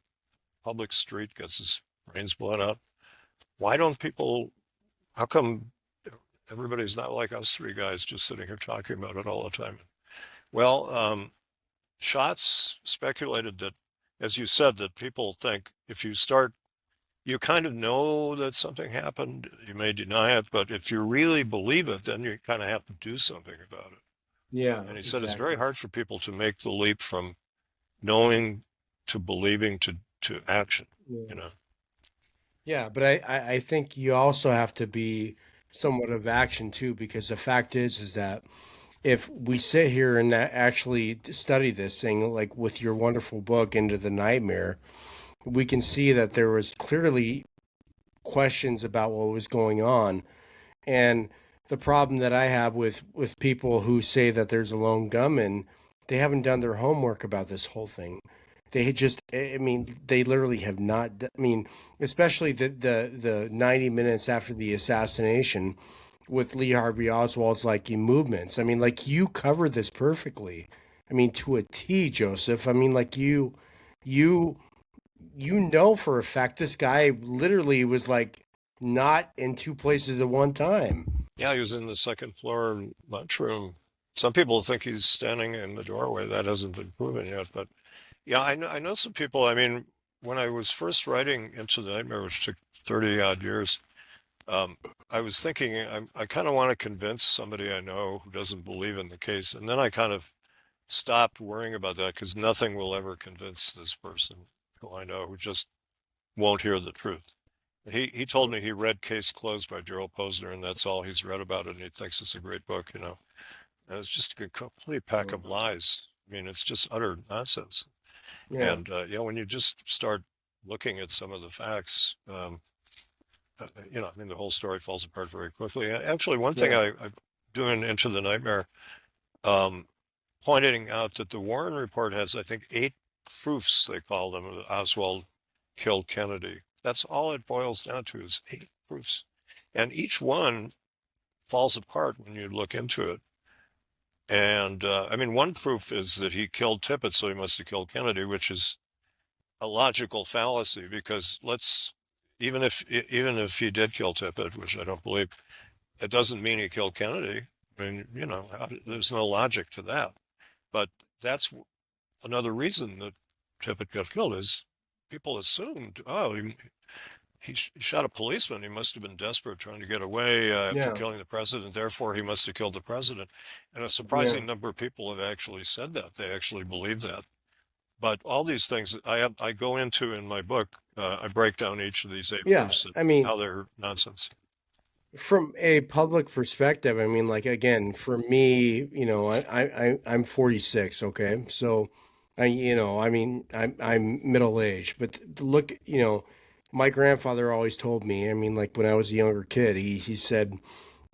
public street, gets his brains blown out. Why don't people, how come everybody's not like us three guys just sitting here talking about it all the time? Well, Schatz speculated that, as you said, that people think if you start, you kind of know that something happened, you may deny it, but if you really believe it, then you kind of have to do something about it. Yeah. And he said it's very hard for people to make the leap from knowing to believing to action, Yeah, but I think you also have to be somewhat of action too, because the fact is that if we sit here and actually study this thing, like with your wonderful book, Into the Nightmare, we can see that there was clearly questions about what was going on. And the problem that I have with people who say that there's a lone gunman, they haven't done their homework about this whole thing. They just, I mean, they literally have not, I mean, especially the 90 minutes after the assassination with Lee Harvey Oswald's like movements. I mean, like you covered this perfectly. I mean, to a T, Joseph. I mean, like you know for a fact this guy literally was like not in two places at one time. Yeah, he was in the second floor lunchroom. Some people think he's standing in the doorway. That hasn't been proven yet, but yeah, I know some people. I mean, when I was first writing Into the Nightmare, which took 30 odd years, I was thinking I kind of want to convince somebody I know who doesn't believe in the case, and then I kind of stopped worrying about that because nothing will ever convince this person who I know who just won't hear the truth. He told me he read Case Closed by Gerald Posner, and that's all he's read about it, and he thinks it's a great book, And it's just a complete pack of lies. I mean, it's just utter nonsense. Yeah. And when you just start looking at some of the facts, I mean, the whole story falls apart very quickly. Actually, one thing I do Into the Nightmare, pointing out that the Warren report has, I think, 8 proofs, they call them, that Oswald killed Kennedy. That's all it boils down to is 8 proofs. And each one falls apart when you look into it. And I mean, one proof is that he killed Tippit, so he must have killed Kennedy, which is a logical fallacy because even if he did kill Tippit, which I don't believe, it doesn't mean he killed Kennedy. I mean, there's no logic to that. But that's another reason that Tippit got killed is people assumed, he shot a policeman. He must have been desperate trying to get away after killing the president. Therefore, he must have killed the president. And a surprising number of people have actually said that. They actually believe that. But all these things I go into in my book, I break down each of these 8 proofs and how they're nonsense. From a public perspective, I mean, like, again, for me, I'm 46. Okay. So I'm middle-aged, but look, my grandfather always told me, I mean, like when I was a younger kid, he said,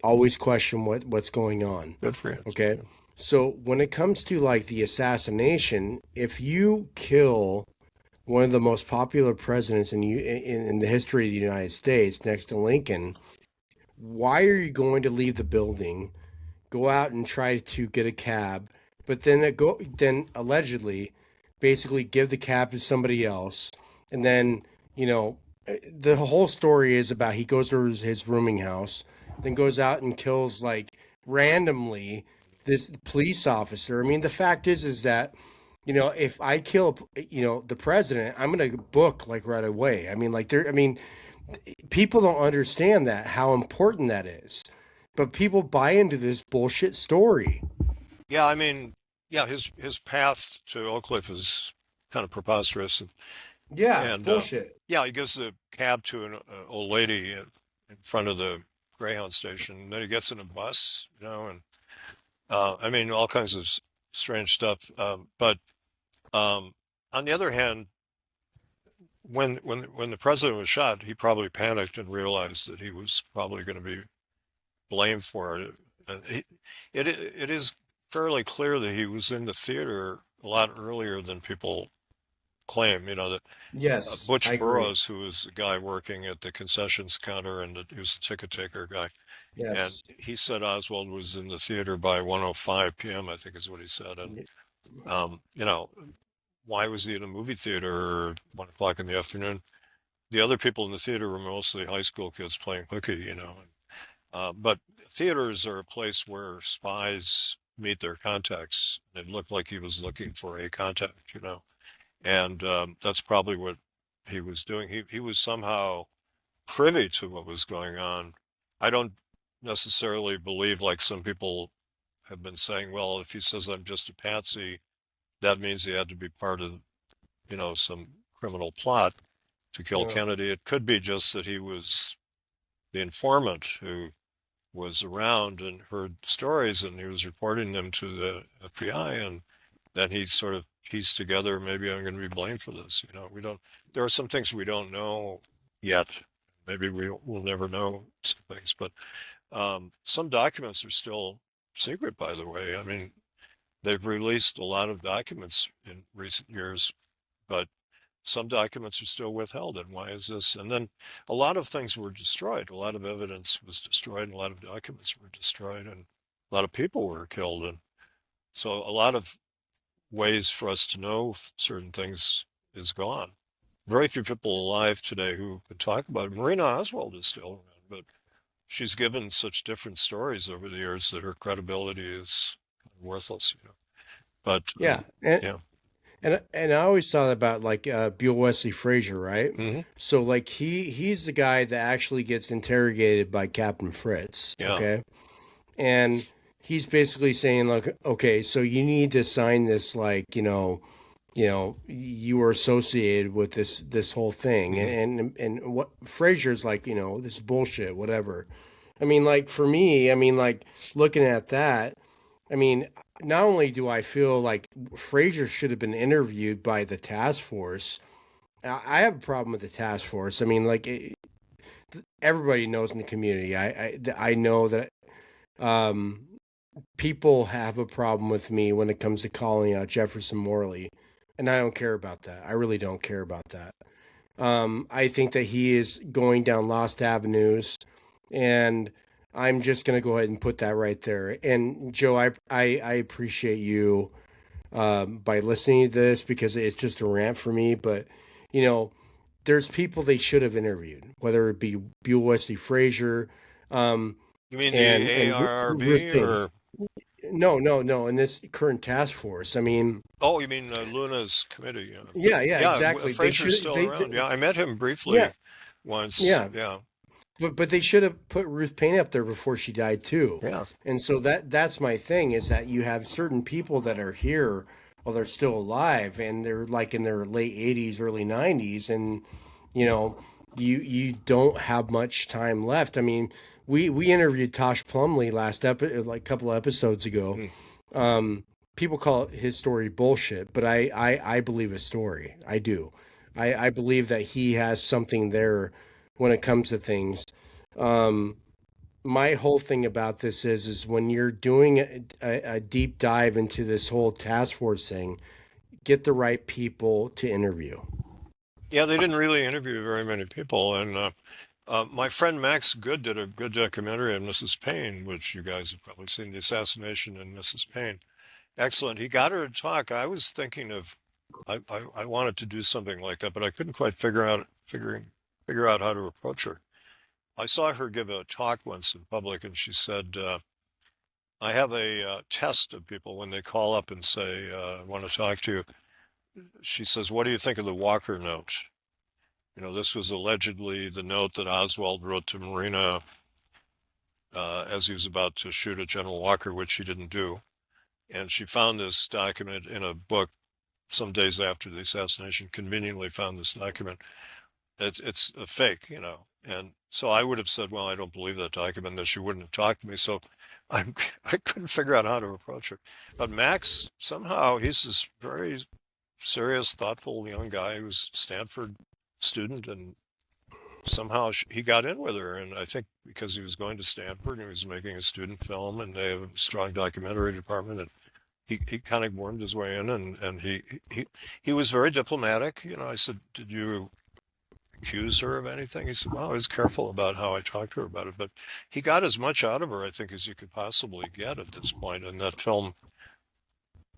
always question what's going on. That's right. Okay. Yeah. So when it comes to like the assassination, if you kill one of the most popular presidents in the history of the United States next to Lincoln, why are you going to leave the building, go out and try to get a cab, but then allegedly, basically give the cab to somebody else, and then you know the whole story is about he goes to his rooming house, then goes out and kills like randomly this police officer. I mean, the fact is that if I kill the president, I'm gonna book like right away. I mean, like there. I mean, people don't understand that how important that is, but people buy into this bullshit story. Yeah, I mean, yeah, his path to Oak Cliff is kind of preposterous, Yeah, it's and bullshit. yeah, he gives the cab to an old lady in front of the Greyhound station. And then he gets in a bus, and I mean, all kinds of strange stuff. But on the other hand, when the president was shot, he probably panicked and realized that he was probably going to be blamed for it. It is fairly clear that he was in the theater a lot earlier than people claim. That Yes, I Butch agree. Burroughs, who was the guy working at the concessions counter, and he was the ticket taker guy, and Yes. he said Oswald was in the theater by 1:05 p.m. I think is what he said. And um, you know, why was he in a movie theater at 1 o'clock in the afternoon? The other people in the theater were mostly high school kids playing hooky. But theaters are a place where spies meet their contacts. It looked like he was looking for a contact. And that's probably what he was doing. He was somehow privy to what was going on. I don't necessarily believe, like some people have been saying, well, if he says I'm just a patsy, that means he had to be part of, some criminal plot to kill Yeah. Kennedy. It could be just that he was the informant who was around and heard stories, and he was reporting them to the FBI, and then he sort of pieced together, maybe I'm going to be blamed for this. We don't, there are some things we don't know yet. Maybe we'll never know some things, but some documents are still secret, by the way. I mean, they've released a lot of documents in recent years, but some documents are still withheld. And why is this? And then a lot of things were destroyed. A lot of evidence was destroyed, and a lot of documents were destroyed, and a lot of people were killed. And so a lot of ways for us to know certain things is gone. Very few people alive today who can talk about it. Marina Oswald is still around, but she's given such different stories over the years that her credibility is worthless. But Yeah. And yeah. and I always thought about like Bill Wesley Frazier, right? Hmm. So like he's the guy that actually gets interrogated by Captain Fritz, Yeah. okay? And he's basically saying like, okay, so you need to sign this like, you were associated with this whole thing. Hmm. And what Frazier's like, this is bullshit, whatever. I mean, like for me, I mean, like looking at that, I mean, not only do I feel like Frazier should have been interviewed by the task force, I have a problem with the task force. I mean, like everybody knows in the community. I know that um, people have a problem with me when it comes to calling out Jefferson Morley, and I don't care about that. I really don't care about that. I think that he is going down lost avenues, and I'm just going to go ahead and put that right there. And Joe, I appreciate you by listening to this because it's just a rant for me. But you know, there's people they should have interviewed, whether it be Bill Wesley Frazier, um, You mean the and Ruth ARRB Payne. or? No. In this current task force, I mean, Oh, you mean Luna's committee? Yeah, yeah, yeah. exactly. They Fraser's should still they around. Yeah, I met him briefly yeah, once. yeah. Yeah, But they should have put Ruth Payne up there before she died too. yeah. And so that's my thing is that you have certain people that are here while they're still alive and they're like in their late 80s, early 90s, and you know, you don't have much time left. I mean, we interviewed Tosh Plumley like a couple of episodes ago. Hmm. People call his story bullshit, but I believe his story. I do. I believe that he has something there when it comes to things. Um, my whole thing about this is when you're doing a deep dive into this whole task force thing, get the right people to interview. Yeah, they didn't really interview very many people, and my friend Max Good did a good documentary on Mrs. Payne, which you guys have probably seen, The Assassination and Mrs. Payne. Excellent. He got her to talk. I was thinking of, I wanted to do something like that, but I couldn't quite figure out how to approach her. I saw her give a talk once in public, and she said, I have a test of people when they call up and say, I want to talk to you. She says, what do you think of the Walker note? You know, this was allegedly the note that Oswald wrote to Marina as he was about to shoot at General Walker, which he didn't do. And she found this document in a book some days after the assassination, conveniently found this document. It's a fake, you know. And so I would have said, well, I don't believe that document, that she wouldn't have talked to me. So I couldn't figure out how to approach her. But Max, somehow, he's this very serious, thoughtful young guy who's a Stanford student, and somehow he got in with her. And I think because he was going to Stanford and he was making a student film, and they have a strong documentary department, and he kind of wormed his way in, and he was very diplomatic. You know, I said, did you accuse her of anything? He said, well, I was careful about how I talked to her about it, but he got as much out of her, I think, as you could possibly get at this point. And that film,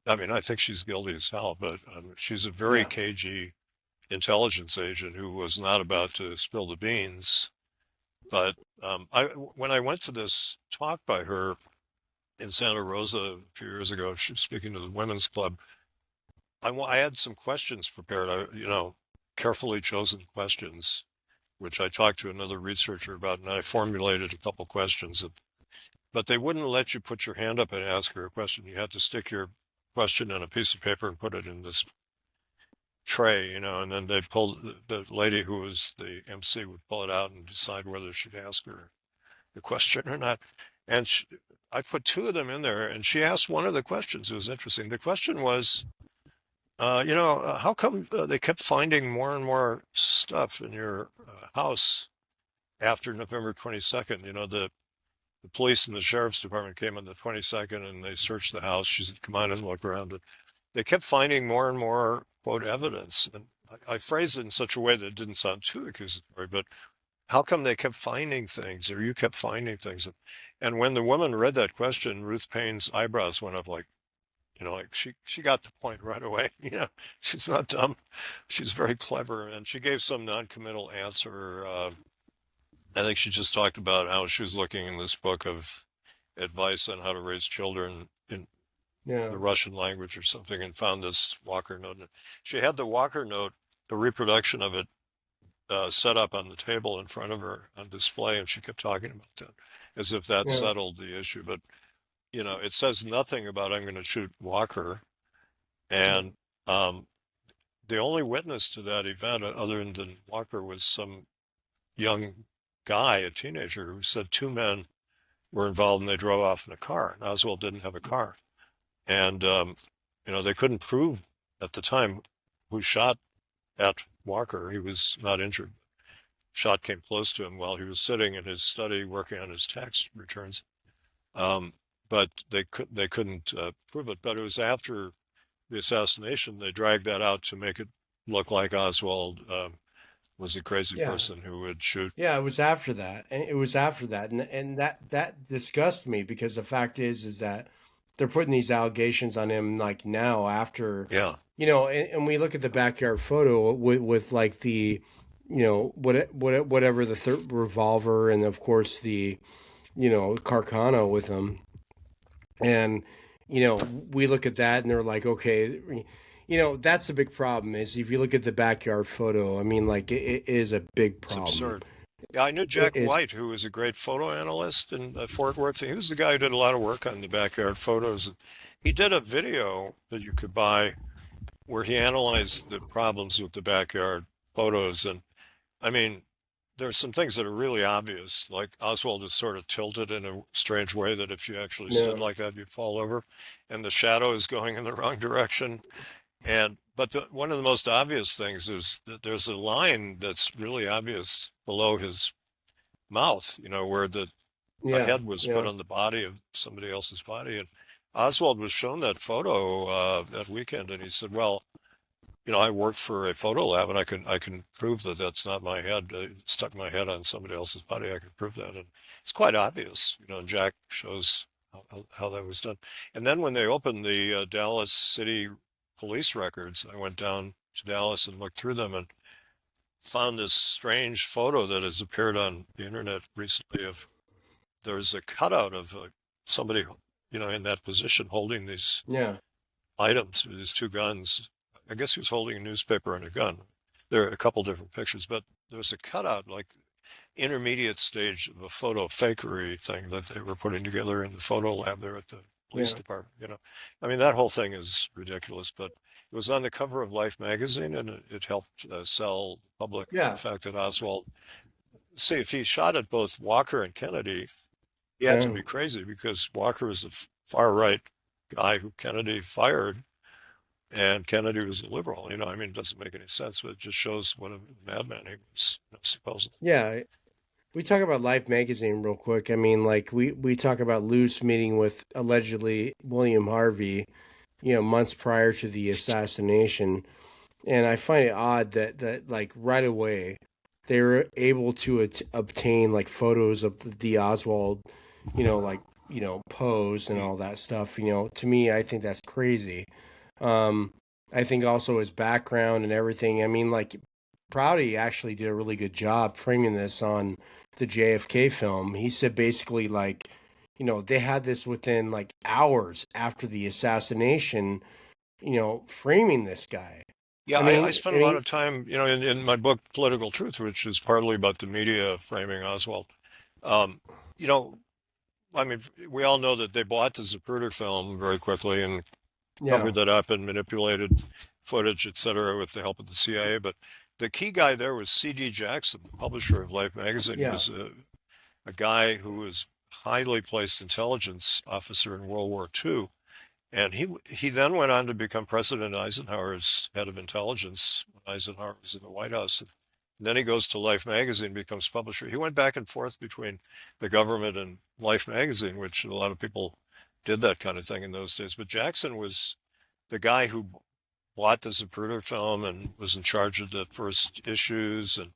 I mean, I think she's guilty as hell, but she's a very cagey intelligence agent who was not about to spill the beans. But when I went to this talk by her in Santa Rosa a few years ago, she was speaking to the Women's Club. I had some questions prepared, carefully chosen questions, which I talked to another researcher about, and I formulated a couple questions. But they wouldn't let you put your hand up and ask her a question. You had to stick your question in a piece of paper and put it in this tray, you know, and then they pulled, the lady who was the MC would pull it out and decide whether she'd ask her the question or not. And I put two of them in there, and she asked one of the questions. It was interesting. The question was, how come they kept finding more and more stuff in your house after November 22nd? You know, the police and the sheriff's department came on the 22nd and they searched the house. She said, come on and look around. They kept finding more and more, quote, evidence. And I phrased it in such a way that it didn't sound too accusatory, but how come they kept finding things, or you kept finding things? And when the woman read that question, Ruth Payne's eyebrows went up like she got the point right away. You know, she's not dumb. She's very clever. And she gave some non-committal answer. I think she just talked about how she was looking in this book of advice on how to raise children in the Russian language or something, and found this Walker note. She had the Walker note, the reproduction of it, set up on the table in front of her on display, and she kept talking about that as if that settled the issue. But you know, it says nothing about I'm going to shoot Walker. And the only witness to that event, other than Walker, was some young guy, a teenager, who said two men were involved and they drove off in a car. And Oswald didn't have a car. And, they couldn't prove at the time who shot at Walker. He was not injured. Shot came close to him while he was sitting in his study working on his tax returns. But they couldn't prove it. But it was after the assassination, they dragged that out to make it look like Oswald was a crazy person who would shoot. Yeah, it was after that. And that disgusts me, because the fact is that they're putting these allegations on him like now after. Yeah. You know, and we look at the backyard photo with like the, whatever, the third revolver, and of course the, Carcano with him. And, we look at that and they're like, okay, that's the big problem is if you look at the backyard photo, I mean, like it is a big problem. It's absurd. Yeah, I knew Jack White, who was a great photo analyst in Fort Worth. He was the guy who did a lot of work on the backyard photos. He did a video that you could buy where he analyzed the problems with the backyard photos. And I mean, there's some things that are really obvious, like Oswald is sort of tilted in a strange way that if you actually stood like that, you'd fall over, and the shadow is going in the wrong direction. But one of the most obvious things is that there's a line that's really obvious below his mouth, where the head was put on the body of somebody else's body. And Oswald was shown that photo that weekend, and he said, well, I worked for a photo lab, and I can prove that that's not my head. I stuck my head on somebody else's body. I can prove that. And it's quite obvious, and Jack shows how that was done. And then when they opened the Dallas City police records, I went down to Dallas and looked through them and found this strange photo that has appeared on the internet recently of there's a cutout of somebody, in that position holding these Yeah. items, these two guns. I guess he was holding a newspaper and a gun. There are a couple different pictures, but there's a cutout, like intermediate stage of a photo fakery thing that they were putting together in the photo lab there at the police Yeah. department. I mean, that whole thing is ridiculous, but it was on the cover of Life magazine, and it helped sell public the Yeah. fact that Oswald, see, if he shot at both Walker and Kennedy, he had to Yeah. be crazy because Walker is a far right guy who Kennedy fired, and Kennedy was a liberal. I mean, it doesn't make any sense, but it just shows what a madman he was, supposedly. Yeah. We talk about Life magazine real quick. I mean, like we talk about Luce meeting with allegedly William Harvey, months prior to the assassination. And I find it odd that like right away they were able to obtain like photos of the Oswald, like, pose and all that stuff. To me, I think that's crazy. I think also his background and everything. I mean, like Prouty actually did a really good job framing this on the JFK film. He said basically like, they had this within like hours after the assassination, framing this guy. Yeah, I I mean, spent a lot of time, in my book, Political Truth, which is partly about the media framing Oswald. Um, you know, I mean, we all know that they bought the Zapruder film very quickly and yeah, covered that up and manipulated footage, et cetera, with the help of the CIA. But the key guy there was C.D. Jackson, the publisher of Life magazine. He yeah, was a guy who was highly placed intelligence officer in World War II. And he then went on to become President Eisenhower's head of intelligence when Eisenhower was in the White House. And then he goes to Life magazine, becomes publisher. He went back and forth between the government and Life magazine, which a lot of people did that kind of thing in those days. But Jackson was the guy who bought the Zapruder film and was in charge of the first issues. And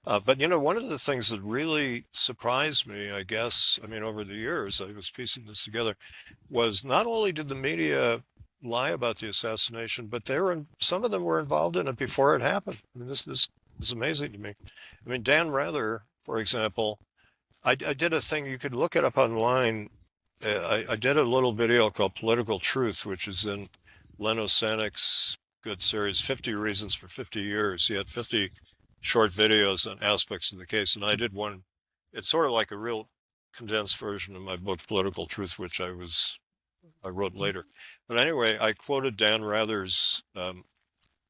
but one of the things that really surprised me, I guess, I mean, over the years, I was piecing this together, was not only did the media lie about the assassination, but some of them were involved in it before it happened. I mean, this is amazing to me. I mean, Dan Rather, for example, I did a thing, you could look it up online. I did a little video called Political Truth, which is in Leno Sanik's good series, 50 Reasons for 50 Years. He had 50 short videos on aspects of the case, and I did one. It's sort of like a real condensed version of my book, Political Truth, which I wrote later. But anyway, I quoted Dan Rather's,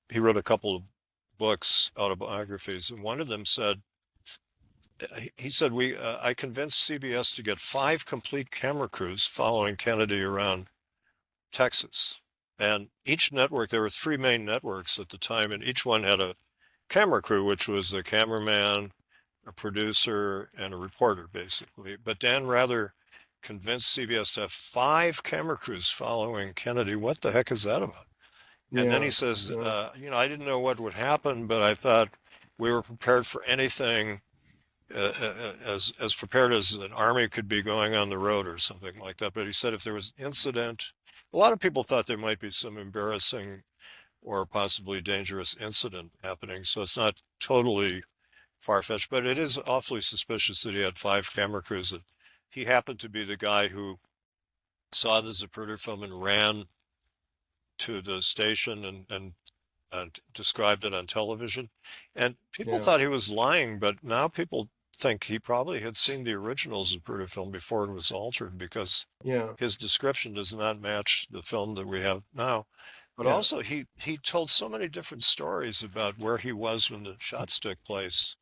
he wrote a couple of books, autobiographies, and one of them said, he said, I convinced CBS to get 5 complete camera crews following Kennedy around Texas. And each network, there were 3 main networks at the time, and each one had a camera crew, which was a cameraman, a producer, and a reporter, basically. But Dan Rather convinced CBS to have 5 camera crews following Kennedy. What the heck is that about? And then he says, I didn't know what would happen, but I thought we were prepared for anything, as prepared as an army could be going on the road or something like that. But he said if there was an incident, a lot of people thought there might be some embarrassing or possibly dangerous incident happening. So it's not totally far-fetched, but it is awfully suspicious that he had 5 camera crews. And he happened to be the guy who saw the Zapruder film and ran to the station and described it on television. And people thought he was lying, but now people think he probably had seen the original Zapruder film before it was altered, because his description does not match the film that we have now. But also he told so many different stories about where he was when the shots took place.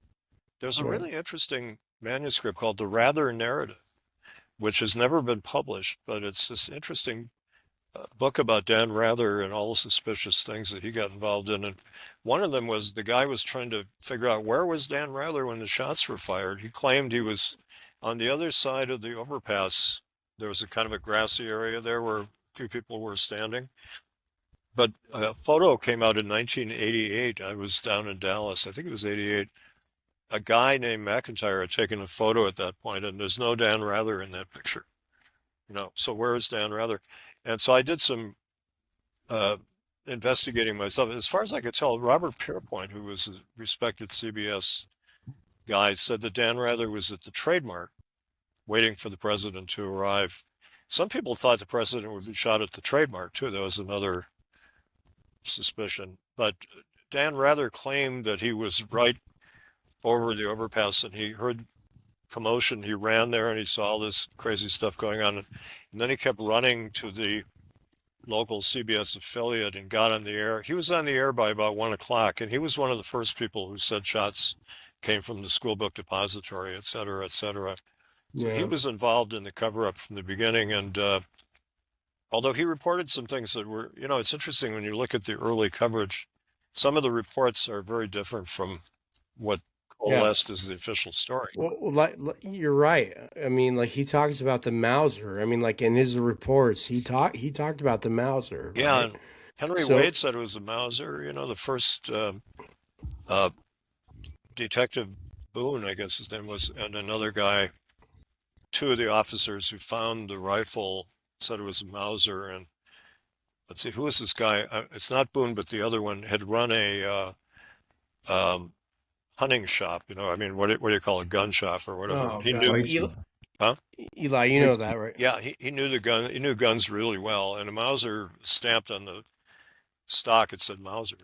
There's a really interesting manuscript called The Rather Narrative, which has never been published, but it's this interesting book about Dan Rather and all the suspicious things that he got involved in. And one of them was the guy was trying to figure out where was Dan Rather when the shots were fired. He claimed he was on the other side of the overpass. There was a kind of a grassy area there where a few people were standing. But a photo came out in 1988. I was down in Dallas. I think it was 88. A guy named McIntyre had taken a photo at that point, and there's no Dan Rather in that picture. So where is Dan Rather? And so I did some investigating myself. As far as I could tell, Robert Pierpoint, who was a respected CBS guy, said that Dan Rather was at the trademark waiting for the president to arrive. Some people thought the president would be shot at the trademark too. That was another suspicion. But Dan Rather claimed that he was right over the overpass and he heard commotion. He ran there and he saw this crazy stuff going on. And then he kept running to the local CBS affiliate and got on the air. He was on the air by about 1 o'clock, and he was one of the first people who said shots came from the school book depository, et cetera, et cetera. So he was involved in the cover-up from the beginning. And although he reported some things that were, it's interesting when you look at the early coverage, some of the reports are very different from what coalesced as the official story. Well, you're right. I mean, like he talks about the Mauser. I mean, like in his reports, he talked about the Mauser. Yeah, right? and Henry Wade said it was a Mauser. The first Detective Boone, I guess his name was, and another guy, two of the officers who found the rifle said it was a Mauser. And let's see, who was this guy? It's not Boone, but the other one had run a hunting shop. I mean, what do you call a gun shop or whatever? Oh, he God. knew. Eli, you know that, right? Yeah, he knew the gun. He knew guns really well, and a Mauser stamped on the stock. It said Mauser.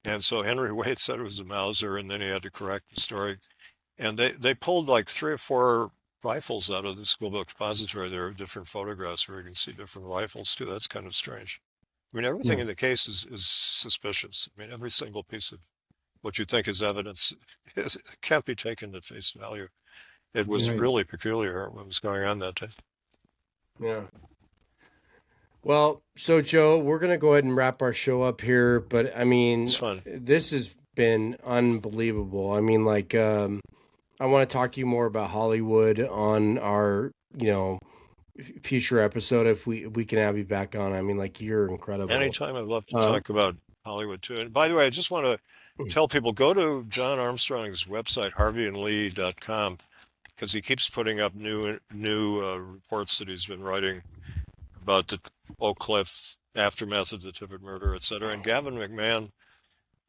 And so Henry Wade said it was a Mauser, and then he had to correct the story. And they pulled like 3 or 4 rifles out of the school book depository. There are different photographs where you can see different rifles too. That's kind of strange. I mean, everything in the case is suspicious. I mean, every single piece of what you think is evidence can't be taken at face value. It was really peculiar what was going on that day. Yeah. Well, so Joe, we're going to go ahead and wrap our show up here, but I mean, this has been unbelievable. I mean, like, I want to talk to you more about Hollywood on our, future episode if we can have you back on. I mean, like, you're incredible. Anytime. I'd love to talk about Hollywood too. And by the way, I just want to tell people, go to John Armstrong's website, harveyandlee.com, because he keeps putting up new reports that he's been writing about the Oak Cliff aftermath of the Tippit murder, et cetera. And Gavin McMahon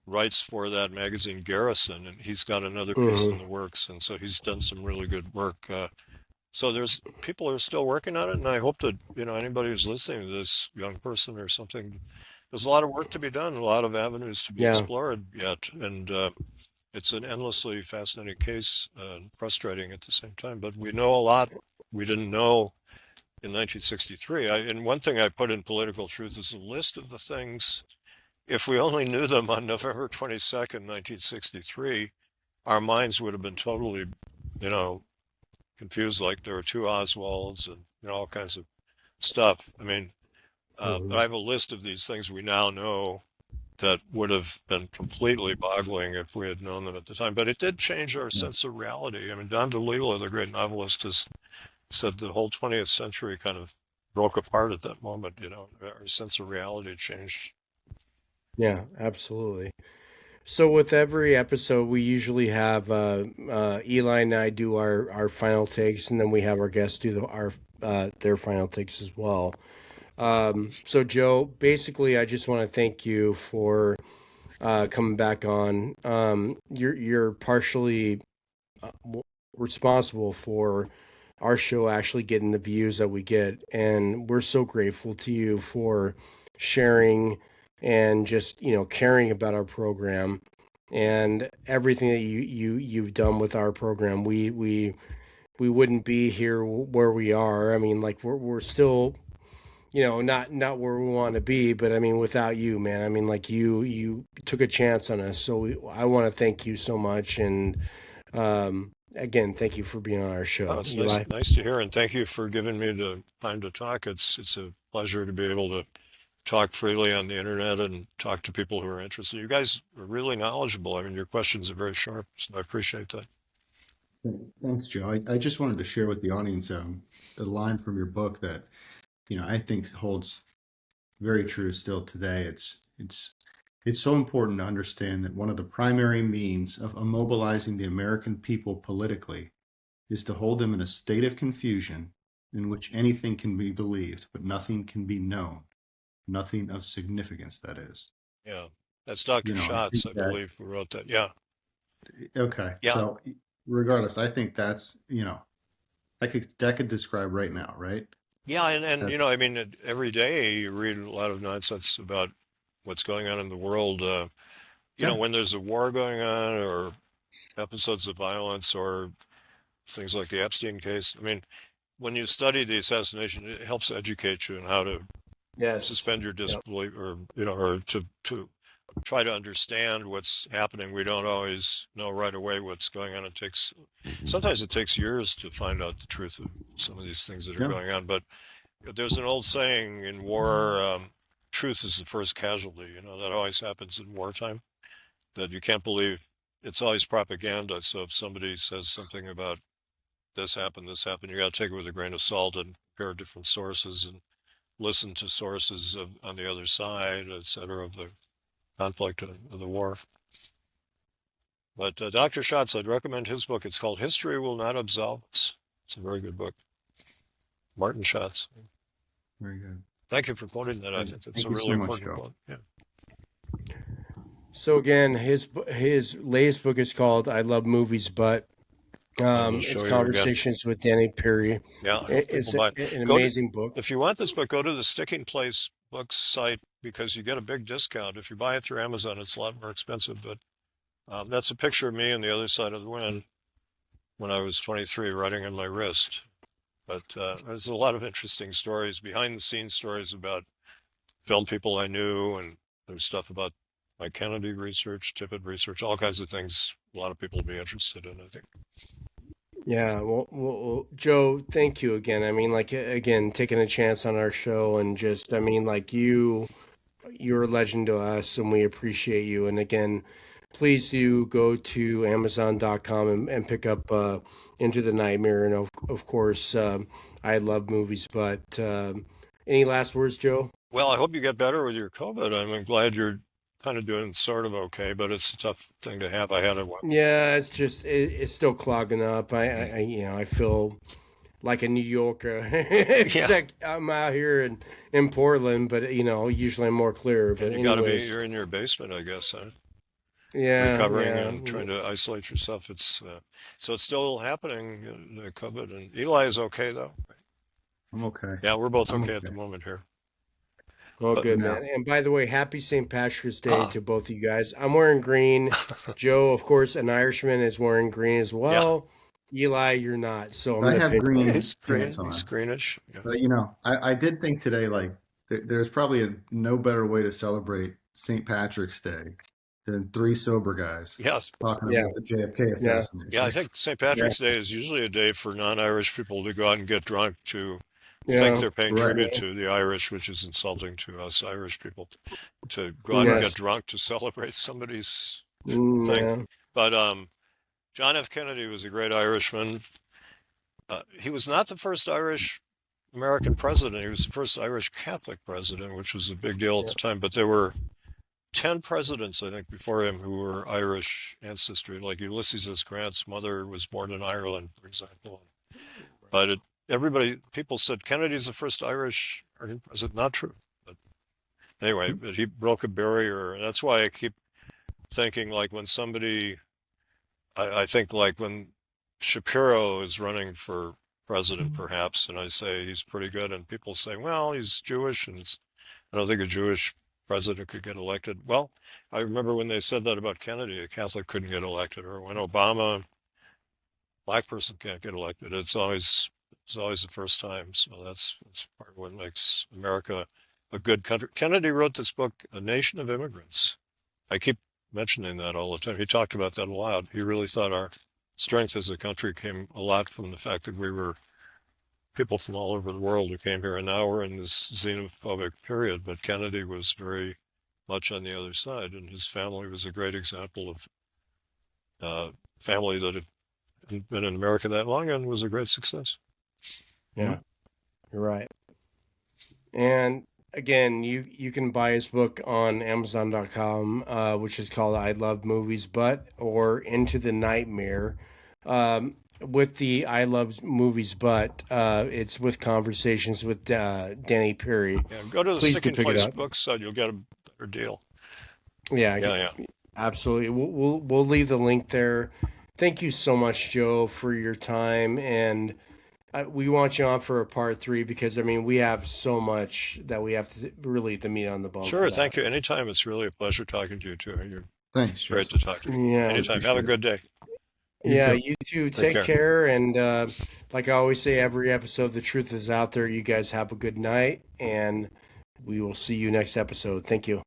writes for that magazine Garrison, and he's got another piece in the works. And so he's done some really good work. So there's people who are still working on it, and I hope that anybody who's listening to this, young person or something, there's a lot of work to be done, a lot of avenues to be explored yet, and it's an endlessly fascinating case, frustrating at the same time. But we know a lot we didn't know in 1963. And one thing I put in Political Truth is a list of the things, if we only knew them on November 22nd, 1963, our minds would have been totally, confused. Like there were 2 Oswalds and all kinds of stuff. I mean, but I have a list of these things we now know that would have been completely boggling if we had known them at the time. But it did change our sense of reality. I mean, Don DeLillo, the great novelist, has said the whole 20th century kind of broke apart at that moment. Our sense of reality changed. Yeah, absolutely. So with every episode, we usually have Eli and I do our final takes, and then we have our guests do their final takes as well. So Joe, basically, I just want to thank you for coming back on. You're partially responsible for our show actually getting the views that we get, and we're so grateful to you for sharing and just caring about our program and everything that you've done with our program. We wouldn't be here where we are. I mean, like we're still not where we want to be, but I mean, without you, man, I mean, like you took a chance on us, so I want to thank you so much. And again, thank you for being on our show. It's nice to hear, and thank you for giving me the time to talk. It's a pleasure to be able to talk freely on the internet and talk to people who are interested. You guys are really knowledgeable. I mean, your questions are very sharp, so I appreciate that. Thanks, Joe. I just wanted to share with the audience a line from your book that I think holds very true still today. It's so important to understand that one of the primary means of immobilizing the American people politically is to hold them in a state of confusion in which anything can be believed, but nothing can be known. Nothing of significance, that is. Yeah. That's Dr. Schatz, I that, believe, who wrote that. Yeah. Okay. Yeah. So regardless, I think that's, that could describe right now, right? Yeah. And I mean, every day you read a lot of nonsense about what's going on in the world. When there's a war going on or episodes of violence or things like the Epstein case. I mean, when you study the assassination, it helps educate you on how to suspend your disbelief, or to try to understand what's happening. We don't always know right away what's going on. Sometimes it takes years to find out the truth of some of these things that are going on. But there's an old saying in war, truth is the first casualty. That always happens in wartime, that you can't believe. It's always propaganda. So if somebody says something about this happened, you got to take it with a grain of salt and compare different sources and listen to sources on the other side, et cetera, of the conflict of the war. But Dr. Schatz, I'd recommend his book. It's called History Will Not Absolve Us. It's a very good book. Martin Schatz. Very good. Thank you for quoting that. I think that's a really important quote. Yeah. So again, his latest book is called "I Love Movies, But." It's Conversations with Danny Perry. Yeah, it's an amazing book. If you want this book, go to the Sticking Place Books site, because you get a big discount. If you buy it through Amazon, it's a lot more expensive. But that's a picture of me on the other side of the wind when I was 23, writing on my wrist. But there's a lot of interesting stories, behind-the-scenes stories about film people I knew, and there's stuff about my Kennedy research, Tippit research, all kinds of things a lot of people will be interested in, I think. Yeah, well, Joe, thank you again. I mean, again, taking a chance on our show, and just, I mean, you're a legend to us, and we appreciate you. And again, please do go to Amazon.com and pick up Into the Nightmare, and of course, I Love Movies. But any last words, Joe? Well, I hope you get better with your COVID. I'm glad you're kind of doing sort of okay, but it's a tough thing to have. I had a it's just it's still clogging up. I feel like a New Yorker, except I'm out here in Portland, but usually I'm more clear. But you're in your basement, I guess, huh? Yeah, recovering and trying to isolate yourself. It's so it's still happening, the COVID. And Eli is okay though. I'm okay. Yeah, we're both okay at the moment here. Oh, good, man. And by the way, happy St. Patrick's Day to both of you guys. I'm wearing green. Joe, of course, an Irishman, is wearing green as well. Yeah. Eli, you're not. So I have green. He's greenish. Yeah. But, I did think today, there's probably no better way to celebrate St. Patrick's Day than three sober guys talking about the JFK assassination. Yeah, I think St. Patrick's Day is usually a day for non-Irish people to go out and get drunk to think they're paying tribute to the Irish, which is insulting to us Irish people, to go out and get drunk to celebrate somebody's thing. Yeah. But John F. Kennedy was a great Irishman. He was not the first Irish American president. He was the first Irish Catholic president, which was a big deal at the time. But there were 10 presidents, I think, before him who were Irish ancestry. Like Ulysses S. Grant's mother was born in Ireland, for example. But people said Kennedy's the first Irish president. Not true. But anyway, but he broke a barrier. And that's why I keep thinking, when somebody, I think when Shapiro is running for president, perhaps, and I say he's pretty good, and people say, well, he's Jewish, and I don't think a Jewish president could get elected. Well, I remember when they said that about Kennedy, a Catholic couldn't get elected, or when Obama, black person can't get elected. It's always the first time. So that's part of what makes America a good country. Kennedy wrote this book, A Nation of Immigrants. I keep mentioning that all the time. He talked about that a lot. He really thought our strength as a country came a lot from the fact that we were people from all over the world who came here, and now we're in this xenophobic period. But Kennedy was very much on the other side, and his family was a great example of family that had been in America that long and was a great success. Yeah, you're right. And again, you can buy his book on Amazon.com, which is called I Love Movies, or Into the Nightmare. with the I Love Movies, but it's with Conversations with Danny Perry. Yeah, go to the Please do Sticking pick it Place up. book site. You'll get a better deal. Yeah, absolutely. We'll leave the link there. Thank you so much, Joe, for your time, and we want you on for a part 3 because I mean we have so much that we have to really the meat on the bone. Sure, thank you. Anytime. It's really a pleasure talking to you too. You're Thanks. great to talk to you. Yeah. Anytime. Have a good day. You too. Take care. care. And like I always say, every episode, the truth is out there. You guys have a good night, and we will see you next episode. Thank you.